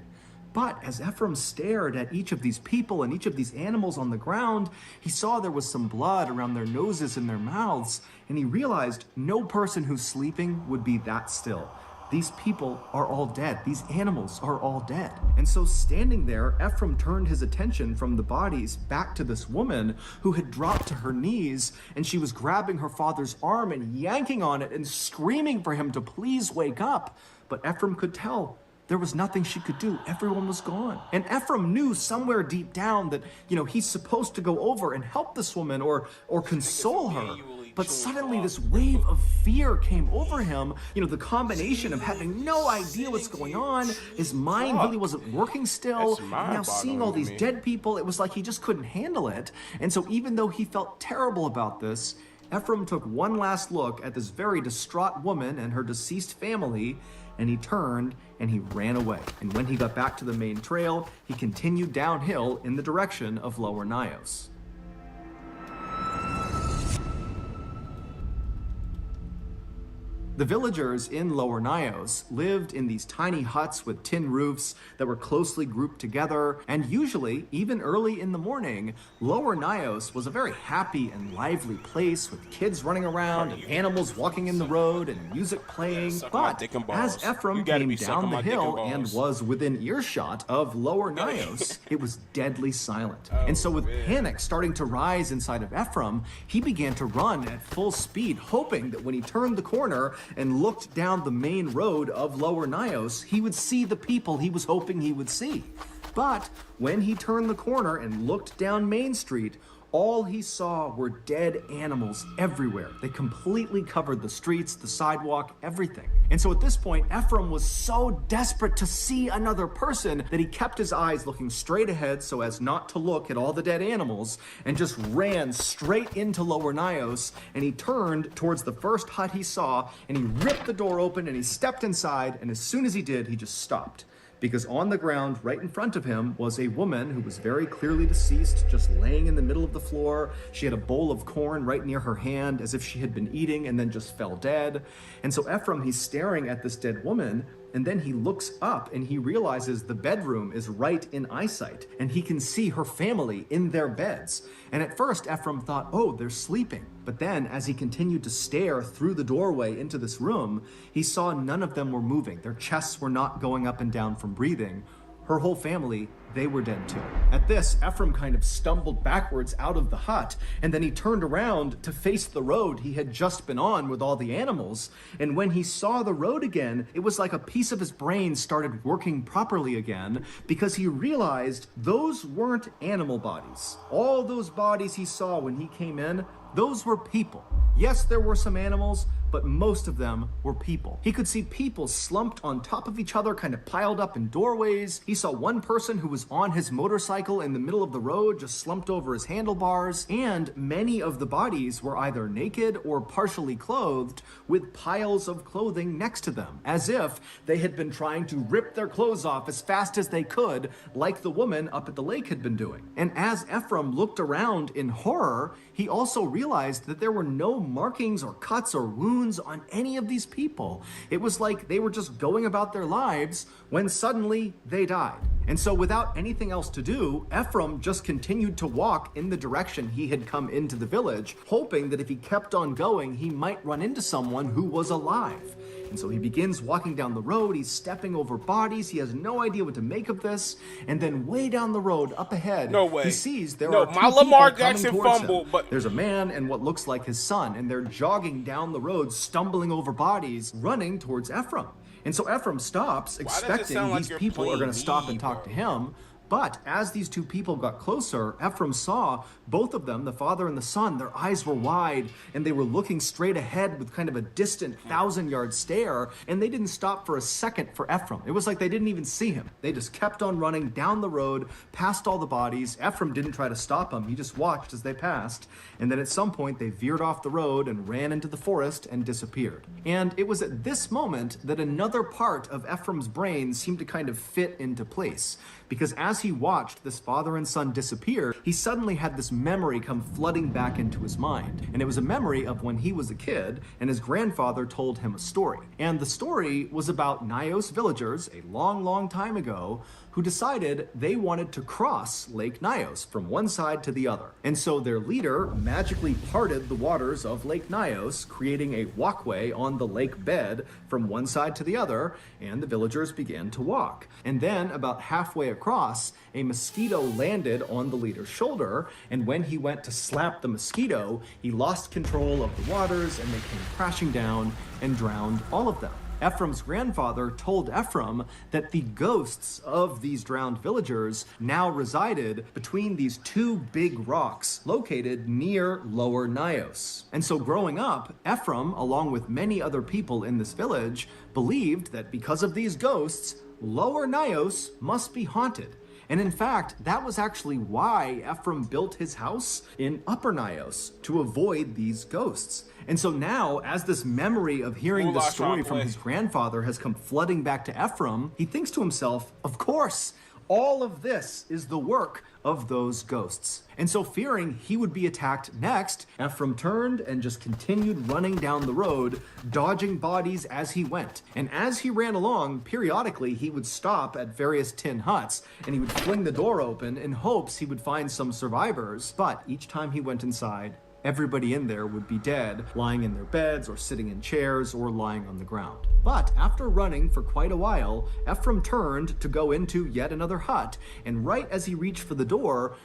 But as Ephraim stared at each of these people and each of these animals on the ground, he saw there was some blood around their noses and their mouths, and he realized no person who's sleeping would be that still. These people are all dead. These animals are all dead. And so standing there, Ephraim turned his attention from the bodies back to this woman who had dropped to her knees, and she was grabbing her father's arm and yanking on it and screaming for him to please wake up. But Ephraim could tell there was nothing she could do. Everyone was gone. And Ephraim knew somewhere deep down that, he's supposed to go over and help this woman or console her. But suddenly this wave of fear came over him. The combination of having no idea what's going on, his mind really wasn't working still, and now seeing all these dead people, it was like he just couldn't handle it. And so even though he felt terrible about this, Ephraim took one last look at this very distraught woman and her deceased family, and he turned and he ran away. And when he got back to the main trail, he continued downhill in the direction of Lower Nyos. The villagers in Lower Nyos lived in these tiny huts with tin roofs that were closely grouped together, and usually, even early in the morning, Lower Nyos was a very happy and lively place with kids running around and animals walking in the road and music playing. But as Ephraim came down the hill and was within earshot of Lower Nyos, it was deadly silent. And so with panic starting to rise inside of Ephraim, he began to run at full speed, hoping that when he turned the corner and looked down the main road of Lower Nyos, he would see the people he was hoping he would see. But when he turned the corner and looked down Main Street, all he saw were dead animals everywhere. They completely covered the streets, the sidewalk, everything. And so at this point, Ephraim was so desperate to see another person that he kept his eyes looking straight ahead so as not to look at all the dead animals, and just ran straight into Lower Nyos, and he turned towards the first hut he saw, and he ripped the door open and he stepped inside, and as soon as he did, he just stopped. Because on the ground right in front of him was a woman who was very clearly deceased, just laying in the middle of the floor. She had a bowl of corn right near her hand as if she had been eating and then just fell dead. And so Ephraim, he's staring at this dead woman, and then he looks up and he realizes the bedroom is right in eyesight, and he can see her family in their beds. And at first Ephraim thought, oh, they're sleeping. But then as he continued to stare through the doorway into this room, he saw none of them were moving. Their chests were not going up and down from breathing. Her whole family, they were dead too. At this, Ephraim kind of stumbled backwards out of the hut, and then he turned around to face the road he had just been on with all the animals. And when he saw the road again, it was like a piece of his brain started working properly again, because he realized those weren't animal bodies. All those bodies he saw when he came in, those were people. Yes, there were some animals, but most of them were people. He could see people slumped on top of each other, kind of piled up in doorways. He saw one person who was on his motorcycle in the middle of the road, just slumped over his handlebars, and many of the bodies were either naked or partially clothed, with piles of clothing next to them, as if they had been trying to rip their clothes off as fast as they could, like the woman up at the lake had been doing. And as Ephraim looked around in horror, he also realized that there were no markings or cuts or wounds on any of these people. It was like they were just going about their lives when suddenly they died. And so without anything else to do, Ephraim just continued to walk in the direction he had come into the village, hoping that if he kept on going, he might run into someone who was alive. And so he begins walking down the road, he's stepping over bodies, he has no idea what to make of this, and then way down the road, up ahead, he sees there are two people coming towards him. There's a man and what looks like his son, and they're jogging down the road, stumbling over bodies, running towards Ephraim. And so Ephraim stops, expecting these people are going to stop and talk to him, But as these two people got closer, Ephraim saw both of them, the father and the son, their eyes were wide and they were looking straight ahead with kind of a distant 1,000-yard stare, and they didn't stop for a second for Ephraim. It was like they didn't even see him. They just kept on running down the road, past all the bodies. Ephraim didn't try to stop them. He just watched as they passed. And then at some point, they veered off the road and ran into the forest and disappeared. And it was at this moment that another part of Ephraim's brain seemed to kind of fit into place. Because as he watched this father and son disappear, he suddenly had this memory come flooding back into his mind. And it was a memory of when he was a kid and his grandfather told him a story. And the story was about Nyos villagers a long, long time ago who decided they wanted to cross Lake Nyos from one side to the other. And so their leader magically parted the waters of Lake Nyos, creating a walkway on the lake bed from one side to the other, and the villagers began to walk. And then about halfway across, a mosquito landed on the leader's shoulder, and when he went to slap the mosquito, he lost control of the waters and they came crashing down and drowned all of them. Ephraim's grandfather told Ephraim that the ghosts of these drowned villagers now resided between these two big rocks located near Lower Nyos. And so growing up, Ephraim, along with many other people in this village, believed that because of these ghosts, Lower Nyos must be haunted. And in fact, that was actually why Ephraim built his house in Upper Nyos, to avoid these ghosts. And so now, as this memory of hearing the story from his grandfather has come flooding back to Ephraim, he thinks to himself, of course, all of this is the work of those ghosts. And so fearing he would be attacked next, Ephraim turned and just continued running down the road, dodging bodies as he went. And as he ran along, periodically he would stop at various tin huts and he would fling the door open in hopes he would find some survivors. But each time he went inside, everybody in there would be dead, lying in their beds or sitting in chairs or lying on the ground. But after running for quite a while, Ephraim turned to go into yet another hut, and right as he reached for the door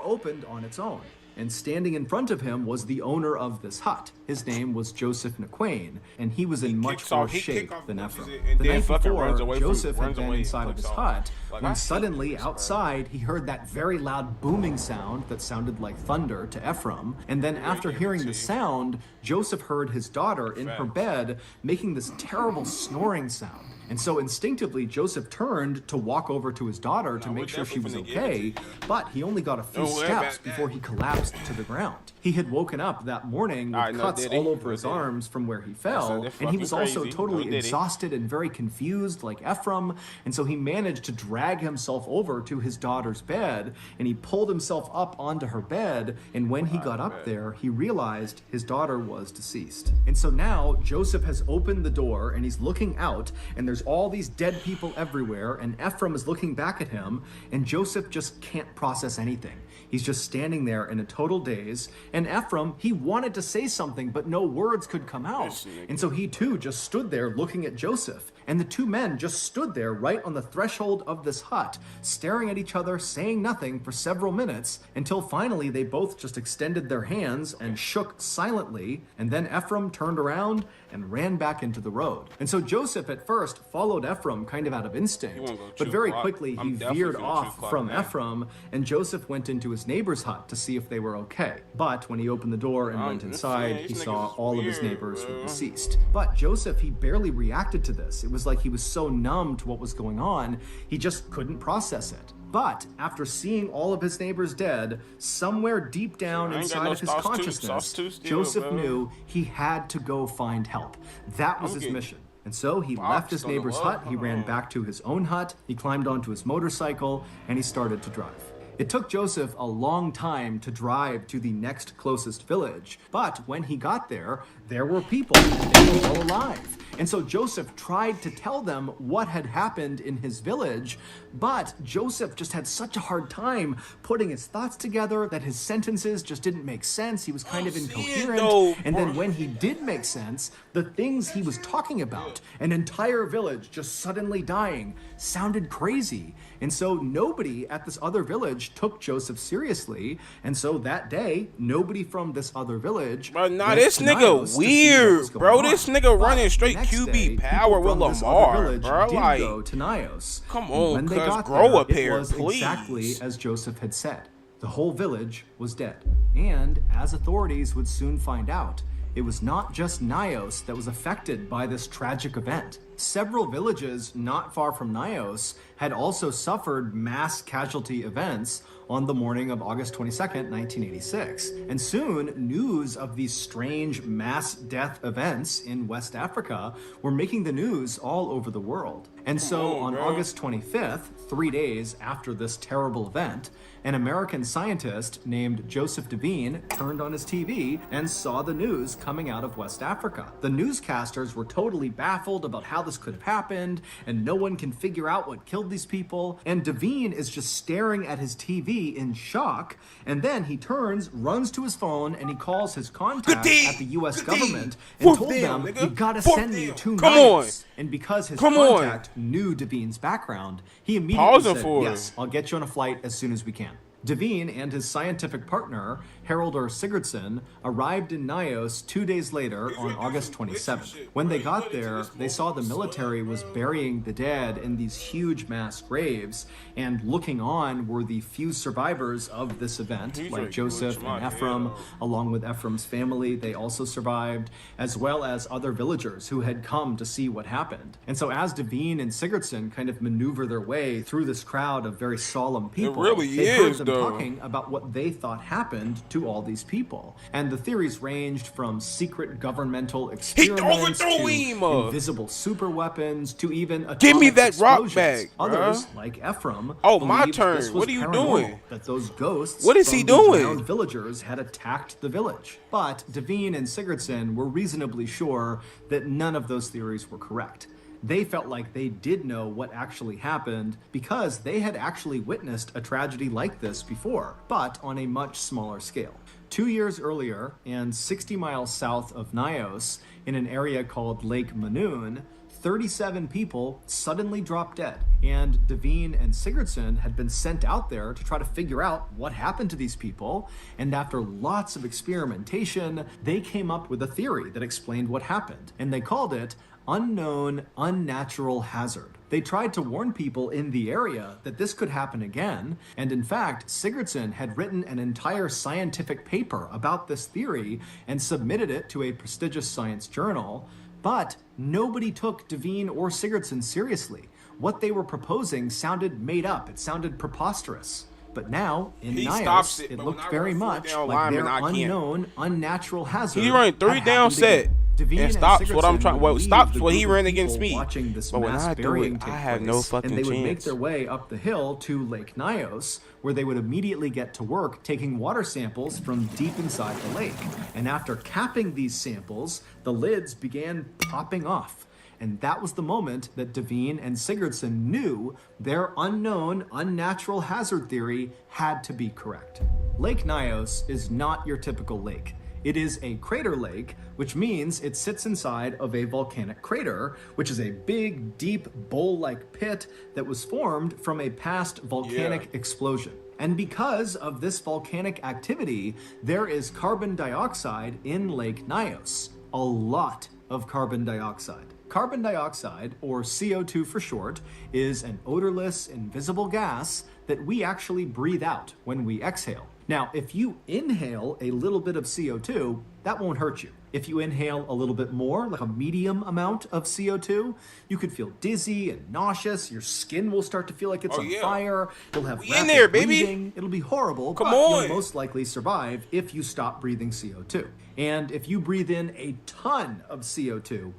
opened on its own. And standing in front of him was the owner of this hut. His name was Joseph Naquain, and he was in much worse shape than Ephraim. The night before, Joseph had been inside of his hut, when suddenly outside he heard that very loud booming sound that sounded like thunder to Ephraim. And then after hearing the sound, Joseph heard his daughter in her bed making this terrible snoring sound. And so instinctively, Joseph turned to walk over to his daughter to make sure she was okay, but he only got a few steps before he collapsed to the ground. He had woken up that morning with cuts all over his arms from where he fell, and he was also totally exhausted and very confused like Ephraim, and so he managed to drag himself over to his daughter's bed, and he pulled himself up onto her bed, and when he got up there, he realized his daughter was deceased. And so now, Joseph has opened the door, and he's looking out, and there's all these dead people everywhere, and Ephraim is looking back at him, and Joseph just can't process anything. He's just standing there in a total daze, and Ephraim, he wanted to say something, but no words could come out. And so he too just stood there looking at Joseph. And the two men just stood there right on the threshold of this hut, staring at each other, saying nothing for several minutes, until finally they both just extended their hands and shook silently, and then Ephraim turned around and ran back into the road. And so Joseph at first followed Ephraim kind of out of instinct, but very quickly he veered off from Ephraim, and Joseph went into his neighbor's hut to see if they were okay. But when he opened the door and went inside, he saw all of his neighbors were deceased. But Joseph, he barely reacted to this. It was like he was so numb to what was going on, he just couldn't process it. But after seeing all of his neighbors dead, somewhere deep down inside of his consciousness, Joseph knew he had to go find help. That was his mission. And so he left his neighbor's hut, he ran back to his own hut, he climbed onto his motorcycle, and he started to drive. It took Joseph a long time to drive to the next closest village, but when he got there, there were people, they were all alive. And so Joseph tried to tell them what had happened in his village, but Joseph just had such a hard time putting his thoughts together that his sentences just didn't make sense. He was kind of incoherent. And then when he did make sense, the things he was talking about, an entire village just suddenly dying, sounded crazy. And so nobody at this other village took Joseph seriously. And so that day, nobody from this other village. Bro, nah, this nigga weird, bro. This nigga running straight next QB day, power people with from this Lamar, other village bro. did Like, go to Nios. come And on, when they cuz, got grow there, up here, it was please. exactly as Joseph had said. The whole village was dead. And as authorities would soon find out, it was not just Nios that was affected by this tragic event. Several villages not far from Nios had also suffered mass casualty events on the morning of August 22nd, 1986. And soon, news of these strange mass death events in West Africa were making the news all over the world. And so on August 25th, 3 days after this terrible event, an American scientist named Joseph Devine turned on his TV and saw the news coming out of West Africa. The newscasters were totally baffled about how this could have happened, and no one can figure out what killed these people. And Devine is just staring at his TV in shock, and then he turns, runs to his phone, and he calls his contact at the US government and told them, "You gotta send me 2 nights." And because his contact knew Devine's background, he immediately said, "Yes, I'll get you on a flight as soon as we can." Devine and his scientific partner, Haraldur Sigurdsson, arrived in Nios 2 days later on August 27th. When they got there, they saw the military was burying the dead in these huge mass graves, and looking on were the few survivors of this event, like Joseph and Ephraim. Along with Ephraim's family, they also survived, as well as other villagers who had come to see what happened. And so as Devine and Sigurdsson kind of maneuver their way through this crowd of very solemn people, they heard them talking about what they thought happened to all these people. And the theories ranged from secret governmental experiments to invisible super weapons to even atomic give me that explosions. rock bag, Others, like Ephraim, my turn. this was What are you paranormal, doing? that those ghosts What is from he the doing? drowned villagers had attacked the village. But Devine and Sigurdsson were reasonably sure that none of those theories were correct. They felt like they did know what actually happened because they had actually witnessed a tragedy like this before, but on a much smaller scale. 2 years earlier, and 60 miles south of Nios, in an area called Lake Manoon, 37 people suddenly dropped dead, and Devine and Sigurdsson had been sent out there to try to figure out what happened to these people, and after lots of experimentation, they came up with a theory that explained what happened, and they called it unknown unnatural hazard. They tried to warn people in the area that this could happen again, and in fact, Sigurdsson had written an entire scientific paper about this theory and submitted it to a prestigious science journal, but nobody took Devine or Sigurdsson seriously. What they were proposing sounded made up, it sounded preposterous. But now, in Nios, it looked very much like their unknown, unnatural hazard. He ran 3 down set. And stops what I'm trying. Well, stops what he ran against me. But when I do it, I have no fucking chance. And they would make their way up the hill to Lake Nios, where they would immediately get to work taking water samples from deep inside the lake. And after capping these samples, the lids began popping off. And that was the moment that Devine and Sigurdsson knew their unknown, unnatural hazard theory had to be correct. Lake Nios is not your typical lake. It is a crater lake, which means it sits inside of a volcanic crater, which is a big, deep, bowl-like pit that was formed from a past volcanic explosion. And because of this volcanic activity, there is carbon dioxide in Lake Nios. A lot of carbon dioxide. Carbon dioxide, or CO2 for short, is an odorless, invisible gas that we actually breathe out when we exhale. Now, if you inhale a little bit of CO2, that won't hurt you. If you inhale a little bit more, like a medium amount of CO2, you could feel dizzy and nauseous. Your skin will start to feel like it's on fire. You'll have rapid breathing. It'll be horrible, but you'll most likely survive if you stop breathing CO2. And if you breathe in a ton of CO2,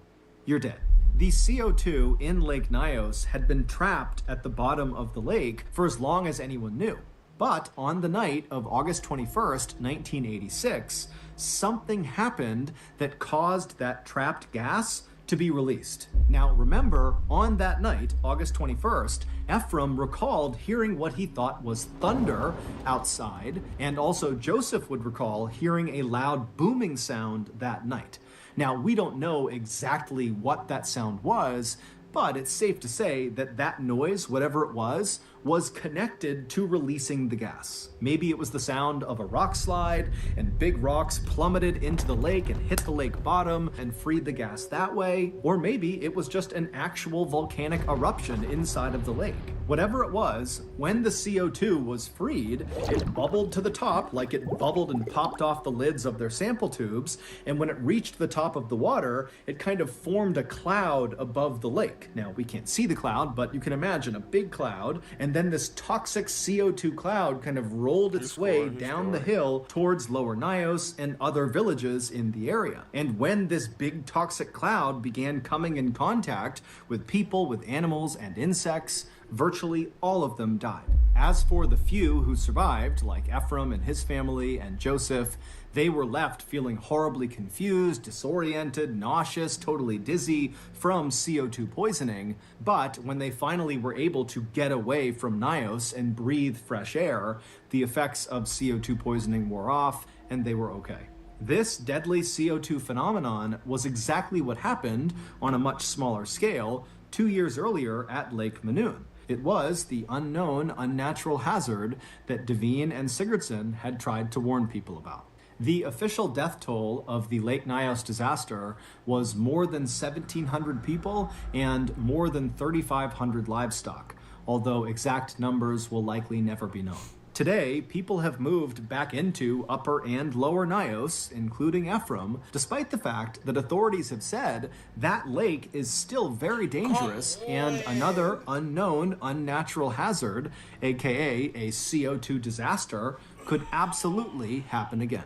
you're dead. The CO2 in Lake Nios had been trapped at the bottom of the lake for as long as anyone knew. But on the night of August 21st, 1986, something happened that caused that trapped gas to be released. Now remember, on that night, August 21st, Ephraim recalled hearing what he thought was thunder outside, and also Joseph would recall hearing a loud booming sound that night. Now, we don't know exactly what that sound was, but it's safe to say that that noise, whatever it was was connected to releasing the gas. Maybe it was the sound of a rock slide and big rocks plummeted into the lake and hit the lake bottom and freed the gas that way, or maybe it was just an actual volcanic eruption inside of the lake. Whatever it was, when the CO2 was freed, it bubbled to the top like it bubbled and popped off the lids of their sample tubes, and when it reached the top of the water, it kind of formed a cloud above the lake. Now, we can't see the cloud, but you can imagine a big cloud, and then this toxic CO2 cloud kind of rolled its way down the hill towards Lower Nyos and other villages in the area. And when this big toxic cloud began coming in contact with people, with animals, and insects, virtually all of them died. As for the few who survived, like Ephraim and his family and Joseph, they were left feeling horribly confused, disoriented, nauseous, totally dizzy from CO2 poisoning. But when they finally were able to get away from Nyos and breathe fresh air, the effects of CO2 poisoning wore off and they were okay. This deadly CO2 phenomenon was exactly what happened on a much smaller scale 2 years earlier at Lake Manoon. It was the unknown, unnatural hazard that Devine and Sigurdsson had tried to warn people about. The official death toll of the Lake Nyos disaster was more than 1,700 people and more than 3,500 livestock, although exact numbers will likely never be known. Today, people have moved back into Upper and Lower Nyos, including Ephraim, despite the fact that authorities have said that lake is still very dangerous and another unknown, unnatural hazard, aka a CO2 disaster, could absolutely happen again.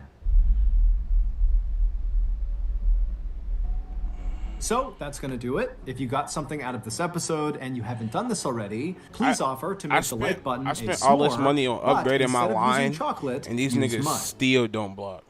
So that's going to do it. If you got something out of this episode and you haven't done this already, please offer to make the like button a I spent all this money on upgrading my line, chocolate, and these niggas still don't block.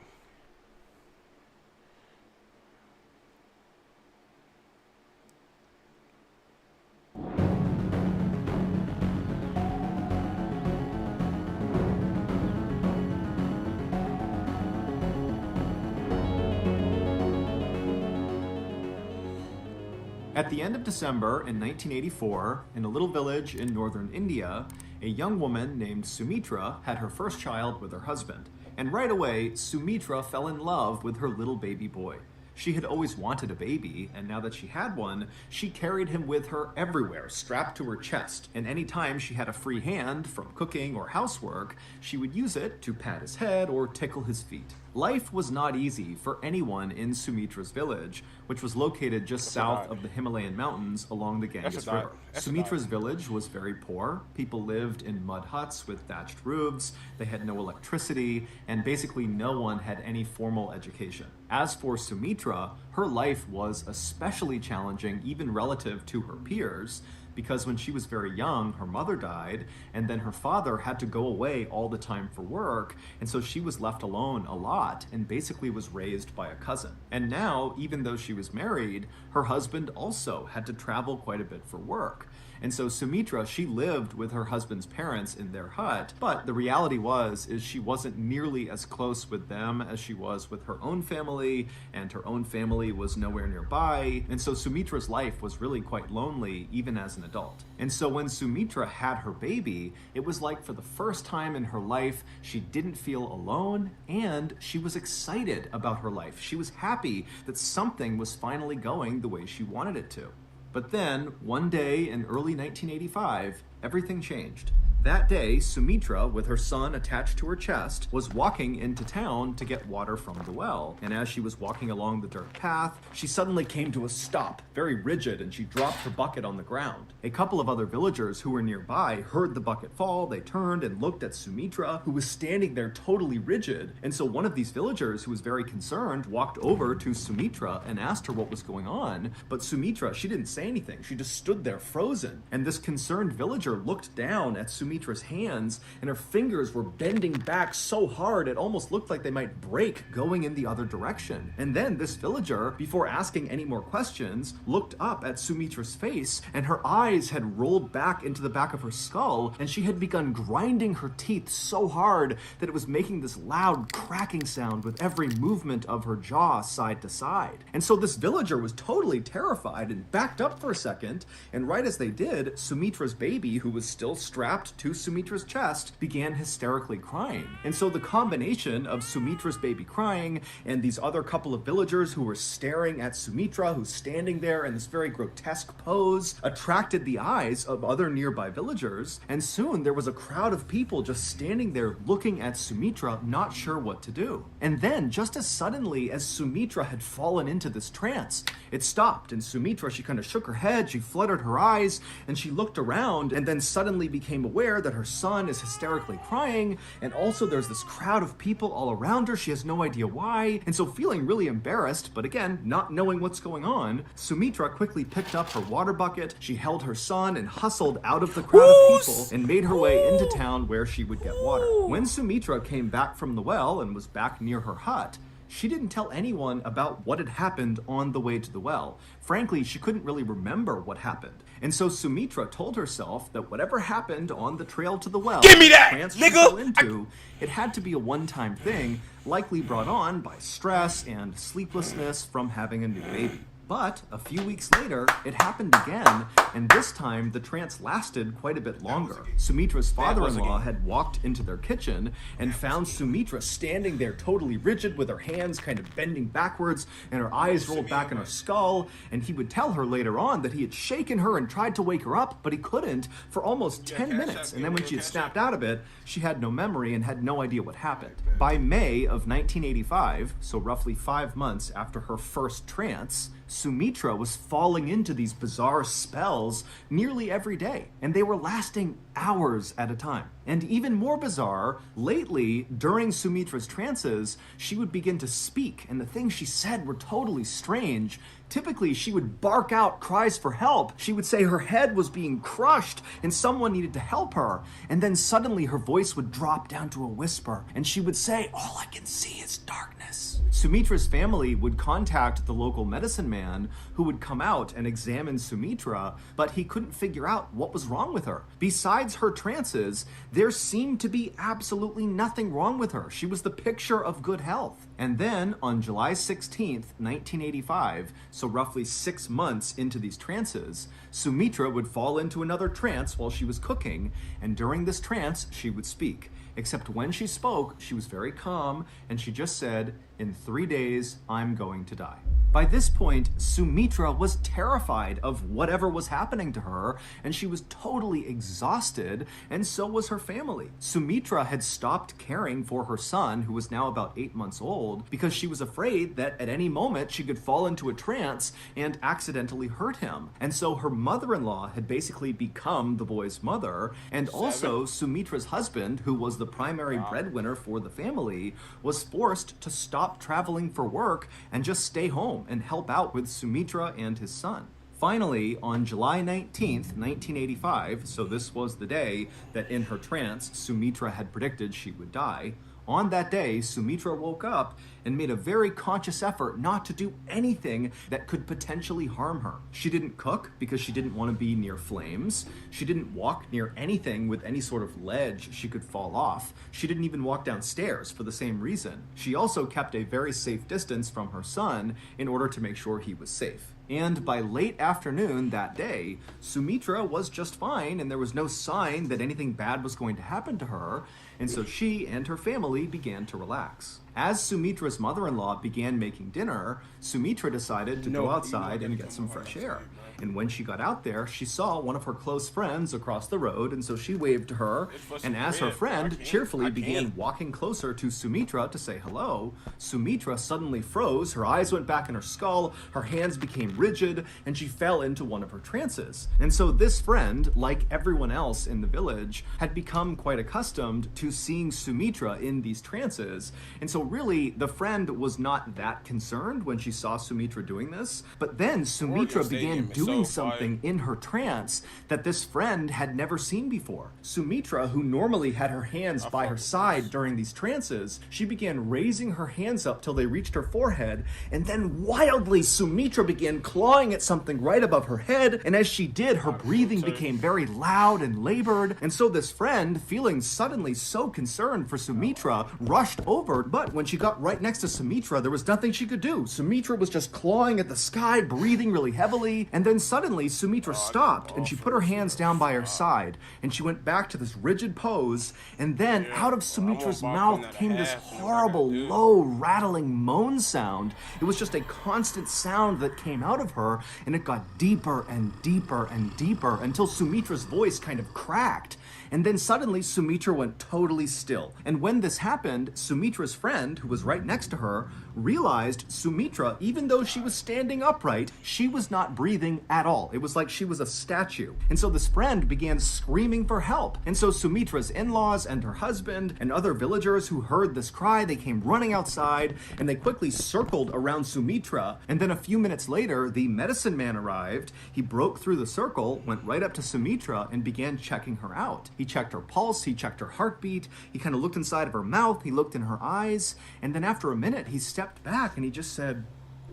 At the end of December in 1984, in a little village in northern India, a young woman named Sumitra had her first child with her husband. And right away, Sumitra fell in love with her little baby boy. She had always wanted a baby, and now that she had one, she carried him with her everywhere, strapped to her chest. And anytime she had a free hand from cooking or housework, she would use it to pat his head or tickle his feet. Life was not easy for anyone in Sumitra's village, which was located just south of the Himalayan mountains along the Ganges River. Sumitra's village was very poor. People lived in mud huts with thatched roofs, they had no electricity, and basically no one had any formal education. As for Sumitra, her life was especially challenging even relative to her peers, because when she was very young, her mother died, and then her father had to go away all the time for work, and so she was left alone a lot and basically was raised by a cousin. And now, even though she was married, her husband also had to travel quite a bit for work. And so Sumitra, she lived with her husband's parents in their hut, but the reality is she wasn't nearly as close with them as she was with her own family, and her own family was nowhere nearby. And so Sumitra's life was really quite lonely, even as an adult. And so when Sumitra had her baby, it was like for the first time in her life, she didn't feel alone, and she was excited about her life. She was happy that something was finally going the way she wanted it to. But then, one day in early 1985, everything changed. That day, Sumitra, with her son attached to her chest, was walking into town to get water from the well. And as she was walking along the dirt path, she suddenly came to a stop, very rigid, and she dropped her bucket on the ground. A couple of other villagers who were nearby heard the bucket fall. They turned and looked at Sumitra, who was standing there totally rigid. And so one of these villagers, who was very concerned, walked over to Sumitra and asked her what was going on. But Sumitra, she didn't say anything. She just stood there frozen. And this concerned villager looked down at Sumitra's hands, and her fingers were bending back so hard it almost looked like they might break going in the other direction. And then this villager, before asking any more questions, looked up at Sumitra's face, and her eyes had rolled back into the back of her skull, and she had begun grinding her teeth so hard that it was making this loud cracking sound with every movement of her jaw side to side. And so this villager was totally terrified and backed up for a second, and right as they did, Sumitra's baby, who was still strapped to Sumitra's chest, began hysterically crying. And so the combination of Sumitra's baby crying and these other couple of villagers who were staring at Sumitra, who's standing there in this very grotesque pose, attracted the eyes of other nearby villagers, and soon there was a crowd of people just standing there looking at Sumitra, not sure what to do. And then, just as suddenly as Sumitra had fallen into this trance, it stopped, and Sumitra, she kind of shook her head, she fluttered her eyes, and she looked around, and then suddenly became aware that her son is hysterically crying, and also there's this crowd of people all around her. She has no idea why, and so feeling really embarrassed, but again, not knowing what's going on, Sumitra quickly picked up her water bucket, she held her son and hustled out of the crowd of people and made her way into town where she would get water. When Sumitra came back from the well and was back near her hut, she didn't tell anyone about what had happened on the way to the well. Frankly, she couldn't really remember what happened. And so Sumitra told herself that whatever happened on the trail to the well, Give me that, trance she nigga! fell into, it had to be a one-time thing, likely brought on by stress and sleeplessness from having a new baby. But a few weeks later, it happened again, and this time the trance lasted quite a bit longer. Sumitra's father-in-law had walked into their kitchen and found Sumitra standing there totally rigid with her hands kind of bending backwards and her eyes rolled back in her skull, and he would tell her later on that he had shaken her and tried to wake her up, but he couldn't for almost 10 minutes, and then when she had snapped out of it, she had no memory and had no idea what happened. By May of 1985, so roughly 5 months after her first trance, Sumitra was falling into these bizarre spells nearly every day, and they were lasting hours at a time. And even more bizarre, lately, during Sumitra's trances, she would begin to speak, and the things she said were totally strange. Typically, she would bark out cries for help. She would say her head was being crushed and someone needed to help her. And then suddenly her voice would drop down to a whisper, and she would say, "All I can see is darkness." Sumitra's family would contact the local medicine man who would come out and examine Sumitra, but he couldn't figure out what was wrong with her. Besides her trances, there seemed to be absolutely nothing wrong with her. She was the picture of good health. And then on July 16th, 1985, so roughly 6 months into these trances, Sumitra would fall into another trance while she was cooking, and during this trance, she would speak. Except when she spoke, she was very calm, and she just said, "In 3 days, I'm going to die." By this point, Sumitra was terrified of whatever was happening to her, and she was totally exhausted, and so was her family. Sumitra had stopped caring for her son, who was now about 8 months old, because she was afraid that at any moment she could fall into a trance and accidentally hurt him. And so her mother-in-law had basically become the boy's mother, and also Sumitra's husband, who was the primary breadwinner for the family, was forced to stop traveling for work and just stay home and help out with Sumitra and his son. Finally, on July 19th, 1985, so this was the day that in her trance, Sumitra had predicted she would die, on that day, Sumitra woke up and made a very conscious effort not to do anything that could potentially harm her. She didn't cook because she didn't want to be near flames. She didn't walk near anything with any sort of ledge she could fall off. She didn't even walk downstairs for the same reason. She also kept a very safe distance from her son in order to make sure he was safe. And by late afternoon that day, Sumitra was just fine, and there was no sign that anything bad was going to happen to her, and so she and her family began to relax. As Sumitra's mother-in-law began making dinner, Sumitra decided to go outside and get some fresh air. And when she got out there, she saw one of her close friends across the road, and so she waved to her, and as her friend cheerfully began walking closer to Sumitra to say hello, Sumitra suddenly froze, her eyes went back in her skull, her hands became rigid, and she fell into one of her trances. And so this friend, like everyone else in the village, had become quite accustomed to seeing Sumitra in these trances, and so really the friend was not that concerned when she saw Sumitra doing this, but then Sumitra began doing something in her trance that this friend had never seen before. Sumitra, who normally had her hands by her side during these trances, she began raising her hands up till they reached her forehead, and then wildly Sumitra began clawing at something right above her head, and as she did, her breathing became very loud and labored, and so this friend, feeling suddenly so concerned for Sumitra, rushed over, but that, when she got right next to Sumitra, there was nothing she could do. Sumitra was just clawing at the sky, breathing really heavily, and then suddenly Sumitra stopped and she put her hands down by her side and she went back to this rigid pose, and then out of Sumitra's mouth came this horrible, low, rattling moan sound. It was just a constant sound that came out of her, and it got deeper and deeper and deeper until Sumitra's voice kind of cracked. And then suddenly Sumitra went totally still. And when this happened, Sumitra's friend, who was right next to her, realized Sumitra, even though she was standing upright, she was not breathing at all. It was like she was a statue. And so this friend began screaming for help. And so Sumitra's in-laws and her husband and other villagers who heard this cry, they came running outside and they quickly circled around Sumitra. And then a few minutes later, the medicine man arrived. He broke through the circle, went right up to Sumitra and began checking her out. He checked her pulse, he checked her heartbeat, he kind of looked inside of her mouth, he looked in her eyes, and then after a minute, he stepped back and he just said,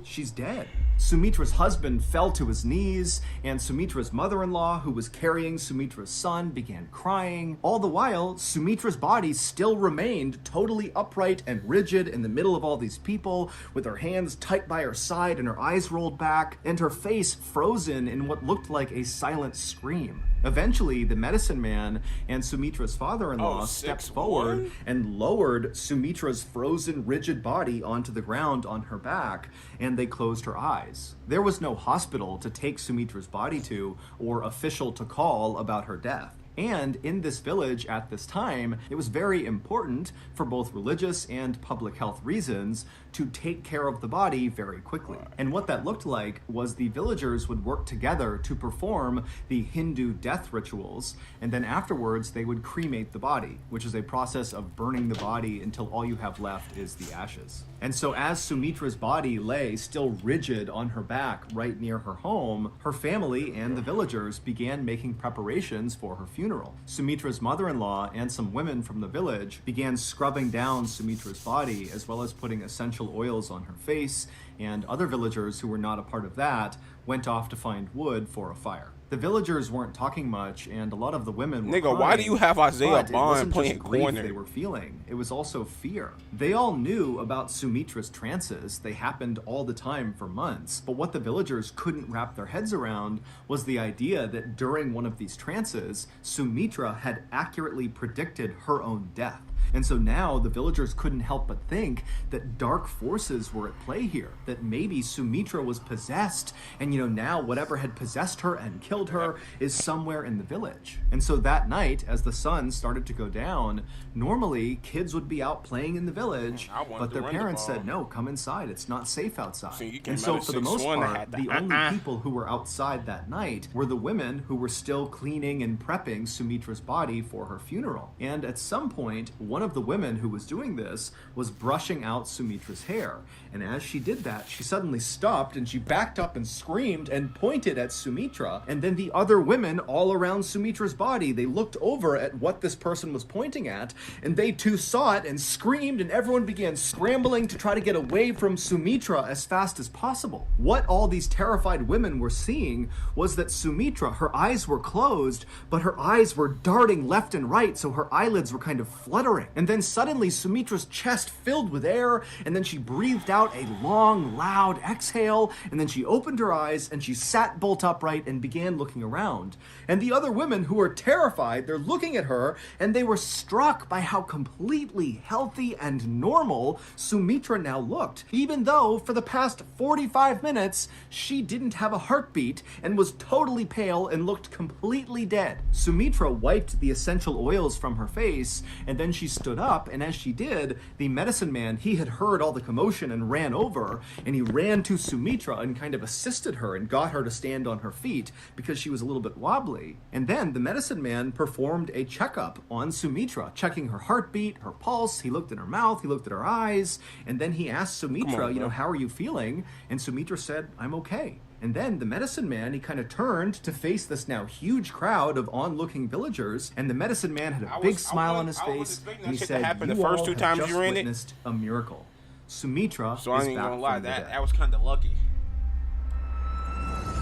"She's dead." Sumitra's husband fell to his knees, and Sumitra's mother-in-law, who was carrying Sumitra's son, began crying. All the while, Sumitra's body still remained totally upright and rigid in the middle of all these people, with her hands tight by her side and her eyes rolled back, and her face frozen in what looked like a silent scream. Eventually, the medicine man and Sumitra's father-in-law stepped forward and lowered Sumitra's frozen, rigid body onto the ground on her back, and they closed her eyes. There was no hospital to take Sumitra's body to or official to call about her death. And in this village at this time, it was very important for both religious and public health reasons to take care of the body very quickly. And what that looked like was the villagers would work together to perform the Hindu death rituals, and then afterwards they would cremate the body, which is a process of burning the body until all you have left is the ashes. And so as Sumitra's body lay still rigid on her back right near her home, her family and the villagers began making preparations for her funeral. Sumitra's mother-in-law and some women from the village began scrubbing down Sumitra's body, as well as putting essential oils on her face, and other villagers who were not a part of that went off to find wood for a fire. The villagers weren't talking much, and a lot of the women were crying, why do you have Isaiah Bond playing grief corner? they were feeling. It was also fear. They all knew about Sumitra's trances. They happened all the time for months. But what the villagers couldn't wrap their heads around was the idea that during one of these trances, Sumitra had accurately predicted her own death. And so now the villagers couldn't help but think that dark forces were at play here, that maybe Sumitra was possessed, and now whatever had possessed her and killed her is somewhere in the village. And so that night, as the sun started to go down, normally kids would be out playing in the village, but their parents said, "No, come inside, it's not safe outside." And so for the most part, the only people who were outside that night were the women who were still cleaning and prepping Sumitra's body for her funeral. And at some point, one of the women who was doing this was brushing out Sumitra's hair. And as she did that, she suddenly stopped and she backed up and screamed and pointed at Sumitra. And then the other women all around Sumitra's body, they looked over at what this person was pointing at, and they too saw it and screamed, and everyone began scrambling to try to get away from Sumitra as fast as possible. What all these terrified women were seeing was that Sumitra, her eyes were closed, but her eyes were darting left and right, so her eyelids were kind of fluttering. And then suddenly Sumitra's chest filled with air, and then she breathed out a long, loud exhale, and then she opened her eyes and she sat bolt upright and began looking around. And the other women who were terrified, they're looking at her and they were struck by how completely healthy and normal Sumitra now looked, even though for the past 45 minutes she didn't have a heartbeat and was totally pale and looked completely dead. Sumitra wiped the essential oils from her face, and then she stood up, and as she did, the medicine man, he had heard all the commotion and ran over, and he ran to Sumitra and kind of assisted her and got her to stand on her feet because she was a little bit wobbly. And then the medicine man performed a checkup on Sumitra, checking her heartbeat, her pulse. He looked in her mouth, he looked at her eyes, and then he asked Sumitra, how are you feeling? And Sumitra said, "I'm okay." And then the medicine man, he kind of turned to face this now huge crowd of onlooking villagers, and the medicine man had a big smile on his face, and he said, "You all have just witnessed a miracle. Sumitra So I is ain't back gonna lie, from the dead." that was kind of lucky.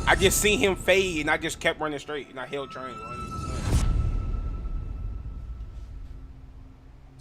I just seen him fade, and I just kept running straight, and I held triangle.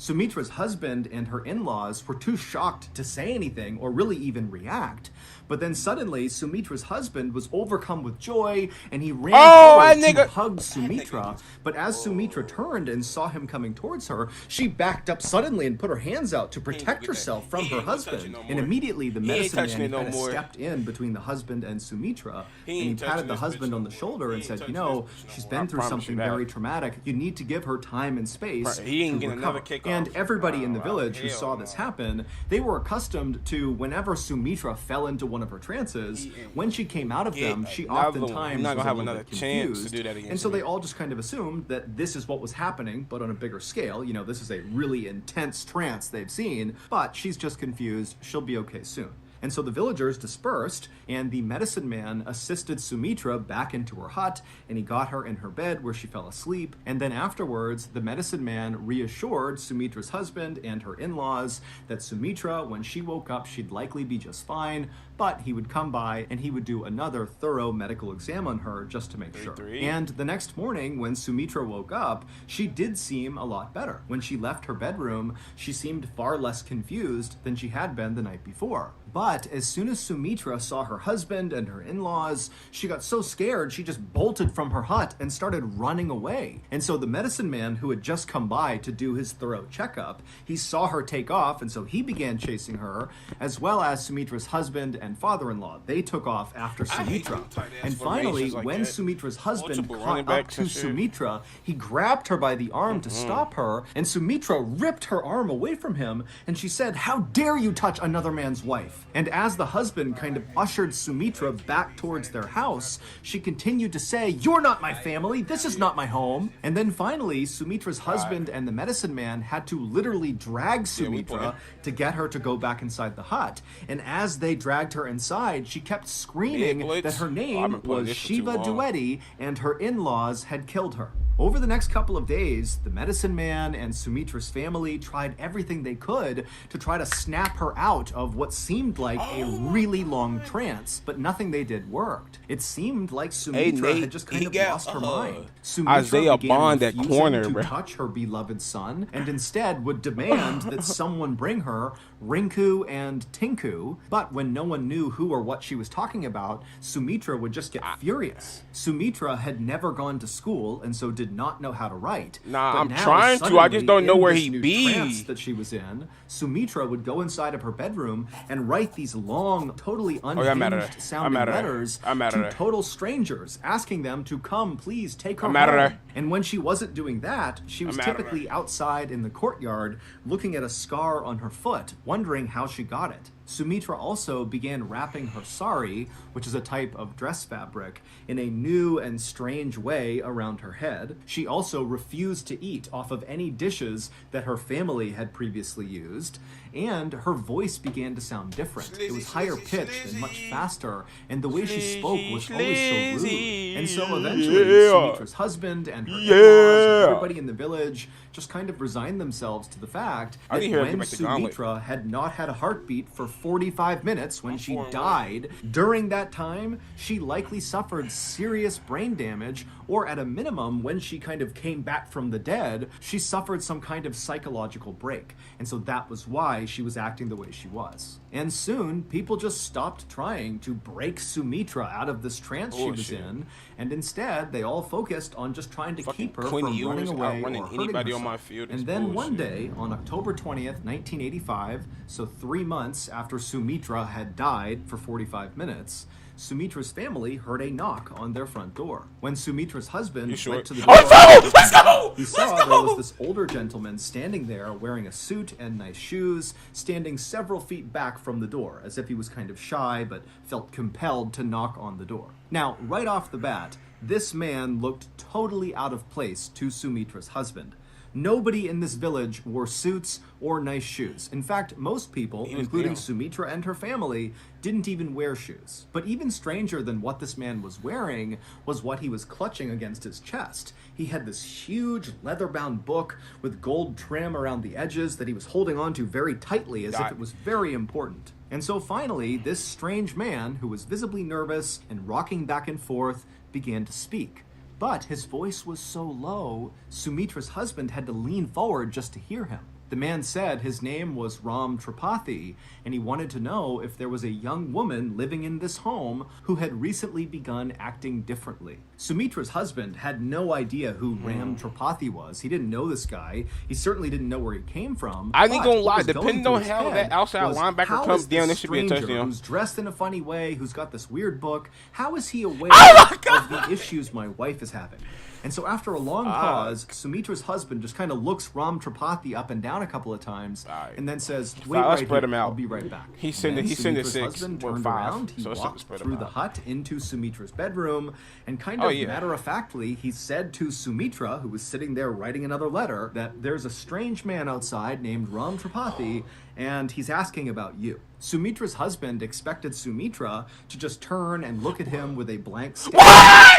Sumitra's husband and her in-laws were too shocked to say anything or really even react. But then suddenly, Sumitra's husband was overcome with joy, and he ran forward to hug Sumitra. But as Sumitra turned and saw him coming towards her, she backed up suddenly and put her hands out to protect herself from her husband. And immediately, the medicine man kind of stepped in between the husband and Sumitra, and he patted the husband on the shoulder and said, you know, she's been through something very traumatic. You need to give her time and space to recover. And everybody in the village who saw this happen, they were accustomed to whenever Sumitra fell into one of her trances, when she came out of them, she oftentimes was a little bit confused. And so they all just kind of assumed that this is what was happening, but on a bigger scale. You know, this is a really intense trance they've seen, but she's just confused. She'll be okay soon. And so the villagers dispersed, and the medicine man assisted Sumitra back into her hut, and he got her in her bed where she fell asleep. And then afterwards, the medicine man reassured Sumitra's husband and her in-laws that Sumitra, when she woke up, she'd likely be just fine, but he would come by and he would do another thorough medical exam on her just to make sure. And the next morning, when Sumitra woke up, she did seem a lot better. When she left her bedroom, she seemed far less confused than she had been the night before. But as soon as Sumitra saw her husband and her in-laws, she got so scared she just bolted from her hut and started running away. And so the medicine man, who had just come by to do his thorough checkup, he saw her take off, and so he began chasing her, as well as Sumitra's husband and father-in-law. They took off after Sumitra. And finally, when Sumitra's husband caught up to Sumitra, he grabbed her by the arm to stop her, and Sumitra ripped her arm away from him, and she said, "How dare you touch another man's wife?" And as the husband kind of ushered Sumitra back towards their house, she continued to say, "You're not my family, this is not my home." And then finally, Sumitra's husband and the medicine man had to literally drag Sumitra to get her to go back inside the hut. And as they dragged her inside, she kept screaming that her name was Shiva Duetti and her in-laws had killed her. Over the next couple of days, the medicine man and Sumitra's family tried everything they could to try to snap her out of what seemed like a really long trance, but nothing they did worked. It seemed like Sumitra had just kind of lost her mind. Sumitra began refusing to touch her beloved son, and instead would demand that someone bring her Rinku and Tinku. But when no one knew who or what she was talking about, Sumitra would just get furious. Sumitra had never gone to school, and so did not know how to write. Nah, I'm trying to. I just don't know where he be. That she was in, Sumitra would go inside of her bedroom and write these long, totally unhinged sounding letters to total strangers, asking them to come, please take her home. And when she wasn't doing that, she was typically outside in the courtyard, looking at a scar on her foot, wondering how she got it. Sumitra also began wrapping her sari, which is a type of dress fabric, in a new and strange way around her head. She also refused to eat off of any dishes that her family had previously used, and her voice began to sound different. It was higher pitched and much faster, and the way she spoke was always so rude. And so eventually, Sumitra's husband and her in-laws and everybody in the village just kind of resigned themselves to the fact that when Sumitra had not had a heartbeat for 45 minutes when she died, during that time, she likely suffered serious brain damage, or at a minimum, when she kind of came back from the dead, she suffered some kind of psychological break. And so that was why she was acting the way she was. And soon, people just stopped trying to break Sumitra out of this trance she was in, and instead, they all focused on just trying to keep her from running away or hurting herself. And then one day, on October 20th, 1985, so 3 months after Sumitra had died for 45 minutes, Sumitra's family heard a knock on their front door. When Sumitra's husband went to the door, he saw there was this older gentleman standing there wearing a suit and nice shoes, standing several feet back from the door, as if he was kind of shy but felt compelled to knock on the door. Now, right off the bat, this man looked totally out of place to Sumitra's husband. Nobody in this village wore suits or nice shoes. In fact, most people, including Sumitra and her family, didn't even wear shoes. But even stranger than what this man was wearing was what he was clutching against his chest. He had this huge leather-bound book with gold trim around the edges that he was holding onto very tightly as if it was very important. And so finally, this strange man, who was visibly nervous and rocking back and forth, began to speak. But his voice was so low, Sumitra's husband had to lean forward just to hear him. The man said his name was Ram Tripathi, and he wanted to know if there was a young woman living in this home who had recently begun acting differently. Sumitra's husband had no idea who Ram Tripathi was. He didn't know this guy. He certainly didn't know where he came from. I ain't gonna lie, depending on how that outside linebacker comes down, this should be a touchdown. Who's dressed in a funny way, who's got this weird book, how is he aware of the issues my wife is having? And so after a long pause, Sumitra's husband just kind of looks Ram Tripathi up and down a couple of times, and then says, "Wait right here, I'll be right back." He sent it 6 husband or turned 5. around, he walked through the hut into Sumitra's bedroom, and kind Oh, of yeah. matter-of-factly, he said to Sumitra, who was sitting there writing another letter, that there's a strange man outside named Ram Tripathi, and he's asking about you. Sumitra's husband expected Sumitra to just turn and look at him with a blank stare,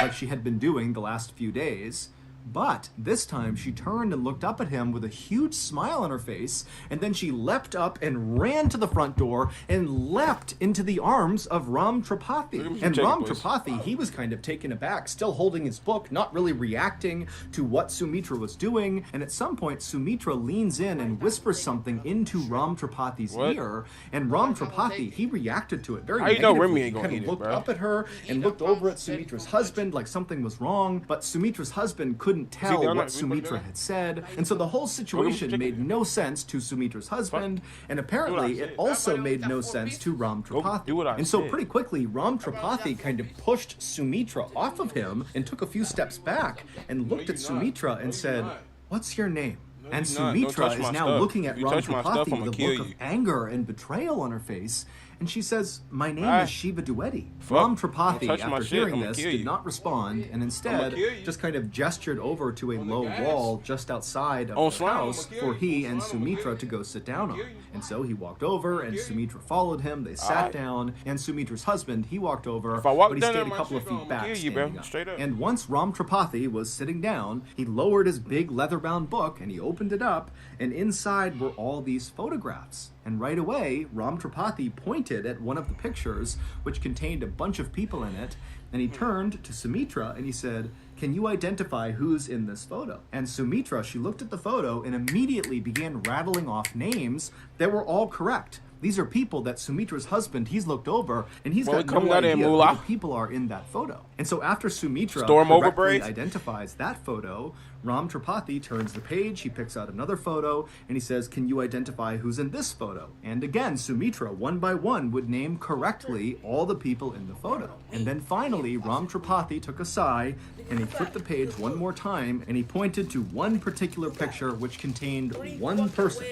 like she had been doing the last few days. But this time she turned and looked up at him with a huge smile on her face, and then she leapt up and ran to the front door and leapt into the arms of Ram Tripathi. And Ram Tripathi, he was kind of taken aback, still holding his book, not really reacting to what Sumitra was doing. And at some point, Sumitra leans in and whispers something into Ram Tripathi's ear, and Ram Tripathi, he reacted to it very negatively. He kind of looked up at her and looked over at Sumitra's husband like something was wrong, but Sumitra's husband couldn't tell what Sumitra had said, and so the whole situation made no sense to Sumitra's husband, and apparently it also made no sense to Ram Tripathi. And so pretty quickly, Ram Tripathi kind of pushed Sumitra off of him and took a few steps back and looked at Sumitra and said, "What's your name?" And Sumitra is now looking at Ram Tripathi with a look of anger and betrayal on her face, and she says, "My name is Shiva Duetti." Ram Tripathi, after hearing this, did not respond, and instead just kind of gestured over to a low wall just outside of the house for he and Sumitra to go sit down on. And so he walked over, and Sumitra followed him. They sat down, and Sumitra's husband, he walked over, but he stayed a couple of feet back, standing up. And once Ram Tripathi was sitting down, he lowered his big leather-bound book, and he opened it up, and inside were all these photographs. And right away, Ram Tripathi pointed at one of the pictures, which contained a bunch of people in it, and he turned to Sumitra and he said, "Can you identify who's in this photo?" And Sumitra, she looked at the photo and immediately began rattling off names that were all correct. These are people that Sumitra's husband, he's looked over, and he's got no idea who the people are in that photo. And so after Sumitra correctly identifies that photo, Ram Tripathi turns the page, he picks out another photo, and he says, "Can you identify who's in this photo?" And again, Sumitra, one by one, would name correctly all the people in the photo. And then finally, Ram Tripathi took a sigh, and he flipped the page one more time, and he pointed to one particular picture which contained one person.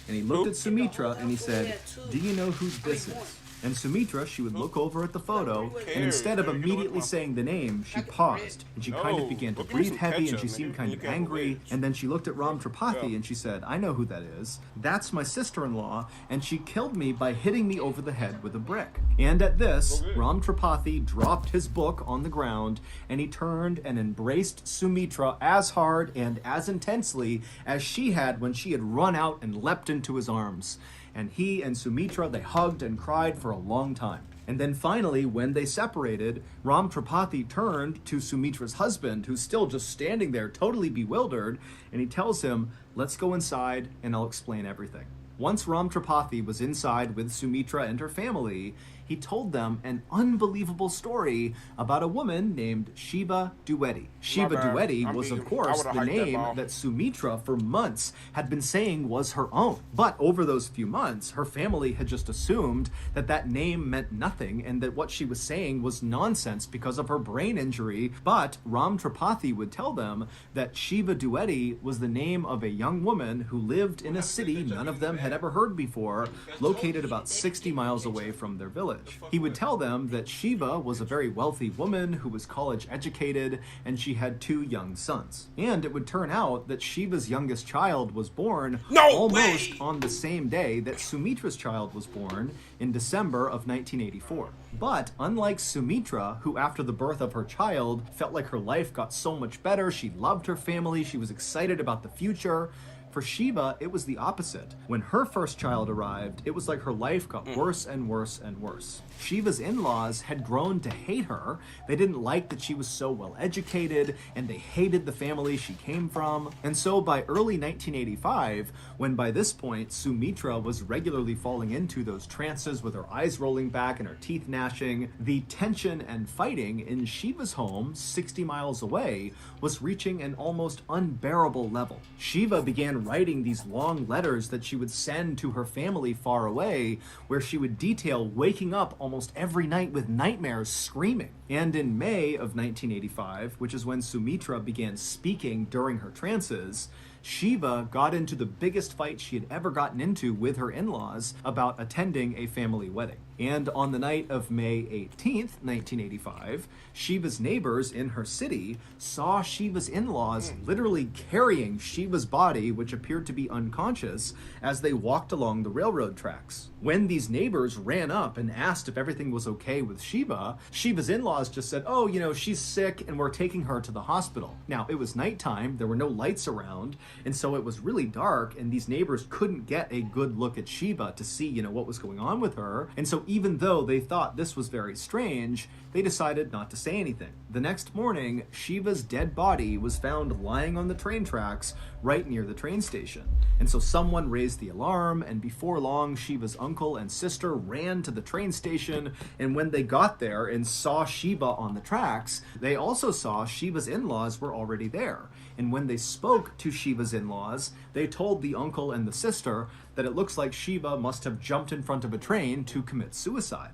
And he looked at Sumitra and he said, "Do you know who this is?" And Sumitra, she would look over at the photo, and instead of immediately saying the name, she paused, and she kind of began to breathe heavy, and she seemed kind of angry, and then she looked at Ram Tripathi, and she said, "I know who that is. That's my sister-in-law, and she killed me by hitting me over the head with a brick." And at this, Ram Tripathi dropped his book on the ground, and he turned and embraced Sumitra as hard and as intensely as she had when she had run out and leapt into his arms. And he and Sumitra, they hugged and cried for a long time. And then finally, when they separated, Ram Tripathi turned to Sumitra's husband, who's still just standing there totally bewildered, and he tells him, "Let's go inside and I'll explain everything." Once Ram Tripathi was inside with Sumitra and her family, he told them an unbelievable story about a woman named Shiva Duetti. Shiva Duetti was, of course, the name that Sumitra for months had been saying was her own. But over those few months, her family had just assumed that that name meant nothing and that what she was saying was nonsense because of her brain injury. But Ram Tripathi would tell them that Shiva Duetti was the name of a young woman who lived in a city none of them had ever heard before, located about 60 miles away from their village. He would tell them that Shiva was a very wealthy woman who was college educated, and she had 2 young sons. And it would turn out that Shiva's youngest child was born almost on the same day that Sumitra's child was born, in December of 1984. But unlike Sumitra, who after the birth of her child felt like her life got so much better, she loved her family, she was excited about the future, for for Shiva, it was the opposite. When her first child arrived, it was like her life got worse and worse and worse. Shiva's in-laws had grown to hate her. They didn't like that she was so well educated, and they hated the family she came from. And so by early 1985, when by this point Sumitra was regularly falling into those trances with her eyes rolling back and her teeth gnashing, the tension and fighting in Shiva's home, 60 miles away, was reaching an almost unbearable level. Shiva began writing these long letters that she would send to her family far away, where she would detail waking up almost every night with nightmares, screaming. And in May of 1985, which is when Sumitra began speaking during her trances, Shiva got into the biggest fight she had ever gotten into with her in-laws about attending a family wedding. And on the night of May 18th, 1985, Shiva's neighbors in her city saw Shiva's in-laws literally carrying Shiva's body, which appeared to be unconscious, as they walked along the railroad tracks. When these neighbors ran up and asked if everything was okay with Shiva, Shiva's in-laws just said, oh, you know, she's sick and we're taking her to the hospital. Now, it was nighttime, there were no lights around, and so it was really dark, and these neighbors couldn't get a good look at Shiva to see, you know, what was going on with her. And so even though they thought this was very strange, they decided not to say anything. The next morning, Shiva's dead body was found lying on the train tracks right near the train station. And so someone raised the alarm, and before long, Shiva's uncle and sister ran to the train station, and when they got there and saw Shiva on the tracks, they also saw Shiva's in-laws were already there. And when they spoke to Shiva's in-laws, they told the uncle and the sister that it looks like Shiva must have jumped in front of a train to commit suicide.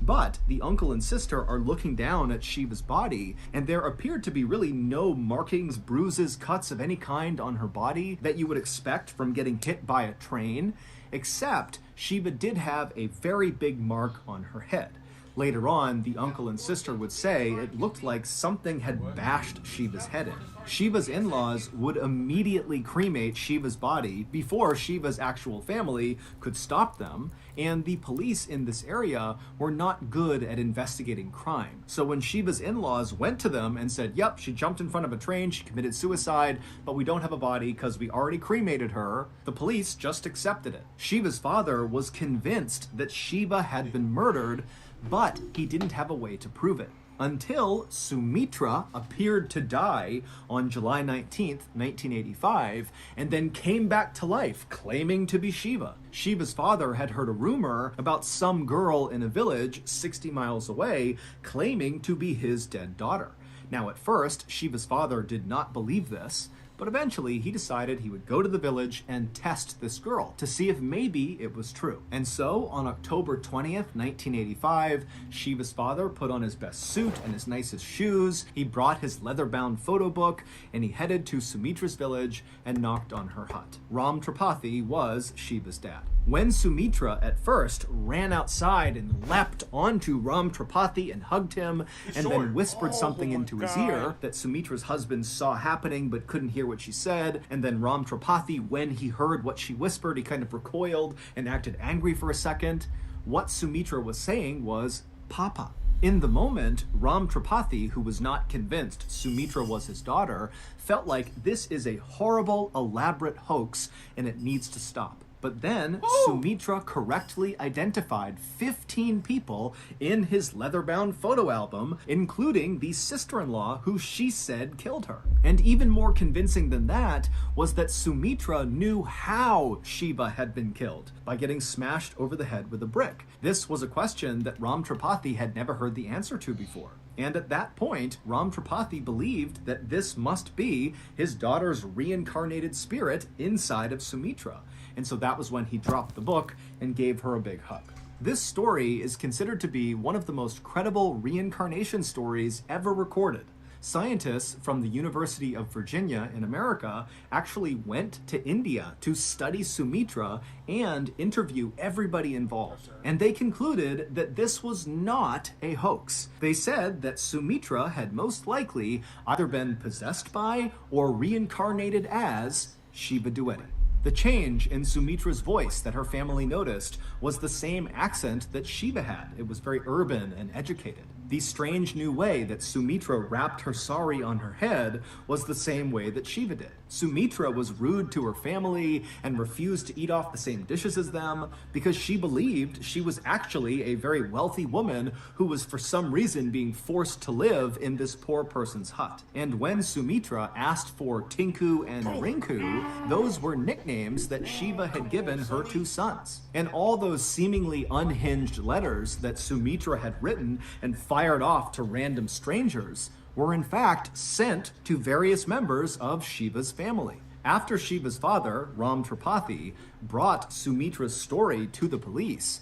But the uncle and sister are looking down at Shiva's body, and there appeared to be really no markings, bruises, cuts of any kind on her body that you would expect from getting hit by a train, except Shiva did have a very big mark on her head. Later on, the uncle and sister would say it looked like something had bashed Shiva's head in. Shiva's in-laws would immediately cremate Shiva's body before Shiva's actual family could stop them, and the police in this area were not good at investigating crime. So when Shiva's in-laws went to them and said, yep, she jumped in front of a train, she committed suicide, but we don't have a body because we already cremated her, the police just accepted it. Shiva's father was convinced that Shiva had been murdered, but he didn't have a way to prove it. Until Sumitra appeared to die on July 19th, 1985, and then came back to life, claiming to be Shiva. Shiva's father had heard a rumor about some girl in a village 60 miles away claiming to be his dead daughter. Now, at first, Shiva's father did not believe this, but eventually he decided he would go to the village and test this girl to see if maybe it was true. And so on October 20th, 1985, Shiva's father put on his best suit and his nicest shoes, he brought his leather-bound photo book, and he headed to Sumitra's village and knocked on her hut. Ram Tripathi was Shiva's dad. When Sumitra at first ran outside and leapt onto Ram Tripathi and hugged him, and then whispered something into his ear that Sumitra's husband saw happening but couldn't hear what she said, and then Ram Tripathi, when he heard what she whispered, he kind of recoiled and acted angry for a second. What Sumitra was saying was, Papa. In the moment, Ram Tripathi, who was not convinced Sumitra was his daughter, felt like this is a horrible, elaborate hoax and it needs to stop. But then Sumitra correctly identified 15 people in his leather-bound photo album, including the sister-in-law who she said killed her. And even more convincing than that was that Sumitra knew how Shiva had been killed, by getting smashed over the head with a brick. This was a question that Ram Tripathi had never heard the answer to before. And at that point, Ram Tripathi believed that this must be his daughter's reincarnated spirit inside of Sumitra. And so that was when he dropped the book and gave her a big hug. This story is considered to be one of the most credible reincarnation stories ever recorded. Scientists from the University of Virginia in America actually went to India to study Sumitra and interview everybody involved. And they concluded that this was not a hoax. They said that Sumitra had most likely either been possessed by or reincarnated as Shiva Duety. The change in Sumitra's voice that her family noticed was the same accent that Shiva had. It was very urban and educated. The strange new way that Sumitra wrapped her sari on her head was the same way that Shiva did. Sumitra was rude to her family and refused to eat off the same dishes as them because she believed she was actually a very wealthy woman who was for some reason being forced to live in this poor person's hut. And when Sumitra asked for Tinku and Rinku, those were nicknames that Shiva had given her two sons. And all those seemingly unhinged letters that Sumitra had written and fired off to random strangers were in fact sent to various members of Shiva's family. After Shiva's father, Ram Tripathi, brought Sumitra's story to the police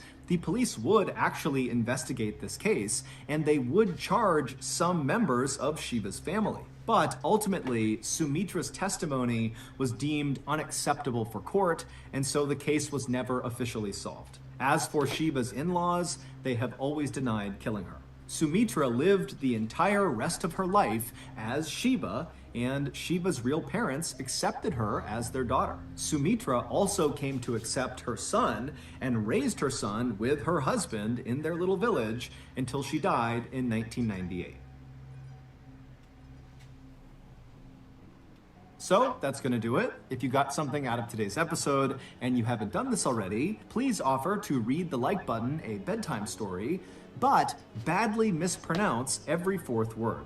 would actually investigate this case and they would charge some members of Shiva's family. But ultimately, Sumitra's testimony was deemed unacceptable for court, and so the case was never officially solved. As for Shiva's in-laws, they have always denied killing her. Sumitra lived the entire rest of her life as Shiva, and Shiva's real parents accepted her as their daughter. Sumitra also came to accept her son and raised her son with her husband in their little village until she died in 1998. So that's going to do it. If you got something out of today's episode and you haven't done this already, please offer to read the like button a bedtime story, but badly mispronounce every fourth word.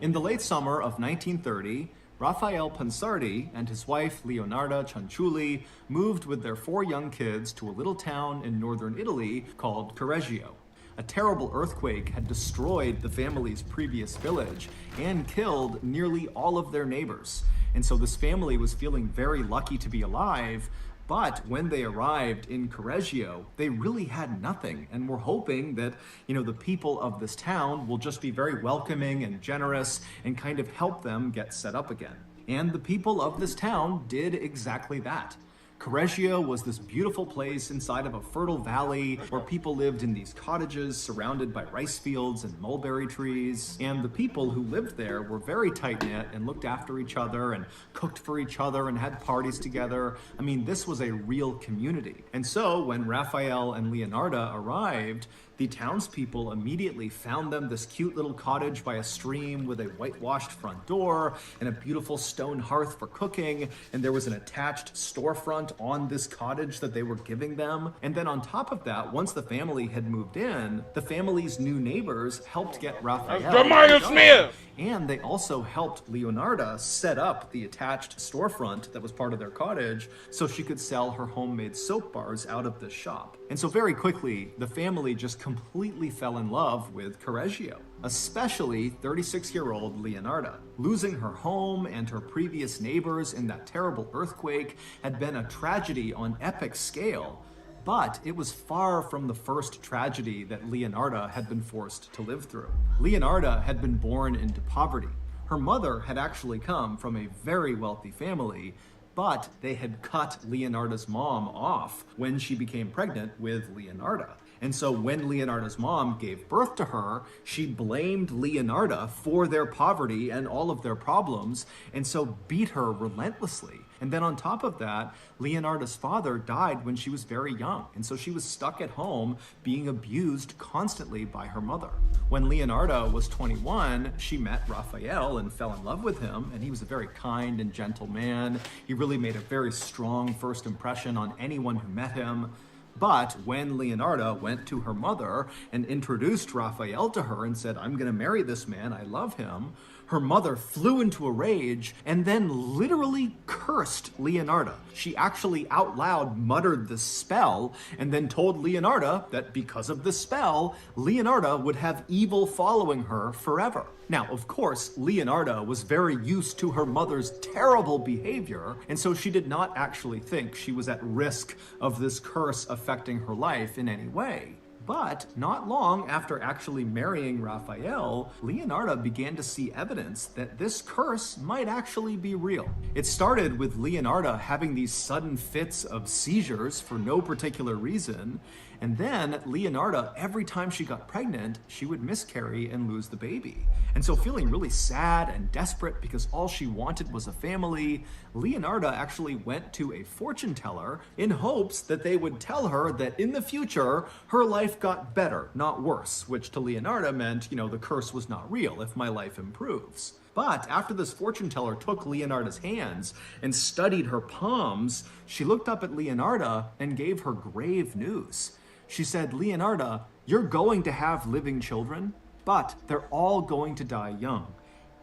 In the late summer of 1930, Raphael Pansardi and his wife Leonarda Cianciulli moved with their 4 young kids to a little town in northern Italy called Correggio. A terrible earthquake had destroyed the family's previous village and killed nearly all of their neighbors. And so this family was feeling very lucky to be alive, but when they arrived in Correggio, they really had nothing and were hoping that, the people of this town will just be very welcoming and generous and kind of help them get set up again. And the people of this town did exactly that. Correggio was this beautiful place inside of a fertile valley where people lived in these cottages surrounded by rice fields and mulberry trees. And the people who lived there were very tight-knit and looked after each other and cooked for each other and had parties together. I mean, this was a real community. And so when Raphael and Leonarda arrived, the townspeople immediately found them this cute little cottage by a stream with a whitewashed front door and a beautiful stone hearth for cooking, and there was an attached storefront on this cottage that they were giving them. And then on top of that, once the family had moved in, the family's new neighbors helped get Raphael Jeremiah Smith! And they also helped Leonarda set up the attached storefront that was part of their cottage so she could sell her homemade soap bars out of this shop. And so very quickly, the family just completely fell in love with Correggio, especially 36-year-old Leonarda. Losing her home and her previous neighbors in that terrible earthquake had been a tragedy on epic scale, but it was far from the first tragedy that Leonarda had been forced to live through. Leonarda had been born into poverty. Her mother had actually come from a very wealthy family, but they had cut Leonarda's mom off when she became pregnant with Leonarda. And so when Leonarda's mom gave birth to her, she blamed Leonarda for their poverty and all of their problems, and so beat her relentlessly. And then on top of that, Leonarda's father died when she was very young, and so she was stuck at home being abused constantly by her mother. When Leonarda was 21, she met Raphael and fell in love with him, and he was a very kind and gentle man. He really made a very strong first impression on anyone who met him. But when Leonarda went to her mother and introduced Raphael to her and said, "I'm going to marry this man, I love him," her mother flew into a rage and then literally cursed Leonarda. She actually out loud muttered the spell and then told Leonarda that because of the spell, Leonarda would have evil following her forever. Now, of course, Leonarda was very used to her mother's terrible behavior, and so she did not actually think she was at risk of this curse affecting her life in any way. But not long after actually marrying Raphael, Leonarda began to see evidence that this curse might actually be real. It started with Leonarda having these sudden fits of seizures for no particular reason, And then Leonarda, every time she got pregnant, she would miscarry and lose the baby. And so feeling really sad and desperate because all she wanted was a family, Leonarda actually went to a fortune teller in hopes that they would tell her that in the future, her life got better, not worse, which to Leonarda meant, the curse was not real if my life improves. But after this fortune teller took Leonarda's hands and studied her palms, she looked up at Leonarda and gave her grave news. She said, "Leonarda, you're going to have living children, but they're all going to die young.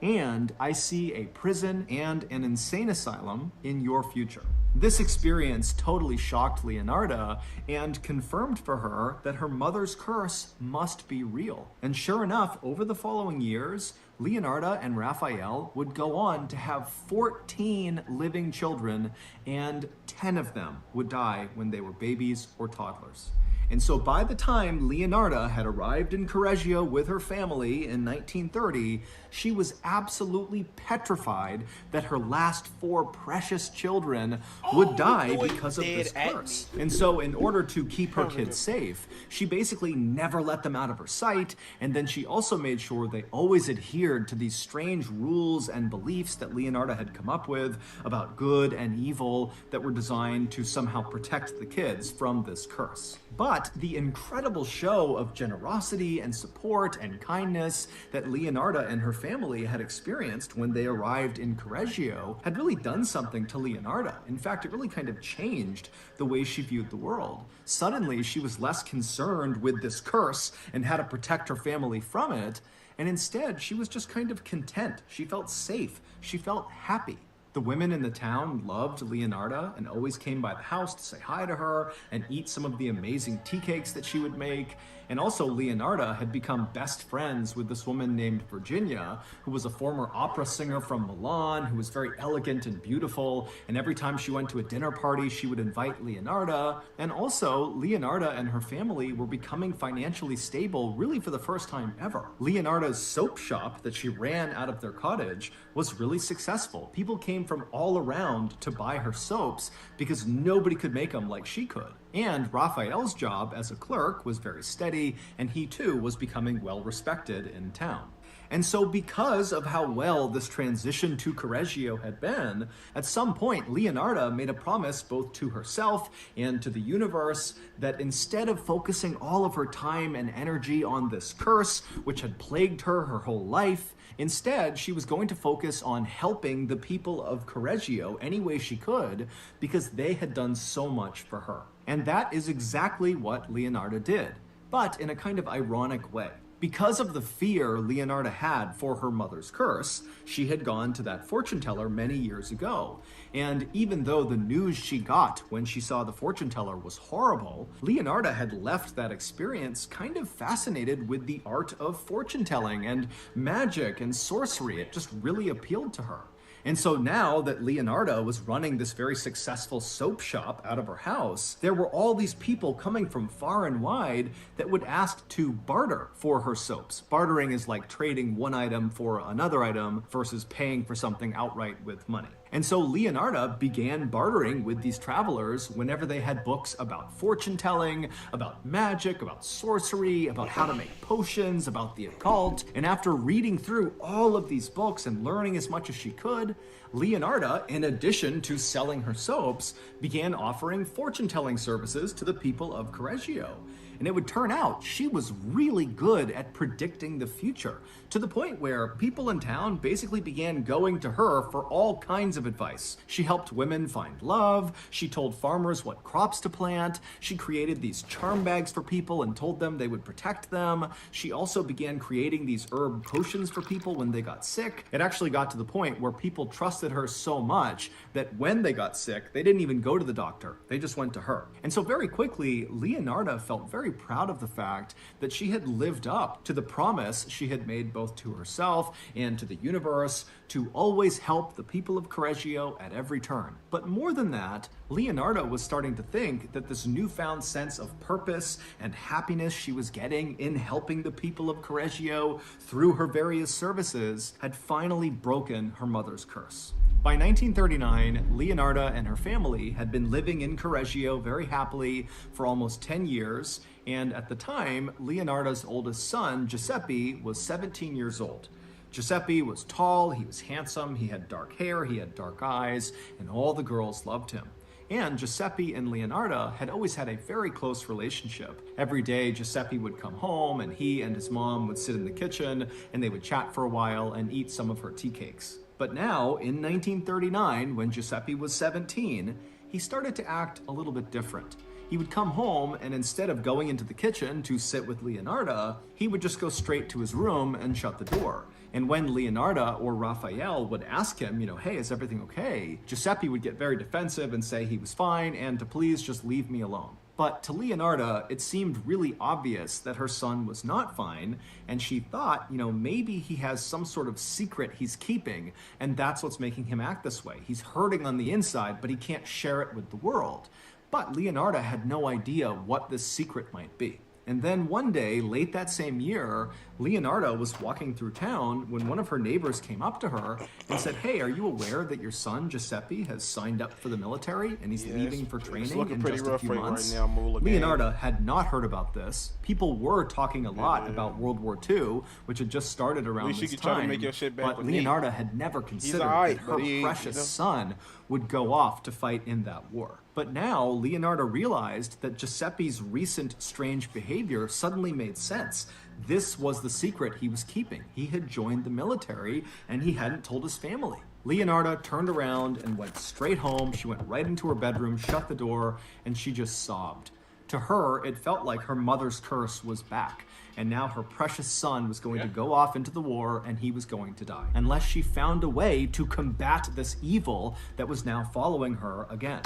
And I see a prison and an insane asylum in your future." This experience totally shocked Leonarda and confirmed for her that her mother's curse must be real. And sure enough, over the following years, Leonarda and Raphael would go on to have 14 living children, and 10 of them would die when they were babies or toddlers. And so by the time Leonarda had arrived in Correggio with her family in 1930, she was absolutely petrified that her last 4 precious children would die because of this curse. And so in order to keep her kids safe, she basically never let them out of her sight, and then she also made sure they always adhered to these strange rules and beliefs that Leonarda had come up with about good and evil that were designed to somehow protect the kids from this curse. But the incredible show of generosity and support and kindness that Leonarda and her family had experienced when they arrived in Correggio had really done something to Leonarda. In fact, it really kind of changed the way she viewed the world. Suddenly, she was less concerned with this curse and how to protect her family from it, and instead, she was just kind of content. She felt safe. She felt happy. The women in the town loved Leonarda and always came by the house to say hi to her and eat some of the amazing tea cakes that she would make. And also Leonarda had become best friends with this woman named Virginia, who was a former opera singer from Milan, who was very elegant and beautiful. And every time she went to a dinner party, she would invite Leonarda. And also Leonarda and her family were becoming financially stable really for the first time ever. Leonarda's soap shop that she ran out of their cottage was really successful. People came from all around to buy her soaps because nobody could make them like she could. And Raphael's job as a clerk was very steady, and he too was becoming well respected in town. And so because of how well this transition to Correggio had been, at some point Leonarda made a promise both to herself and to the universe that instead of focusing all of her time and energy on this curse, which had plagued her whole life, instead she was going to focus on helping the people of Correggio any way she could because they had done so much for her. And that is exactly what Leonarda did, but in a kind of ironic way. Because of the fear Leonarda had for her mother's curse, she had gone to that fortune teller many years ago. And even though the news she got when she saw the fortune teller was horrible, Leonarda had left that experience kind of fascinated with the art of fortune telling and magic and sorcery. It just really appealed to her. And so now that Leonarda was running this very successful soap shop out of her house, there were all these people coming from far and wide that would ask to barter for her soaps. Bartering is like trading one item for another item versus paying for something outright with money. And so Leonarda began bartering with these travelers whenever they had books about fortune telling, about magic, about sorcery, about how to make potions, about the occult. And after reading through all of these books and learning as much as she could, Leonarda, in addition to selling her soaps, began offering fortune telling services to the people of Correggio. And it would turn out she was really good at predicting the future, to the point where people in town basically began going to her for all kinds of advice. She helped women find love, she told farmers what crops to plant, she created these charm bags for people and told them they would protect them. She also began creating these herb potions for people when they got sick. It actually got to the point where people trusted her so much that when they got sick, they didn't even go to the doctor, they just went to her. And so very quickly, Leonarda felt very proud of the fact that she had lived up to the promise she had made both to herself and to the universe to always help the people of Correggio at every turn. But more than that, Leonarda was starting to think that this newfound sense of purpose and happiness she was getting in helping the people of Correggio through her various services had finally broken her mother's curse. By 1939, Leonarda and her family had been living in Correggio very happily for almost 10 years, and at the time, Leonarda's oldest son, Giuseppe, was 17 years old. Giuseppe was tall, he was handsome, he had dark hair, he had dark eyes, and all the girls loved him. And Giuseppe and Leonarda had always had a very close relationship. Every day, Giuseppe would come home, and he and his mom would sit in the kitchen, and they would chat for a while and eat some of her tea cakes. But now, in 1939, when Giuseppe was 17, he started to act a little bit different. He would come home, and instead of going into the kitchen to sit with Leonarda, he would just go straight to his room and shut the door. And when Leonarda or Raphael would ask him, hey, is everything okay? Giuseppe would get very defensive and say he was fine and to please just leave me alone. But to Leonarda, it seemed really obvious that her son was not fine, and she thought, maybe he has some sort of secret he's keeping, and that's what's making him act this way. He's hurting on the inside, but he can't share it with the world. But Leonarda had no idea what this secret might be. And then one day, late that same year, Leonarda was walking through town when one of her neighbors came up to her and said, hey, are you aware that your son, Giuseppe, has signed up for the military and he's leaving for training in just a few months? Leonarda had not heard about this. People were talking a lot about World War II, which had just started around this time, but Leonarda had never considered that her precious son would go off to fight in that war. But now, Leonarda realized that Giuseppe's recent strange behavior suddenly made sense. This was the secret he was keeping. He had joined the military, and he hadn't told his family. Leonarda turned around and went straight home. She went right into her bedroom, shut the door, and she just sobbed. To her, it felt like her mother's curse was back, and now her precious son was going to go off into the war, and he was going to die, unless she found a way to combat this evil that was now following her again.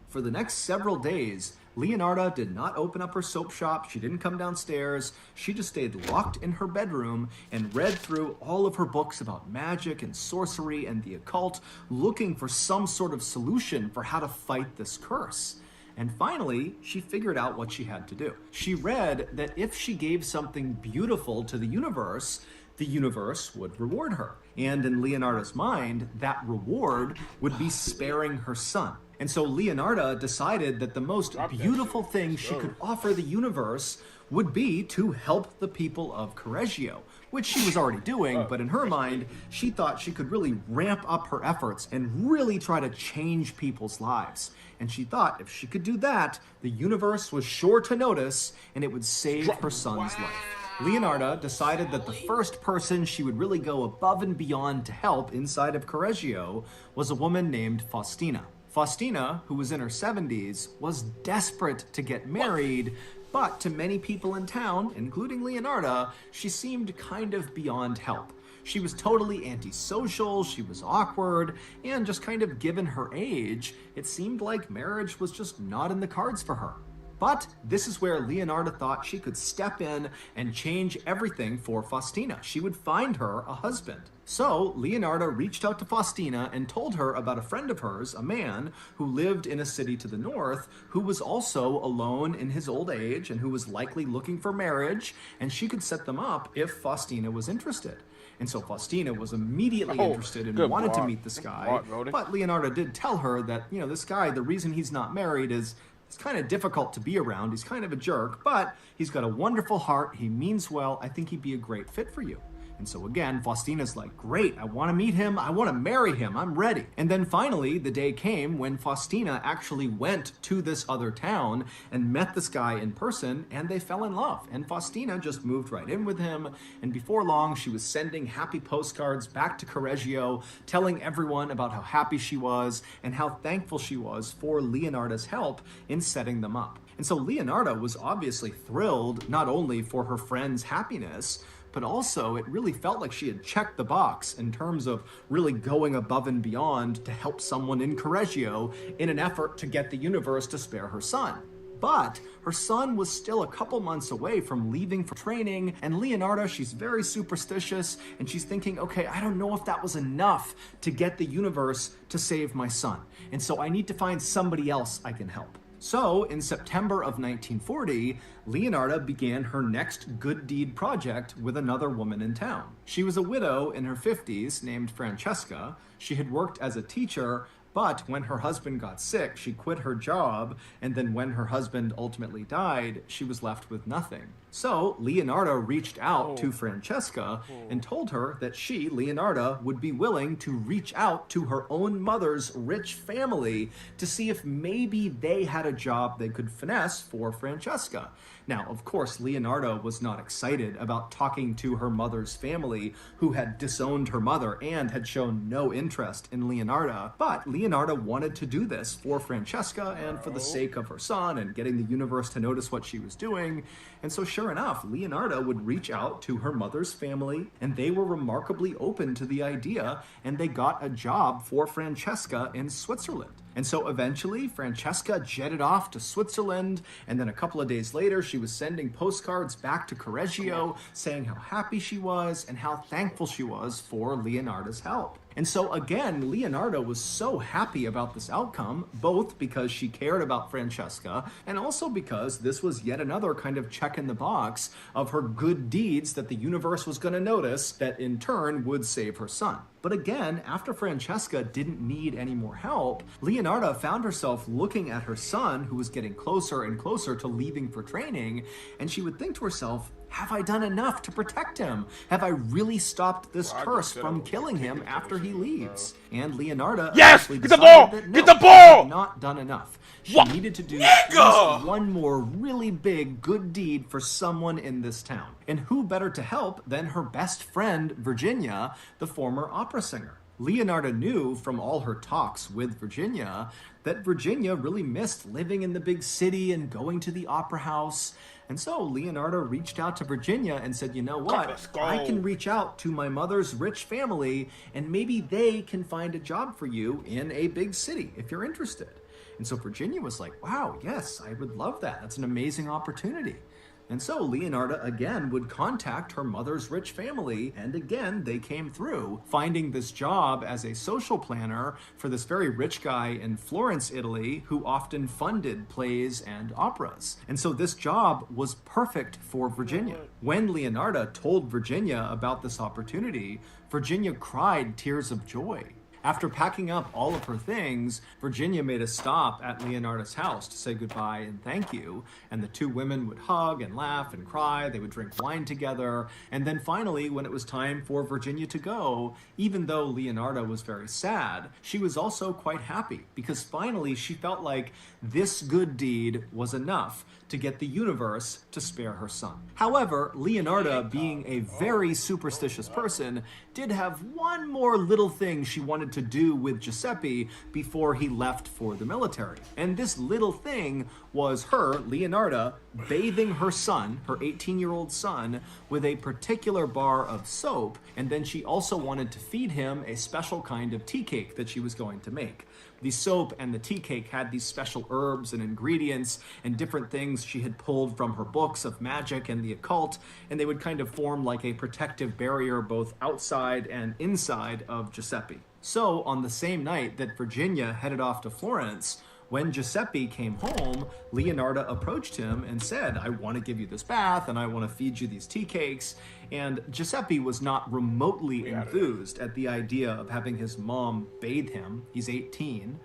For the next several days, Leonarda did not open up her soap shop, she didn't come downstairs, she just stayed locked in her bedroom and read through all of her books about magic and sorcery and the occult, looking for some sort of solution for how to fight this curse. And finally, she figured out what she had to do. She read that if she gave something beautiful to the universe would reward her. And in Leonarda's mind, that reward would be sparing her son. And so Leonarda decided that the most beautiful thing she could offer the universe would be to help the people of Correggio, which she was already doing, but in her mind, she thought she could really ramp up her efforts and really try to change people's lives. And she thought if she could do that, the universe was sure to notice and it would save her son's life. Leonarda decided that the first person she would really go above and beyond to help inside of Correggio was a woman named Faustina. Faustina, who was in her 70s, was desperate to get married, but to many people in town, including Leonarda, she seemed kind of beyond help. She was totally antisocial, she was awkward, and just kind of given her age, it seemed like marriage was just not in the cards for her. But this is where Leonarda thought she could step in and change everything for Faustina. She would find her a husband. So Leonarda reached out to Faustina and told her about a friend of hers, a man who lived in a city to the north, who was also alone in his old age and who was likely looking for marriage, and she could set them up if Faustina was interested. And so Faustina was immediately interested and wanted to meet this guy. But Leonarda did tell her that, this guy, the reason he's not married is it's kind of difficult to be around. He's kind of a jerk, but he's got a wonderful heart. He means well. I think he'd be a great fit for you. And so again, Faustina's like, great, I want to meet him. I want to marry him. I'm ready. And then finally, the day came when Faustina actually went to this other town and met this guy in person, and they fell in love. And Faustina just moved right in with him. And before long, she was sending happy postcards back to Correggio, telling everyone about how happy she was and how thankful she was for Leonarda's help in setting them up. And so Leonarda was obviously thrilled, not only for her friend's happiness, but also it really felt like she had checked the box in terms of really going above and beyond to help someone in Correggio in an effort to get the universe to spare her son. But her son was still a couple months away from leaving for training, and Leonarda, she's very superstitious, and she's thinking, okay, I don't know if that was enough to get the universe to save my son, and so I need to find somebody else I can help. So, in September of 1940, Leonarda began her next good deed project with another woman in town. She was a widow in her 50s named Francesca. She had worked as a teacher, but when her husband got sick, she quit her job, and then when her husband ultimately died, she was left with nothing. So Leonarda reached out to Francesca and told her that she, Leonarda, would be willing to reach out to her own mother's rich family to see if maybe they had a job they could finesse for Francesca. Now, of course, Leonarda was not excited about talking to her mother's family, who had disowned her mother and had shown no interest in Leonarda, but Leonarda wanted to do this for Francesca and for the sake of her son and getting the universe to notice what she was doing. And so sure enough, Leonarda would reach out to her mother's family, and they were remarkably open to the idea, and they got a job for Francesca in Switzerland. And so eventually, Francesca jetted off to Switzerland, and then a couple of days later, she was sending postcards back to Correggio saying how happy she was and how thankful she was for Leonarda's help. And so again, Leonarda was so happy about this outcome, both because she cared about Francesca and also because this was yet another kind of check in the box of her good deeds that the universe was going to notice that in turn would save her son. But again, after Francesca didn't need any more help, Leonarda found herself looking at her son, who was getting closer and closer to leaving for training, and she would think to herself, have I done enough to protect him? Have I really stopped this curse from killing him after he leaves? And Leonarda Yes! actually Get the decided ball! that no, Get the she ball! had not done enough. She needed to do at least one more really big good deed for someone in this town. And who better to help than her best friend, Virginia, the former opera singer? Leonarda knew from all her talks with Virginia that Virginia really missed living in the big city and going to the opera house. And so Leonarda reached out to Virginia and said, you know what, I can reach out to my mother's rich family and maybe they can find a job for you in a big city if you're interested. And so Virginia was like, wow, yes, I would love that. That's an amazing opportunity. And so Leonarda again would contact her mother's rich family, and again they came through, finding this job as a social planner for this very rich guy in Florence, Italy, who often funded plays and operas. And so this job was perfect for Virginia. When Leonarda told Virginia about this opportunity, Virginia cried tears of joy. After packing up all of her things, Virginia made a stop at Leonarda's house to say goodbye and thank you, and the two women would hug and laugh and cry, they would drink wine together, and then finally, when it was time for Virginia to go, even though Leonarda was very sad, she was also quite happy, because finally she felt like this good deed was enough to get the universe to spare her son. However, Leonarda, being a very superstitious person, did have one more little thing she wanted to do with Giuseppe before he left for the military. And this little thing was her, Leonarda, bathing her son, her 18-year-old son, with a particular bar of soap, and then she also wanted to feed him a special kind of tea cake that she was going to make. The soap and the tea cake had these special herbs and ingredients and different things she had pulled from her books of magic and the occult, and they would kind of form like a protective barrier both outside and inside of Giuseppe. So on the same night that Virginia headed off to Florence, when Giuseppe came home, Leonarda approached him and said, I want to give you this bath and I want to feed you these tea cakes. And Giuseppe was not remotely enthused at the idea of having his mom bathe him. He's 18.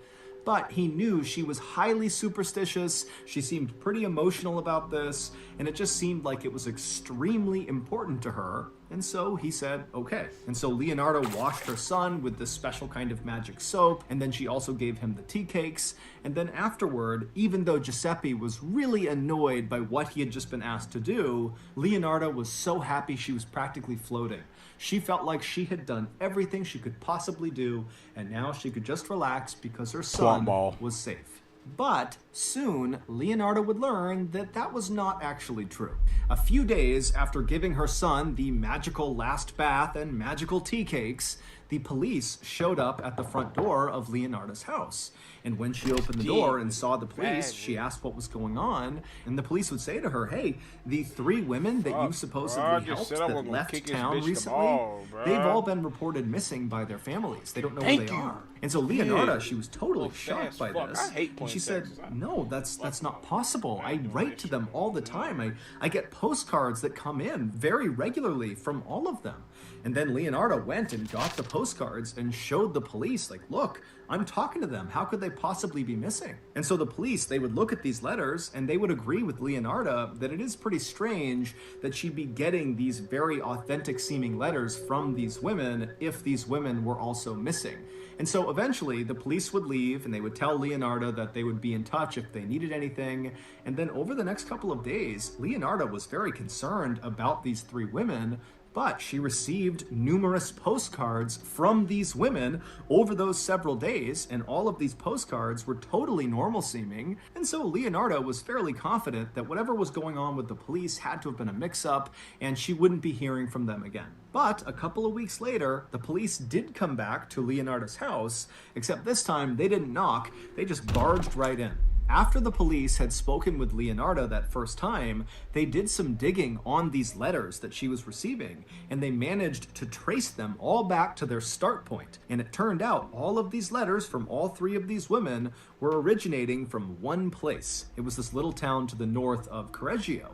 But he knew she was highly superstitious, she seemed pretty emotional about this, and it just seemed like it was extremely important to her, and so he said, okay. And so Leonarda washed her son with this special kind of magic soap, and then she also gave him the tea cakes, and then afterward, even though Giuseppe was really annoyed by what he had just been asked to do, Leonarda was so happy she was practically floating. She felt like she had done everything she could possibly do, and now she could just relax because her son was safe. But soon, Leonarda would learn that that was not actually true. A few days after giving her son the magical last bath and magical tea cakes, the police showed up at the front door of Leonardo's house. And when she opened the door and saw the police, she asked what was going on. And the police would say to her, hey, the 3 women that you supposedly helped that left town recently, they've all been reported missing by their families. They don't know where they are. And so Leonardo, she was totally shocked by this. And she said, no, that's not possible. I write to them all the time. I get postcards that come in very regularly from all of them. And then Leonardo went and got the postcards and showed the police, like, look, I'm talking to them. How could they possibly be missing? And so the police, they would look at these letters and they would agree with Leonardo that it is pretty strange that she'd be getting these very authentic seeming letters from these women if these women were also missing. And so eventually the police would leave and they would tell Leonardo that they would be in touch if they needed anything. And then over the next couple of days, Leonardo was very concerned about these 3 women, but she received numerous postcards from these women over those several days, and all of these postcards were totally normal seeming. And so Leonardo was fairly confident that whatever was going on with the police had to have been a mix-up, and she wouldn't be hearing from them again. But a couple of weeks later, the police did come back to Leonardo's house, except this time they didn't knock, they just barged right in. After the police had spoken with Leonardo that first time, they did some digging on these letters that she was receiving, and they managed to trace them all back to their start point. And it turned out all of these letters from all 3 of these women were originating from one place. It was this little town to the north of Correggio.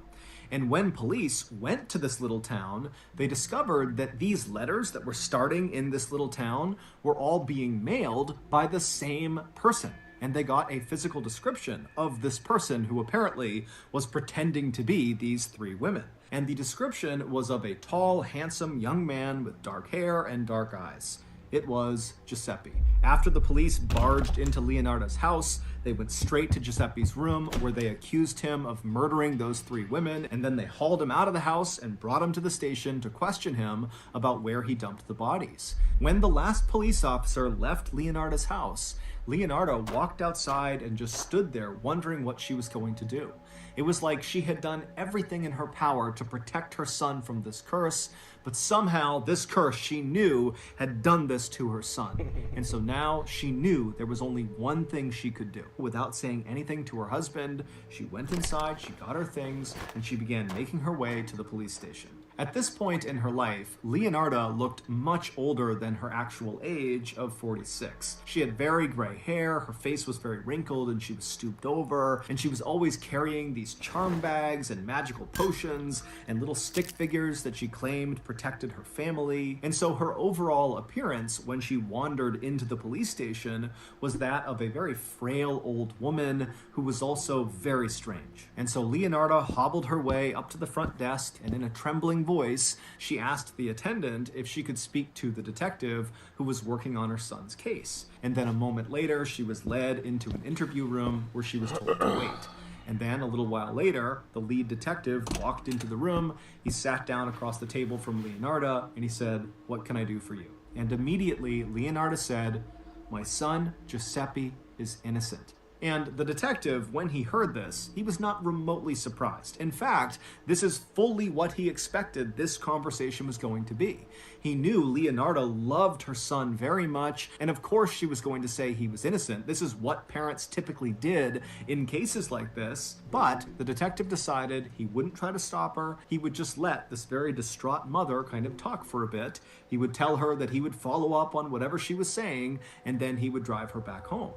And when police went to this little town, they discovered that these letters that were starting in this little town were all being mailed by the same person. And they got a physical description of this person who apparently was pretending to be these 3 women. And the description was of a tall, handsome young man with dark hair and dark eyes. It was Giuseppe. After the police barged into Leonardo's house, they went straight to Giuseppe's room where they accused him of murdering those 3 women, and then they hauled him out of the house and brought him to the station to question him about where he dumped the bodies. When the last police officer left Leonardo's house, Leonardo walked outside and just stood there wondering what she was going to do. It was like she had done everything in her power to protect her son from this curse, but somehow this curse she knew had done this to her son. And so now she knew there was only one thing she could do. Without saying anything to her husband, she went inside, she got her things, and she began making her way to the police station. At this point in her life, Leonardo looked much older than her actual age of 46. She had very gray hair, her face was very wrinkled, and she was stooped over, and she was always carrying these charm bags and magical potions and little stick figures that she claimed protected her family. And so her overall appearance when she wandered into the police station was that of a very frail old woman who was also very strange. And so Leonardo hobbled her way up to the front desk, and in a trembling voice, she asked the attendant if she could speak to the detective who was working on her son's case. And then a moment later, she was led into an interview room where she was told to wait. And then a little while later, the lead detective walked into the room. He sat down across the table from Leonardo and he said, "What can I do for you?" And immediately Leonardo said, "My son, Giuseppe, is innocent." And the detective, when he heard this, he was not remotely surprised. In fact, this is fully what he expected this conversation was going to be. He knew Leonardo loved her son very much, and of course she was going to say he was innocent. This is what parents typically did in cases like this, but the detective decided he wouldn't try to stop her. He would just let this very distraught mother kind of talk for a bit. He would tell her that he would follow up on whatever she was saying, and then he would drive her back home.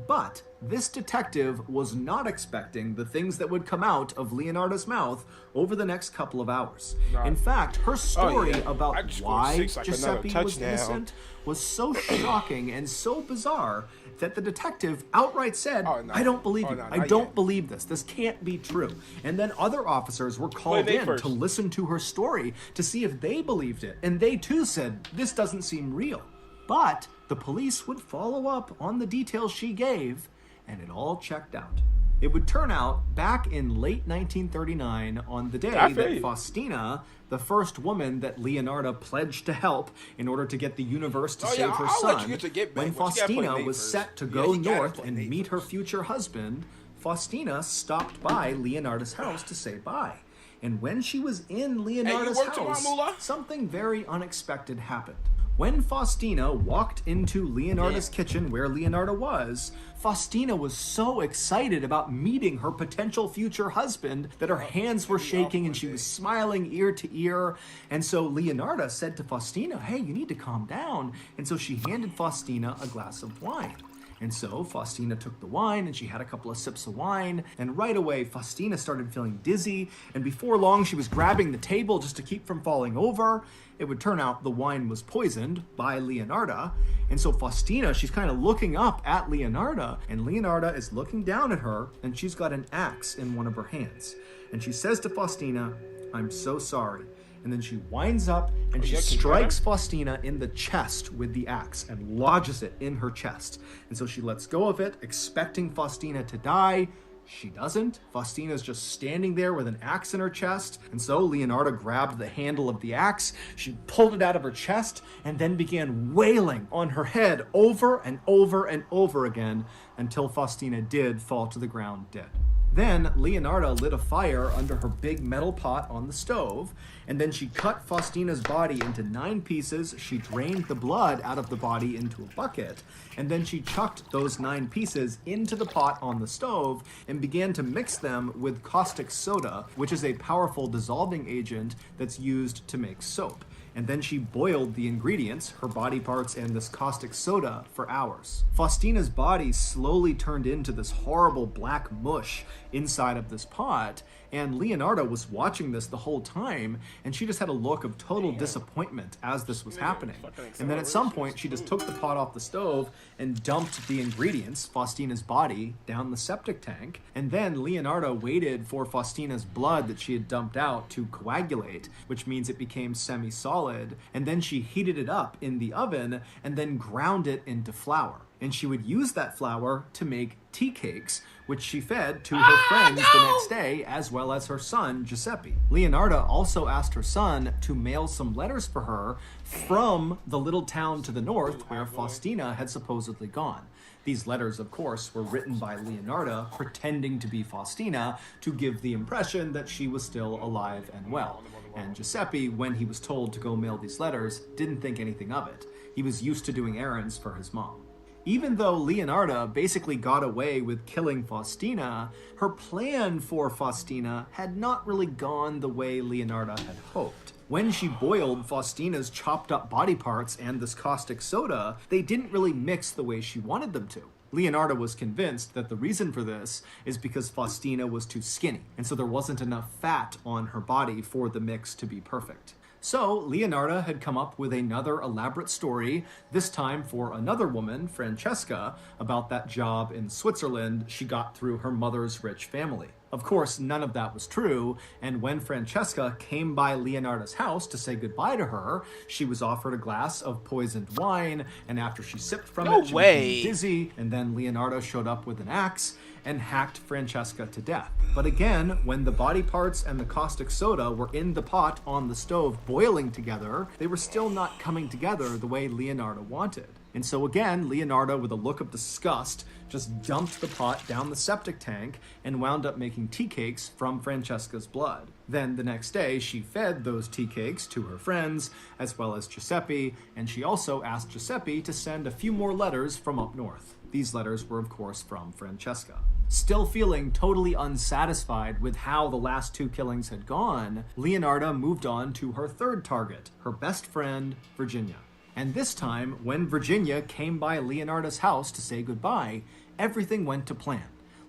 But this detective was not expecting the things that would come out of Leonardo's mouth over the next couple of hours. In fact, her story about why Giuseppe was innocent was so shocking and so bizarre that the detective outright said, "I don't believe you. I don't believe this. This can't be true." And then other officers were called in to listen to her story to see if they believed it. And they too said, "This doesn't seem real." But the police would follow up on the details she gave, and it all checked out. It would turn out, back in late 1939, on the day that Faustina, the first woman that Leonardo pledged to help in order to get the universe to save her son, when Faustina was set to go north and meet her future husband, Faustina stopped by Leonardo's house to say bye. And when she was in Leonardo's house, something very unexpected happened. When Faustina walked into Leonardo's kitchen where Leonardo was, Faustina was so excited about meeting her potential future husband that her hands were shaking and she was smiling ear to ear. And so Leonardo said to Faustina, "Hey, you need to calm down." And so she handed Faustina a glass of wine. And so Faustina took the wine and she had a couple of sips of wine, and right away Faustina started feeling dizzy, and before long she was grabbing the table just to keep from falling over. It would turn out the wine was poisoned by Leonardo, and so Faustina, she's kind of looking up at Leonardo, and Leonardo is looking down at her, and she's got an axe in one of her hands. And she says to Faustina, "I'm so sorry." And then she winds up and she strikes Faustina in the chest with the axe and lodges it in her chest. And so she lets go of it, expecting Faustina to die. She doesn't. Faustina's just standing there with an axe in her chest. And so Leonardo grabbed the handle of the axe, she pulled it out of her chest, and then began wailing on her head over and over and over again until Faustina did fall to the ground dead. Then Leonardo lit a fire under her big metal pot on the stove, and then she cut Faustina's body into 9 pieces. She drained the blood out of the body into a bucket, and then she chucked those 9 pieces into the pot on the stove and began to mix them with caustic soda, which is a powerful dissolving agent that's used to make soap. And then she boiled the ingredients, her body parts and this caustic soda, for hours. Faustina's body slowly turned into this horrible black mush inside of this pot, and Leonardo was watching this the whole time, and she just had a look of total disappointment as this was happening. And then at some point, she just took the pot off the stove and dumped the ingredients, Faustina's body, down the septic tank, and then Leonardo waited for Faustina's blood that she had dumped out to coagulate, which means it became semi-solid, and then she heated it up in the oven and then ground it into flour. And she would use that flour to make tea cakes, which she fed to her friends the next day, as well as her son, Giuseppe. Leonardo also asked her son to mail some letters for her from the little town to the north where Faustina had supposedly gone. These letters, of course, were written by Leonardo, pretending to be Faustina to give the impression that she was still alive and well. And Giuseppe, when he was told to go mail these letters, didn't think anything of it. He was used to doing errands for his mom. Even though Leonardo basically got away with killing Faustina, her plan for Faustina had not really gone the way Leonardo had hoped. When she boiled Faustina's chopped up body parts and this caustic soda, they didn't really mix the way she wanted them to. Leonardo was convinced that the reason for this is because Faustina was too skinny, and so there wasn't enough fat on her body for the mix to be perfect. So Leonardo had come up with another elaborate story, this time for another woman, Francesca, about that job in Switzerland she got through her mother's rich family. Of course, none of that was true, and when Francesca came by Leonardo's house to say goodbye to her, she was offered a glass of poisoned wine, and after she sipped from it, she became dizzy, and then Leonardo showed up with an axe and hacked Francesca to death. But again, when the body parts and the caustic soda were in the pot on the stove boiling together, they were still not coming together the way Leonardo wanted. And so again, Leonardo, with a look of disgust, just dumped the pot down the septic tank and wound up making tea cakes from Francesca's blood. Then the next day, she fed those tea cakes to her friends, as well as Giuseppe, and she also asked Giuseppe to send a few more letters from up north. These letters were, of course, from Francesca. Still feeling totally unsatisfied with how the last 2 killings had gone, Leonardo moved on to her third target, her best friend, Virginia. And this time, when Virginia came by Leonardo's house to say goodbye, everything went to plan.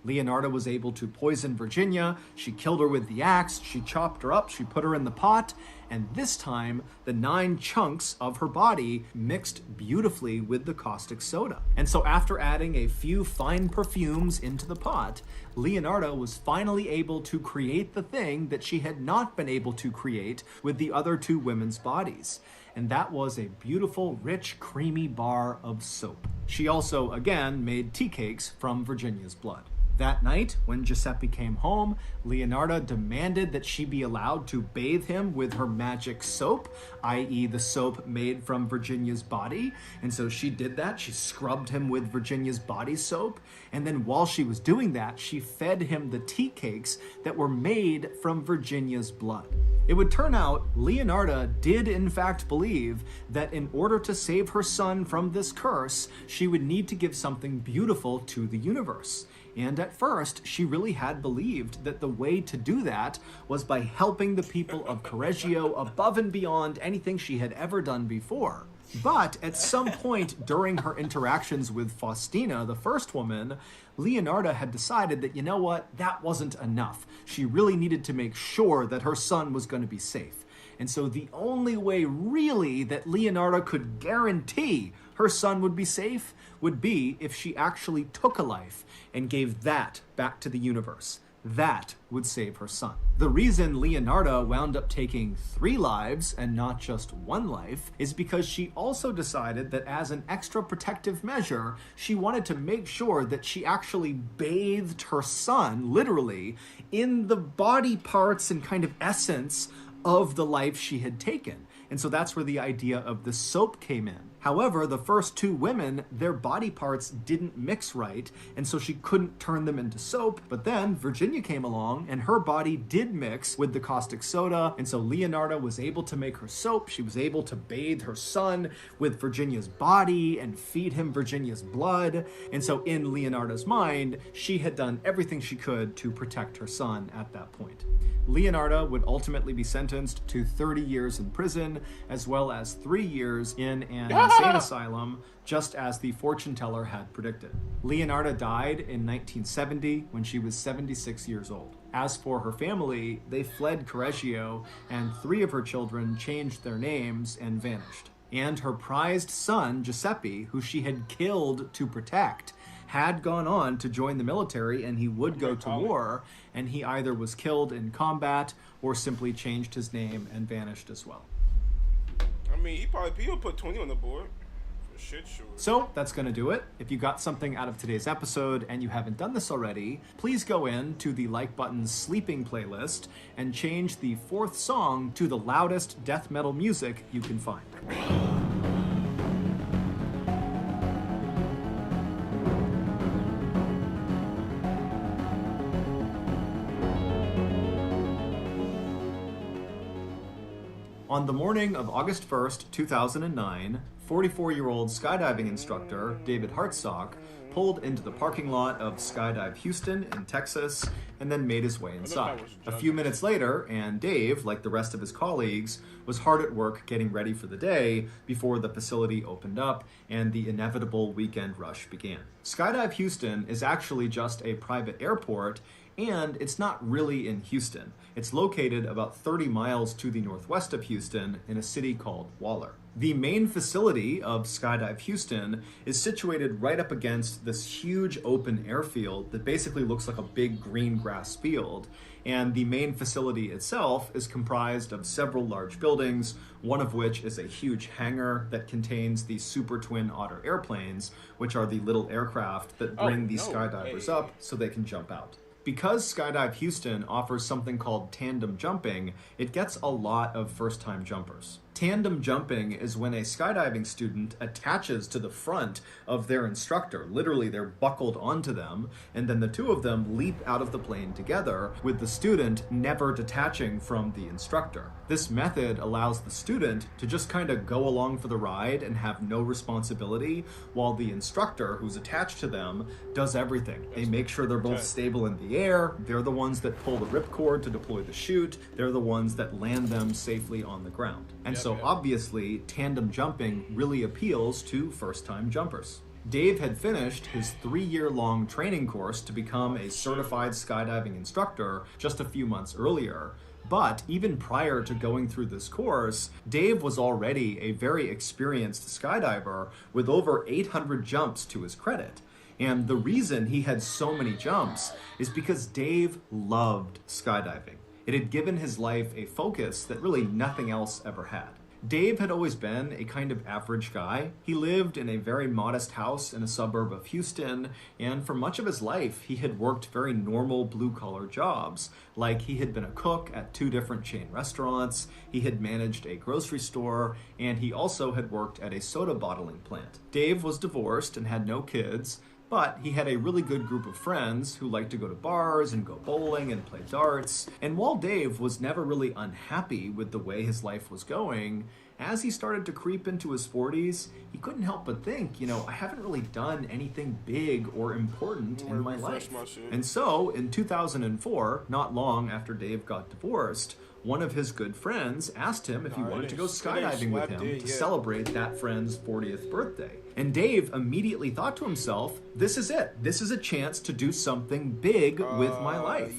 Leonardo was able to poison Virginia, she killed her with the axe, she chopped her up, she put her in the pot, and this time, the 9 chunks of her body mixed beautifully with the caustic soda. And so after adding a few fine perfumes into the pot, Leonardo was finally able to create the thing that she had not been able to create with the other 2 women's bodies. And that was a beautiful, rich, creamy bar of soap. She also, again, made tea cakes from Virginia's blood. That night, when Giuseppe came home, Leonardo demanded that she be allowed to bathe him with her magic soap, i.e. the soap made from Virginia's body. And so she did that. She scrubbed him with Virginia's body soap. And then while she was doing that, she fed him the tea cakes that were made from Virginia's blood. It would turn out Leonardo did in fact believe that in order to save her son from this curse, she would need to give something beautiful to the universe. And at first, she really had believed that the way to do that was by helping the people of Correggio above and beyond anything she had ever done before. But at some point during her interactions with Faustina, the first woman, Leonardo had decided that, you know what, that wasn't enough. She really needed to make sure that her son was going to be safe. And so the only way really that Leonardo could guarantee her son would be safe would be if she actually took a life and gave that back to the universe. That would save her son. The reason Leonardo wound up taking 3 lives and not just 1 life is because she also decided that as an extra protective measure, she wanted to make sure that she actually bathed her son, literally, in the body parts and kind of essence of the life she had taken. And so that's where the idea of the soap came in. However, the first 2 women, their body parts didn't mix right, and so she couldn't turn them into soap. But then Virginia came along, and her body did mix with the caustic soda, and so Leonardo was able to make her soap. She was able to bathe her son with Virginia's body and feed him Virginia's blood. And so in Leonardo's mind, she had done everything she could to protect her son at that point. Leonardo would ultimately be sentenced to 30 years in prison, as well as 3 years in an insane asylum, just as the fortune teller had predicted. Leonardo died in 1970 when she was 76 years old. As for her family, they fled Correggio, and 3 of her children changed their names and vanished. And her prized son, Giuseppe, who she had killed to protect, had gone on to join the military, and he would go to war, and he either was killed in combat or simply changed his name and vanished as well. I mean, he'll put 20 on the board. For shit sure. So that's going to do it. If you got something out of today's episode and you haven't done this already, please go in to the Like Button's Sleeping playlist and change the 4th song to the loudest death metal music you can find. On the morning of August 1st, 2009, 44-year-old skydiving instructor David Hartsock pulled into the parking lot of Skydive Houston in Texas and then made his way inside. A few minutes later, and Dave, like the rest of his colleagues, was hard at work getting ready for the day before the facility opened up and the inevitable weekend rush began. Skydive Houston is actually just a private airport, and it's not really in Houston. It's located about 30 miles to the northwest of Houston in a city called Waller. The main facility of Skydive Houston is situated right up against this huge open airfield that basically looks like a big green grass field. And the main facility itself is comprised of several large buildings, one of which is a huge hangar that contains the Super Twin Otter airplanes, which are the little aircraft that bring the skydivers up so they can jump out. Because Skydive Houston offers something called tandem jumping, it gets a lot of first-time jumpers. Tandem jumping is when a skydiving student attaches to the front of their instructor. Literally, they're buckled onto them, and then the 2 of them leap out of the plane together, with the student never detaching from the instructor. This method allows the student to just kind of go along for the ride and have no responsibility, while the instructor, who's attached to them, does everything. They make sure they're both stable in the air, they're the ones that pull the ripcord to deploy the chute, they're the ones that land them safely on the ground. And so obviously, tandem jumping really appeals to first-time jumpers. Dave had finished his 3-year-long training course to become a certified skydiving instructor just a few months earlier. But even prior to going through this course, Dave was already a very experienced skydiver with over 800 jumps to his credit. And the reason he had so many jumps is because Dave loved skydiving. It had given his life a focus that really nothing else ever had. Dave had always been a kind of average guy. He lived in a very modest house in a suburb of Houston, and for much of his life, he had worked very normal blue-collar jobs. Like he had been a cook at 2 different chain restaurants, he had managed a grocery store, and he also had worked at a soda bottling plant. Dave was divorced and had no kids, but he had a really good group of friends who liked to go to bars and go bowling and play darts. And while Dave was never really unhappy with the way his life was going, as he started to creep into his 40s, he couldn't help but think, I haven't really done anything big or important in my life. And so, in 2004, not long after Dave got divorced, one of his good friends asked him if he wanted to go skydiving with him to celebrate that friend's 40th birthday. And Dave immediately thought to himself, this is it. This is a chance to do something big with my life.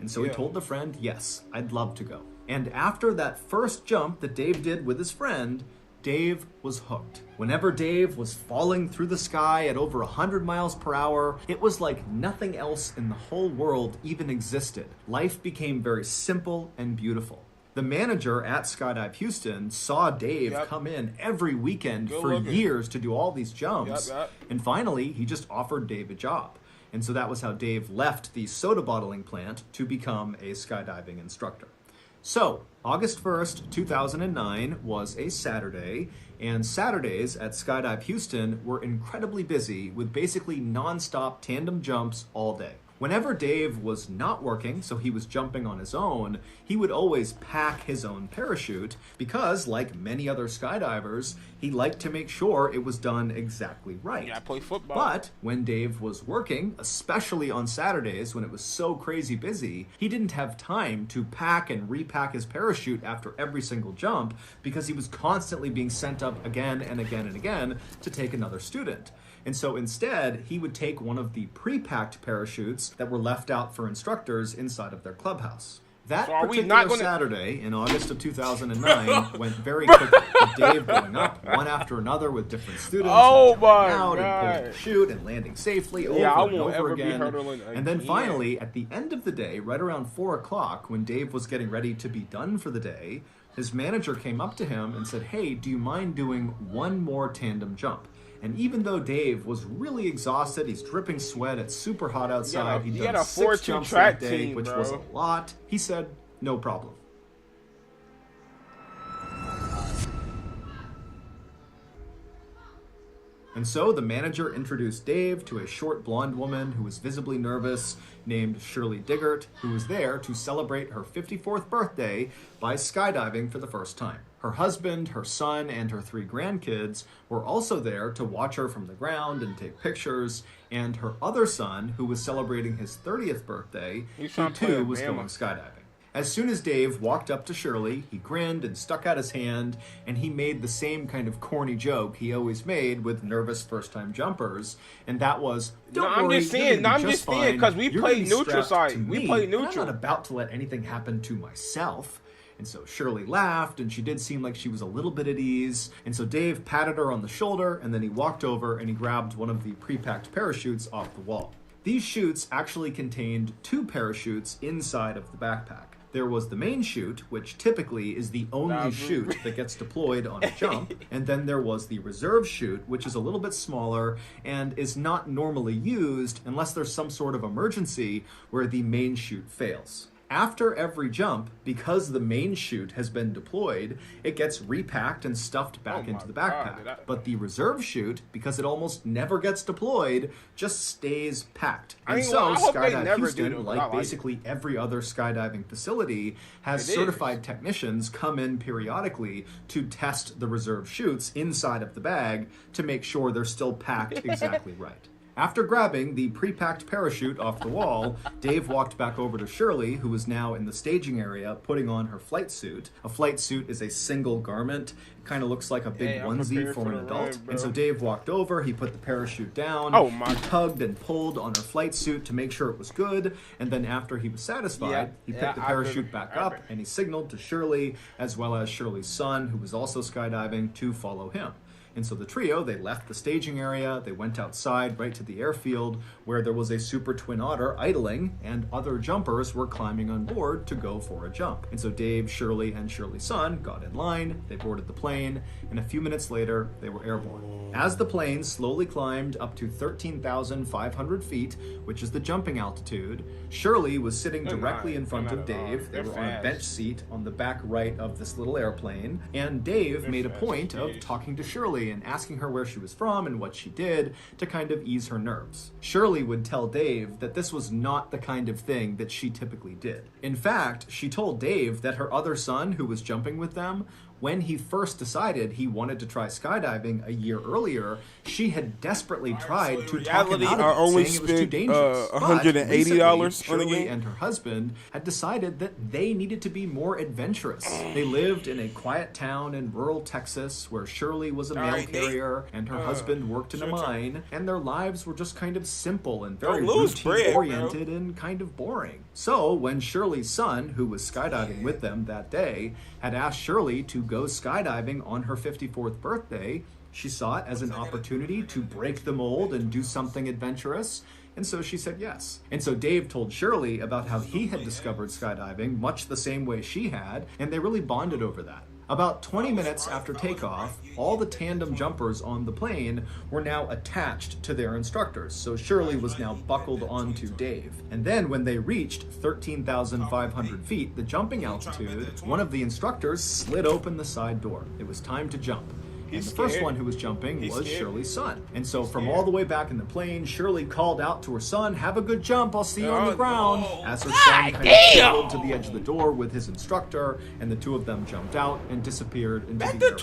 And so he told the friend, yes, I'd love to go. And after that first jump that Dave did with his friend, Dave was hooked. Whenever Dave was falling through the sky at over 100 miles per hour, it was like nothing else in the whole world even existed. Life became very simple and beautiful. The manager at Skydive Houston saw Dave come in every weekend for years to do all these jumps. And finally, he just offered Dave a job. And so that was how Dave left the soda bottling plant to become a skydiving instructor. So, August 1st, 2009 was a Saturday, and Saturdays at Skydive Houston were incredibly busy with basically non-stop tandem jumps all day. Whenever Dave was not working, so he was jumping on his own, he would always pack his own parachute because, like many other skydivers, he liked to make sure it was done exactly right. Yeah, I play football. But when Dave was working, especially on Saturdays when it was so crazy busy, he didn't have time to pack and repack his parachute after every single jump because he was constantly being sent up again and again and again to take another student. And so instead, he would take one of the pre-packed parachutes that were left out for instructors inside of their clubhouse. That particular Saturday in August of 2009 went very quickly, with Dave going up one after another with different students, and pulling the chute and landing safely over and over again. And then finally, at the end of the day, right around 4 o'clock, when Dave was getting ready to be done for the day, his manager came up to him and said, "Hey, do you mind doing one more tandem jump?" And even though Dave was really exhausted, he's dripping sweat, it's super hot outside, he'd done 6 jumps that day, which was a lot, he said, no problem. And so the manager introduced Dave to a short blonde woman who was visibly nervous named Shirley Diggert, who was there to celebrate her 54th birthday by skydiving for the first time. Her husband, her son, and her 3 grandkids were also there to watch her from the ground and take pictures, and her other son, who was celebrating his 30th birthday, he too was going skydiving. As soon as Dave walked up to Shirley, he grinned and stuck out his hand, and he made the same kind of corny joke he always made with nervous first-time jumpers, and that was, "Don't worry, I'm just saying, because we play neutral side. We play neutral. I'm not about to let anything happen to myself." And so Shirley laughed, and she did seem like she was a little bit at ease. And so Dave patted her on the shoulder, and then he walked over and he grabbed one of the pre-packed parachutes off the wall. These chutes actually contained 2 parachutes inside of the backpack. There was the main chute, which typically is the only chute that gets deployed on a jump, and then there was the reserve chute, which is a little bit smaller and is not normally used unless there's some sort of emergency where the main chute fails. After every jump, because the main chute has been deployed, it gets repacked and stuffed back into the backpack. But the reserve chute, because it almost never gets deployed, just stays packed. And so Skydive Houston, like basically every other skydiving facility, has certified technicians come in periodically to test the reserve chutes inside of the bag to make sure they're still packed exactly right. After grabbing the pre-packed parachute off the wall, Dave walked back over to Shirley, who was now in the staging area putting on her flight suit. A flight suit is a single garment. It kind of looks like a big onesie for an adult. And so Dave walked over, he put the parachute down, he tugged and pulled on her flight suit to make sure it was good, and then after he was satisfied, he picked the parachute back up and he signaled to Shirley, as well as Shirley's son, who was also skydiving, to follow him. And so the trio, they left the staging area, they went outside right to the airfield where there was a Super Twin Otter idling and other jumpers were climbing on board to go for a jump. And so Dave, Shirley, and Shirley's son got in line, they boarded the plane, and a few minutes later, they were airborne. As the plane slowly climbed up to 13,500 feet, which is the jumping altitude, Shirley was sitting directly in front of Dave. They were on a bench seat on the back right of this little airplane, and Dave made a point of talking to Shirley and asking her where she was from and what she did to kind of ease her nerves. Shirley would tell Dave that this was not the kind of thing that she typically did. In fact, she told Dave that her other son, who was jumping with them, when he first decided he wanted to try skydiving a year earlier, she had desperately tried to talk him out of it, saying it was too dangerous. $180 Shirley and her husband had decided that they needed to be more adventurous. They lived in a quiet town in rural Texas where Shirley was a mail carrier and her husband worked in a mine, and their lives were just kind of simple and very routine-oriented and kind of boring. So when Shirley's son, who was skydiving with them that day, had asked Shirley to go skydiving on her 54th birthday, she saw it as an opportunity to break the mold and do something adventurous, and so she said yes. And so Dave told Shirley about how he had discovered skydiving much the same way she had, and they really bonded over that. About 20 minutes after takeoff, all the tandem jumpers on the plane were now attached to their instructors, so Shirley was now buckled onto Dave. And then when they reached 13,500 feet, the jumping altitude, one of the instructors slid open the side door. It was time to jump. And the first one who was jumping was Shirley's son. And so from all the way back in the plane, Shirley called out to her son, "Have a good jump, I'll see you on the ground," as her son kind of pulled to the edge of the door with his instructor, and the two of them jumped out and disappeared into the air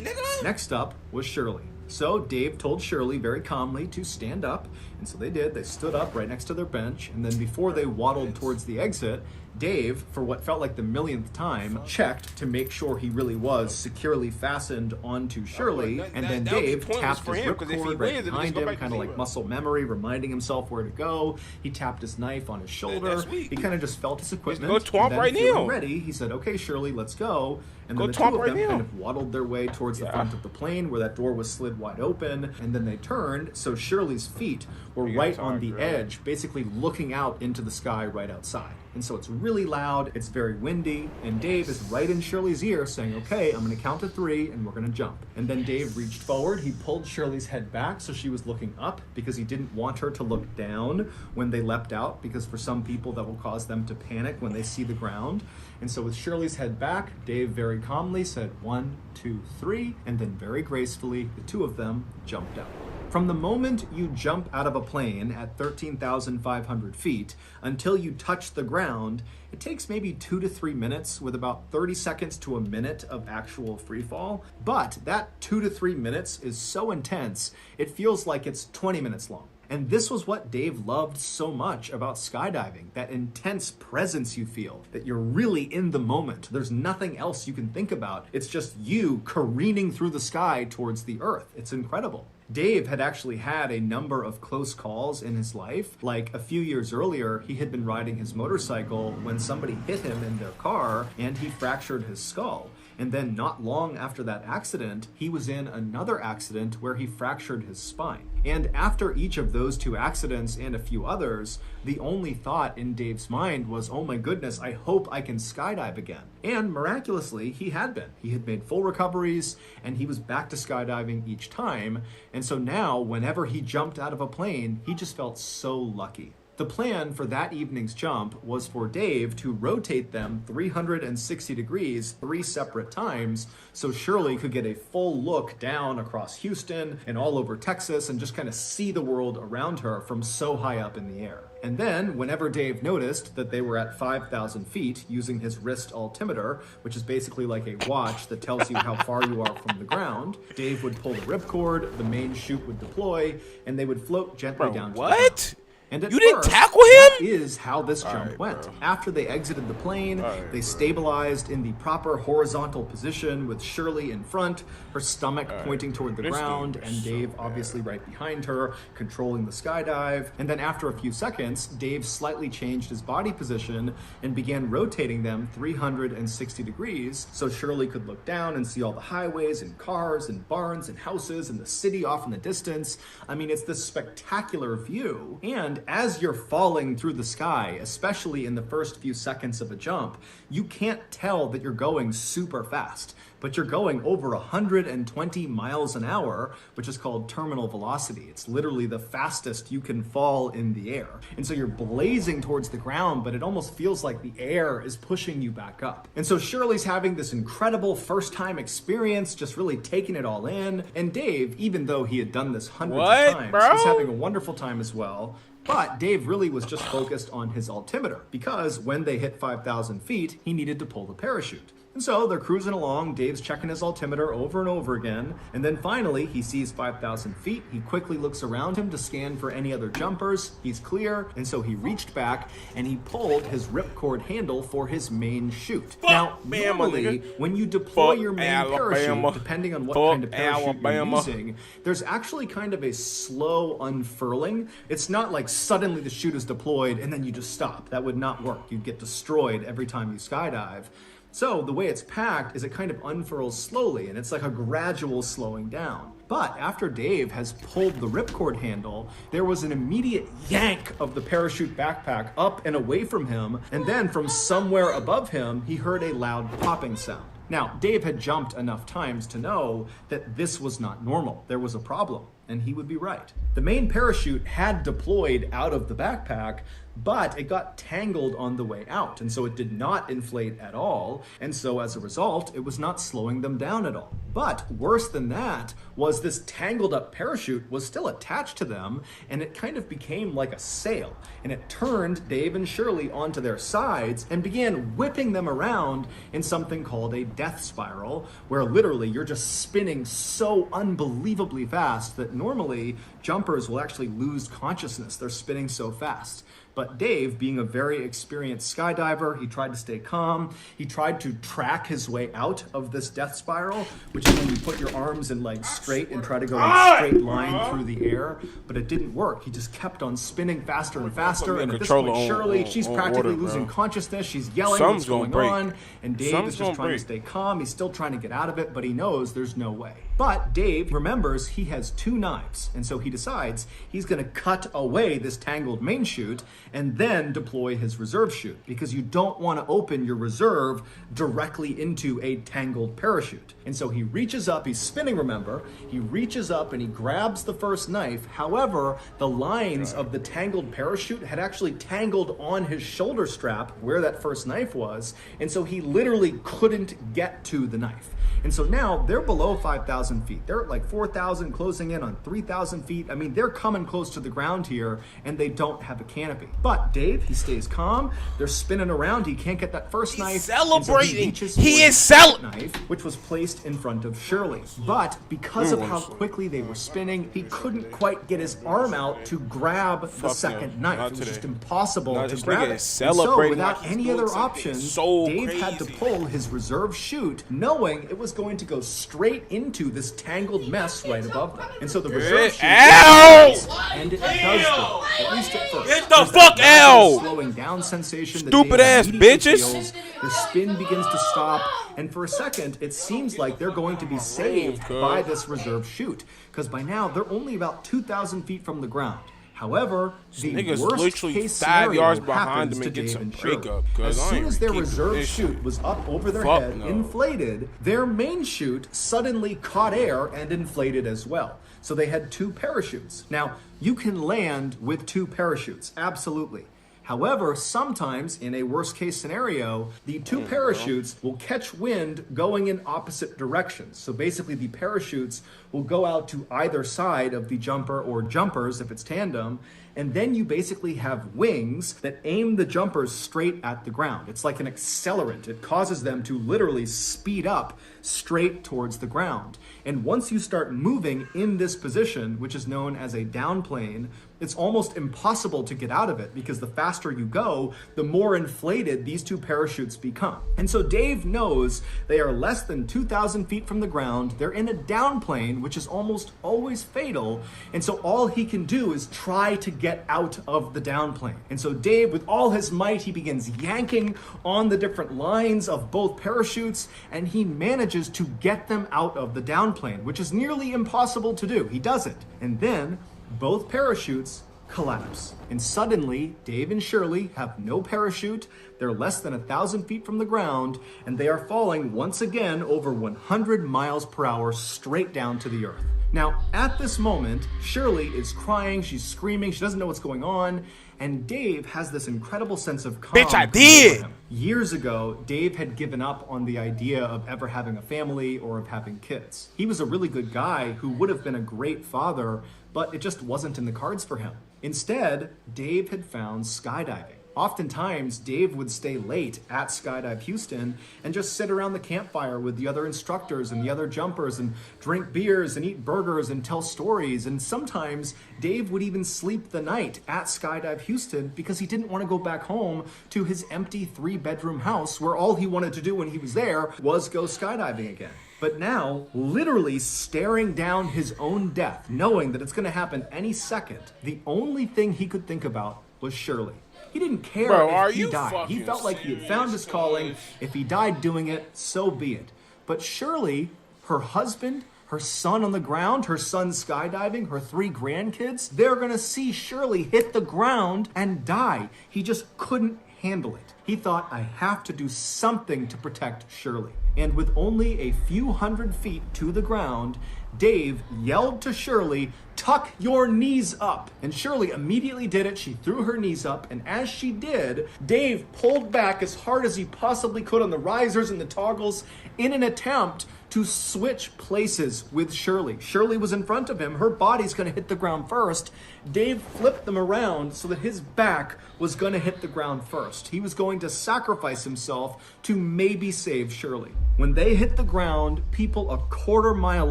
below. Next up was Shirley. So Dave told Shirley very calmly to stand up, and so they did. They stood up right next to their bench, and then before they waddled towards the exit, Dave, for what felt like the millionth time, checked to make sure he really was securely fastened onto Shirley, and then Dave tapped his ripcord right behind him, kind of like muscle memory, reminding himself where to go. He tapped his knife on his shoulder. He kind of just felt his equipment. And then feeling ready, he said, "Okay, Shirley, let's go." And then the two of them kind of waddled their way towards the front of the plane where that door was slid wide open, and then they turned, so Shirley's feet were right on the edge, basically looking out into the sky right outside. And so it's really loud, it's very windy, and Dave is right in Shirley's ear saying, "Okay, I'm gonna count to 3 and we're gonna jump." And then Dave reached forward, he pulled Shirley's head back so she was looking up because he didn't want her to look down when they leapt out, because for some people that will cause them to panic when they see the ground. And so with Shirley's head back, Dave very calmly said 1, 2, 3, and then very gracefully, the two of them jumped out. From the moment you jump out of a plane at 13,500 feet until you touch the ground, it takes maybe 2 to 3 minutes with about 30 seconds to a minute of actual free fall. But that 2 to 3 minutes is so intense, it feels like it's 20 minutes long. And this was what Dave loved so much about skydiving, that intense presence you feel, that you're really in the moment. There's nothing else you can think about. It's just you careening through the sky towards the earth. It's incredible. Dave had actually had a number of close calls in his life. Like a few years earlier, he had been riding his motorcycle when somebody hit him in their car and he fractured his skull. And then not long after that accident, he was in another accident where he fractured his spine. And after each of those 2 accidents and a few others, the only thought in Dave's mind was, "Oh my goodness, I hope I can skydive again." And miraculously, he had been. He had made full recoveries and he was back to skydiving each time. And so now, whenever he jumped out of a plane, he just felt so lucky. The plan for that evening's jump was for Dave to rotate them 360 degrees 3 separate times so Shirley could get a full look down across Houston and all over Texas and just kind of see the world around her from so high up in the air. And then, whenever Dave noticed that they were at 5,000 feet using his wrist altimeter, which is basically like a watch that tells you how far you are from the ground, Dave would pull the ripcord, the main chute would deploy, and they would float gently down to the ground. And at You didn't first, tackle that him? is how this jump went. bro. After they exited the plane, they stabilized in the proper horizontal position with Shirley in front, her stomach pointing toward the This ground, dude is and so Dave obviously right behind her, controlling the skydive. And then after a few seconds, Dave slightly changed his body position and began rotating them 360 degrees so Shirley could look down and see all the highways and cars and barns and houses and the city off in the distance. I mean, it's this spectacular view. And as you're falling through the sky, especially in the first few seconds of a jump, you can't tell that you're going super fast, but you're going over 120 miles an hour, which is called terminal velocity. It's literally the fastest you can fall in the air. And so you're blazing towards the ground, but it almost feels like the air is pushing you back up. And so Shirley's having this incredible first time experience, just really taking it all in. And Dave, even though he had done this hundreds of times, bro? is having a wonderful time as well. But Dave really was just focused on his altimeter because when they hit 5,000 feet, he needed to pull the parachute. And so they're cruising along, Dave's checking his altimeter over and over again, and then finally he sees 5,000 feet. He quickly looks around him to scan for any other jumpers. He's clear, and so he reached back and he pulled his ripcord handle for his main chute. Now, normally, when you deploy your main parachute, depending on what kind of parachute you're using, there's actually kind of a slow unfurling. It's not like suddenly the chute is deployed and then you just stop. That would not work. You'd get destroyed every time you skydive. So the way it's packed is it kind of unfurls slowly, and it's like a gradual slowing down. But after Dave has pulled the ripcord handle, there was an immediate yank of the parachute backpack up and away from him, and then from somewhere above him, he heard a loud popping sound. Now, Dave had jumped enough times to know that this was not normal. There was a problem, and he would be right. The main parachute had deployed out of the backpack, but it got tangled on the way out, and so it did not inflate at all, and so as a result, it was not slowing them down at all. But worse than that was this tangled up parachute was still attached to them, and it kind of became like a sail, and it turned Dave and Shirley onto their sides and began whipping them around in something called a death spiral, where literally you're just spinning so unbelievably fast that normally jumpers will actually lose consciousness. They're spinning so fast. But Dave, being a very experienced skydiver, he tried to stay calm. He tried to track his way out of this death spiral, which is when you put your arms and legs straight and try to go in a straight line through the air. But it didn't work. He just kept on spinning faster and faster. And at this point, Shirley, she's practically losing consciousness. She's yelling what's going on. And Dave is just trying to stay calm. He's still trying to get out of it, but he knows there's no way. But Dave remembers he has 2 knives. And so he decides he's going to cut away this tangled main chute and then deploy his reserve chute, because you don't want to open your reserve directly into a tangled parachute. And so he reaches up, he's spinning, remember, he reaches up and he grabs the first knife. However, the lines of the tangled parachute had actually tangled on his shoulder strap where that first knife was, and so he literally couldn't get to the knife. And so now they're below 5,000 feet. They're at like 4,000, closing in on 3,000 feet. I mean, they're coming close to the ground here, and they don't have a canopy. But Dave, he stays calm. They're spinning around. He can't get that first knife. Celebrating. So He is celebrating. Knife, which was placed in front of Shirley. But because of how quickly they were spinning, he couldn't quite get his arm out to grab the second knife. It was just impossible to grab it. And so without any other options, Dave had to pull his reserve chute, knowing it was going to go straight into this tangled mess right above them. And so the reserve chute, and it does go, at least at first. Get the fuck out! Slowing down sensation. Stupid ass bitches. Feels. The spin begins to stop, and for a second, it seems like they're going to be saved by this reserve chute, because by now they're only about 2,000 feet from the ground. However, the worst case 5 yards scenario behind happens them to and get Dave some and Shirley. breakup. As soon as their reserve chute was up over their head, no. inflated, their main chute suddenly caught air and inflated as well. So they had 2 parachutes. Now, you can land with 2 parachutes, absolutely. However, sometimes in a worst case scenario, the 2 parachutes will catch wind going in opposite directions. So basically the parachutes will go out to either side of the jumper or jumpers if it's tandem, and then you basically have wings that aim the jumpers straight at the ground. It's like an accelerant. It causes them to literally speed up straight towards the ground. And once you start moving in this position, which is known as a down plane, it's almost impossible to get out of it because the faster you go, the more inflated these two parachutes become. And so Dave knows they are less than 2,000 feet from the ground. They're in a down plane, which is almost always fatal. And so all he can do is try to get out of the down plane. And so Dave, with all his might, he begins yanking on the different lines of both parachutes, and he manages to get them out of the down plane, which is nearly impossible to do. He does it. And then both parachutes collapse. And suddenly, Dave and Shirley have no parachute. They're less than 1,000 feet from the ground, and they are falling once again over 100 miles per hour straight down to the earth. Now, at this moment, Shirley is crying, she's screaming, she doesn't know what's going on, and Dave has this incredible sense of calm. Bitch, I did! Years ago, Dave had given up on the idea of ever having a family or of having kids. He was a really good guy who would have been a great father, but it just wasn't in the cards for him. Instead, Dave had found skydiving. Oftentimes, Dave would stay late at Skydive Houston and just sit around the campfire with the other instructors and the other jumpers and drink beers and eat burgers and tell stories. And sometimes Dave would even sleep the night at Skydive Houston because he didn't want to go back home to his empty 3-bedroom house where all he wanted to do when he was there was go skydiving again. But now, literally staring down his own death, knowing that it's going to happen any second, the only thing he could think about was Shirley. He didn't care if he died. He felt like he had found his calling. If he died doing it, so be it. But Shirley, her husband, her son on the ground, her son skydiving, her 3 grandkids, they're going to see Shirley hit the ground and die. He just couldn't handle it. He thought, I have to do something to protect Shirley. And with only a few hundred feet to the ground, Dave yelled to Shirley, tuck your knees up. And Shirley immediately did it. She threw her knees up, and as she did, Dave pulled back as hard as he possibly could on the risers and the toggles in an attempt to switch places with Shirley. Shirley was in front of him. Her body's going to hit the ground first. Dave flipped them around so that his back was going to hit the ground first. He was going to sacrifice himself to maybe save Shirley. When they hit the ground, people a quarter mile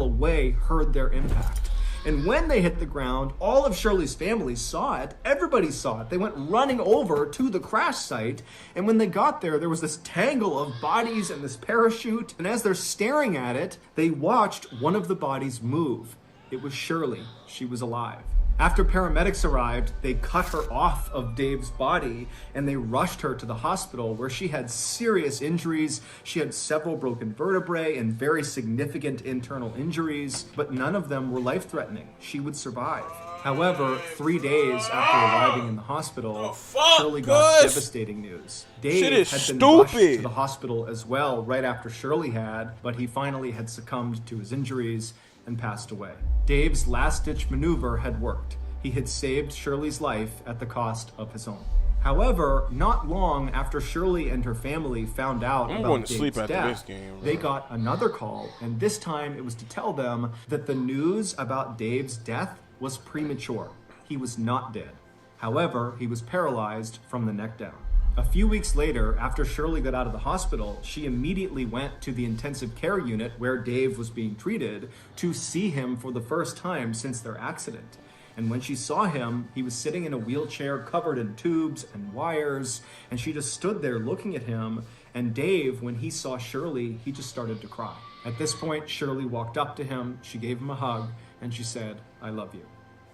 away heard their impact. And when they hit the ground, all of Shirley's family saw it. Everybody saw it. They went running over to the crash site. And when they got there, there was this tangle of bodies and this parachute. And as they're staring at it, they watched one of the bodies move. It was Shirley. She was alive. After paramedics arrived, they cut her off of Dave's body and they rushed her to the hospital where she had serious injuries. She had several broken vertebrae and very significant internal injuries, but none of them were life-threatening. She would survive. However, 3 days after arriving in the hospital, Shirley got devastating news. Dave had been rushed to the hospital as well right after Shirley had, but he finally had succumbed to his injuries and passed away. Dave's last-ditch maneuver had worked. He had saved Shirley's life at the cost of his own. However, not long after Shirley and her family found out about Dave's death, they got another call, and this time it was to tell them that the news about Dave's death was premature. He was not dead. However, he was paralyzed from the neck down. A few weeks later, after Shirley got out of the hospital, she immediately went to the intensive care unit where Dave was being treated to see him for the first time since their accident. And when she saw him, he was sitting in a wheelchair covered in tubes and wires, and she just stood there looking at him. And Dave, when he saw Shirley, he just started to cry. At this point, Shirley walked up to him, she gave him a hug, and she said, "I love you."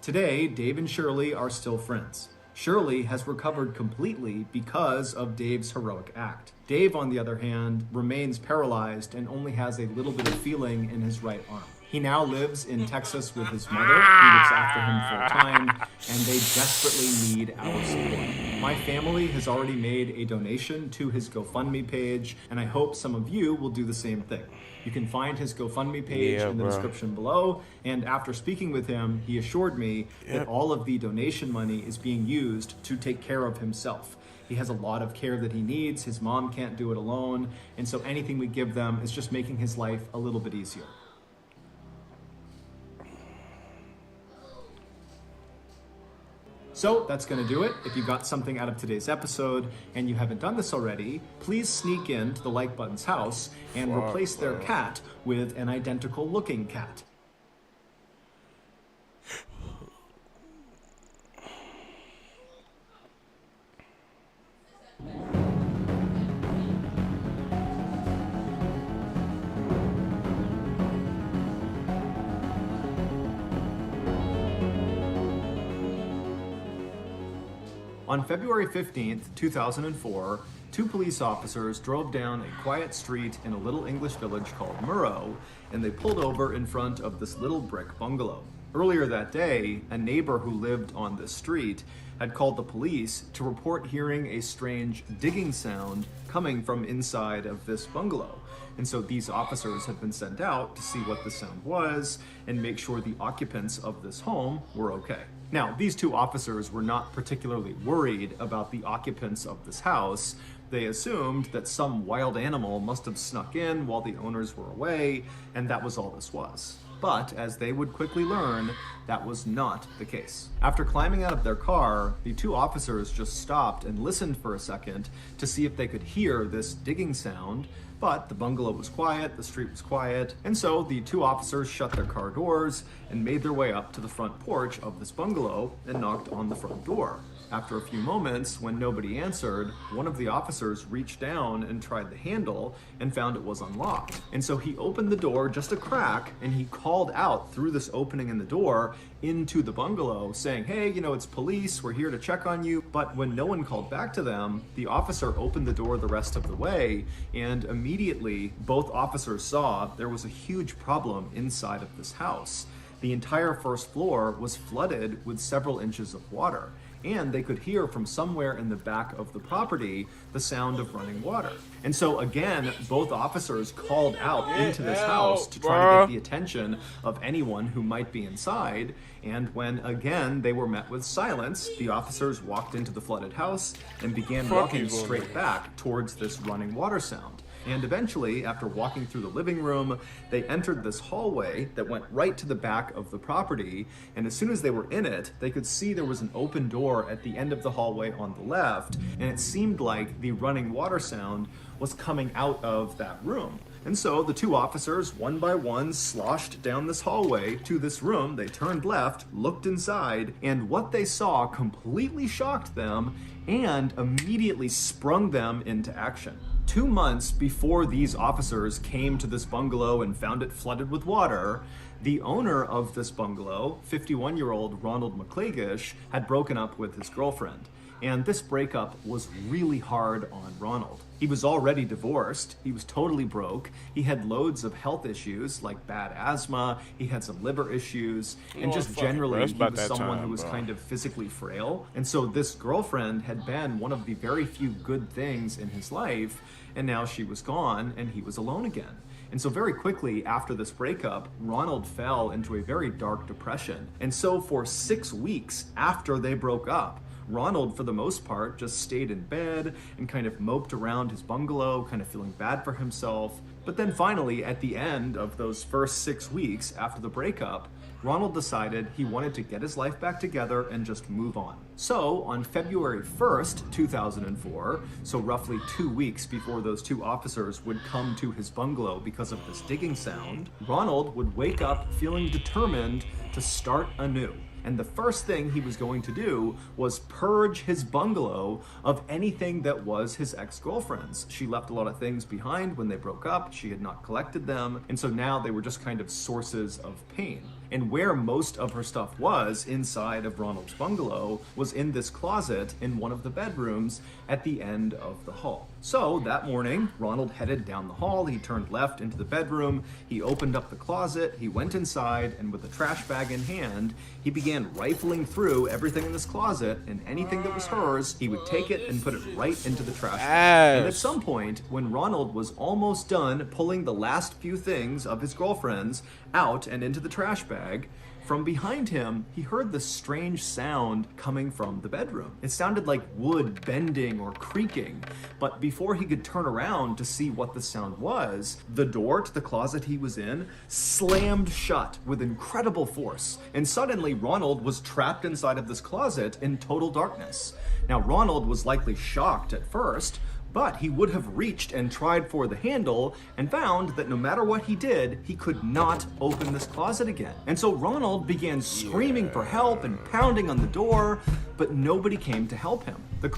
Today, Dave and Shirley are still friends. Shirley has recovered completely because of Dave's heroic act. Dave, on the other hand, remains paralyzed and only has a little bit of feeling in his right arm. He now lives in Texas with his mother, who looks after him full time, and they desperately need our support. My family has already made a donation to his GoFundMe page, and I hope some of you will do the same thing. You can find his GoFundMe page in the description below, and after speaking with him, he assured me that all of the donation money is being used to take care of himself. He has a lot of care that he needs, his mom can't do it alone, and so anything we give them is just making his life a little bit easier. So that's going to do it. If you got something out of today's episode and you haven't done this already, please sneak into the Like Button's house and replace their cat with an identical looking cat. On February 15th, 2004, two police officers drove down a quiet street in a little English village called Murrow, and they pulled over in front of this little brick bungalow. Earlier that day, a neighbor who lived on this street had called the police to report hearing a strange digging sound coming from inside of this bungalow. And so these officers had been sent out to see what the sound was and make sure the occupants of this home were okay. Now, these two officers were not particularly worried about the occupants of this house. They assumed that some wild animal must have snuck in while the owners were away, and that was all this was. But, as they would quickly learn, that was not the case. After climbing out of their car, the two officers just stopped and listened for a second to see if they could hear this digging sound, but the bungalow was quiet, the street was quiet, and so the two officers shut their car doors and made their way up to the front porch of this bungalow and knocked on the front door. After a few moments, when nobody answered, one of the officers reached down and tried the handle and found it was unlocked. And so he opened the door just a crack and he called out through this opening in the door into the bungalow saying, "Hey, it's police, we're here to check on you." But when no one called back to them, the officer opened the door the rest of the way, and immediately both officers saw there was a huge problem inside of this house. The entire first floor was flooded with several inches of water, and they could hear from somewhere in the back of the property the sound of running water. And so again, both officers called out into this house to try to get the attention of anyone who might be inside. And when again they were met with silence, the officers walked into the flooded house and began walking straight back towards this running water sound. And eventually, after walking through the living room, they entered this hallway that went right to the back of the property. And as soon as they were in it, they could see there was an open door at the end of the hallway on the left. And it seemed like the running water sound was coming out of that room. And so the two officers, one by one, sloshed down this hallway to this room. They turned left, looked inside, and what they saw completely shocked them and immediately sprung them into action. 2 months before these officers came to this bungalow and found it flooded with water, the owner of this bungalow, 51-year-old Ronald McClagish, had broken up with his girlfriend. And this breakup was really hard on Ronald. He was already divorced, he was totally broke, he had loads of health issues like bad asthma, he had some liver issues, and just generally he was someone who was kind of physically frail. And so this girlfriend had been one of the very few good things in his life, and now she was gone and he was alone again. And so very quickly after this breakup, Ronald fell into a very dark depression. And so for 6 weeks after they broke up, Ronald, for the most part, just stayed in bed and kind of moped around his bungalow, kind of feeling bad for himself. But then finally, at the end of those first 6 weeks after the breakup, Ronald decided he wanted to get his life back together and just move on. So on February 1st, 2004, so roughly 2 weeks before those two officers would come to his bungalow because of this digging sound, Ronald would wake up feeling determined to start anew. And the first thing he was going to do was purge his bungalow of anything that was his ex-girlfriend's. She left a lot of things behind when they broke up. She had not collected them. And so now they were just kind of sources of pain. And where most of her stuff was inside of Ronald's bungalow was in this closet in one of the bedrooms at the end of the hall. So that morning, Ronald headed down the hall. He turned left into the bedroom. He opened up the closet. He went inside, and with a trash bag in hand, he began rifling through everything in this closet, and anything that was hers, he would take it and put it right into the trash bag. And at some point, when Ronald was almost done pulling the last few things of his girlfriend's out and into the trash bag, From behind him, he heard this strange sound coming from the bedroom. It sounded like wood bending or creaking, but before he could turn around to see what the sound was, the door to the closet he was in slammed shut with incredible force, and suddenly Ronald was trapped inside of this closet in total darkness. Now, Ronald was likely shocked at first, but he would have reached and tried for the handle and found that no matter what he did, he could not open this closet again. And so Ronald began screaming for help and pounding on the door, but nobody came to help him. The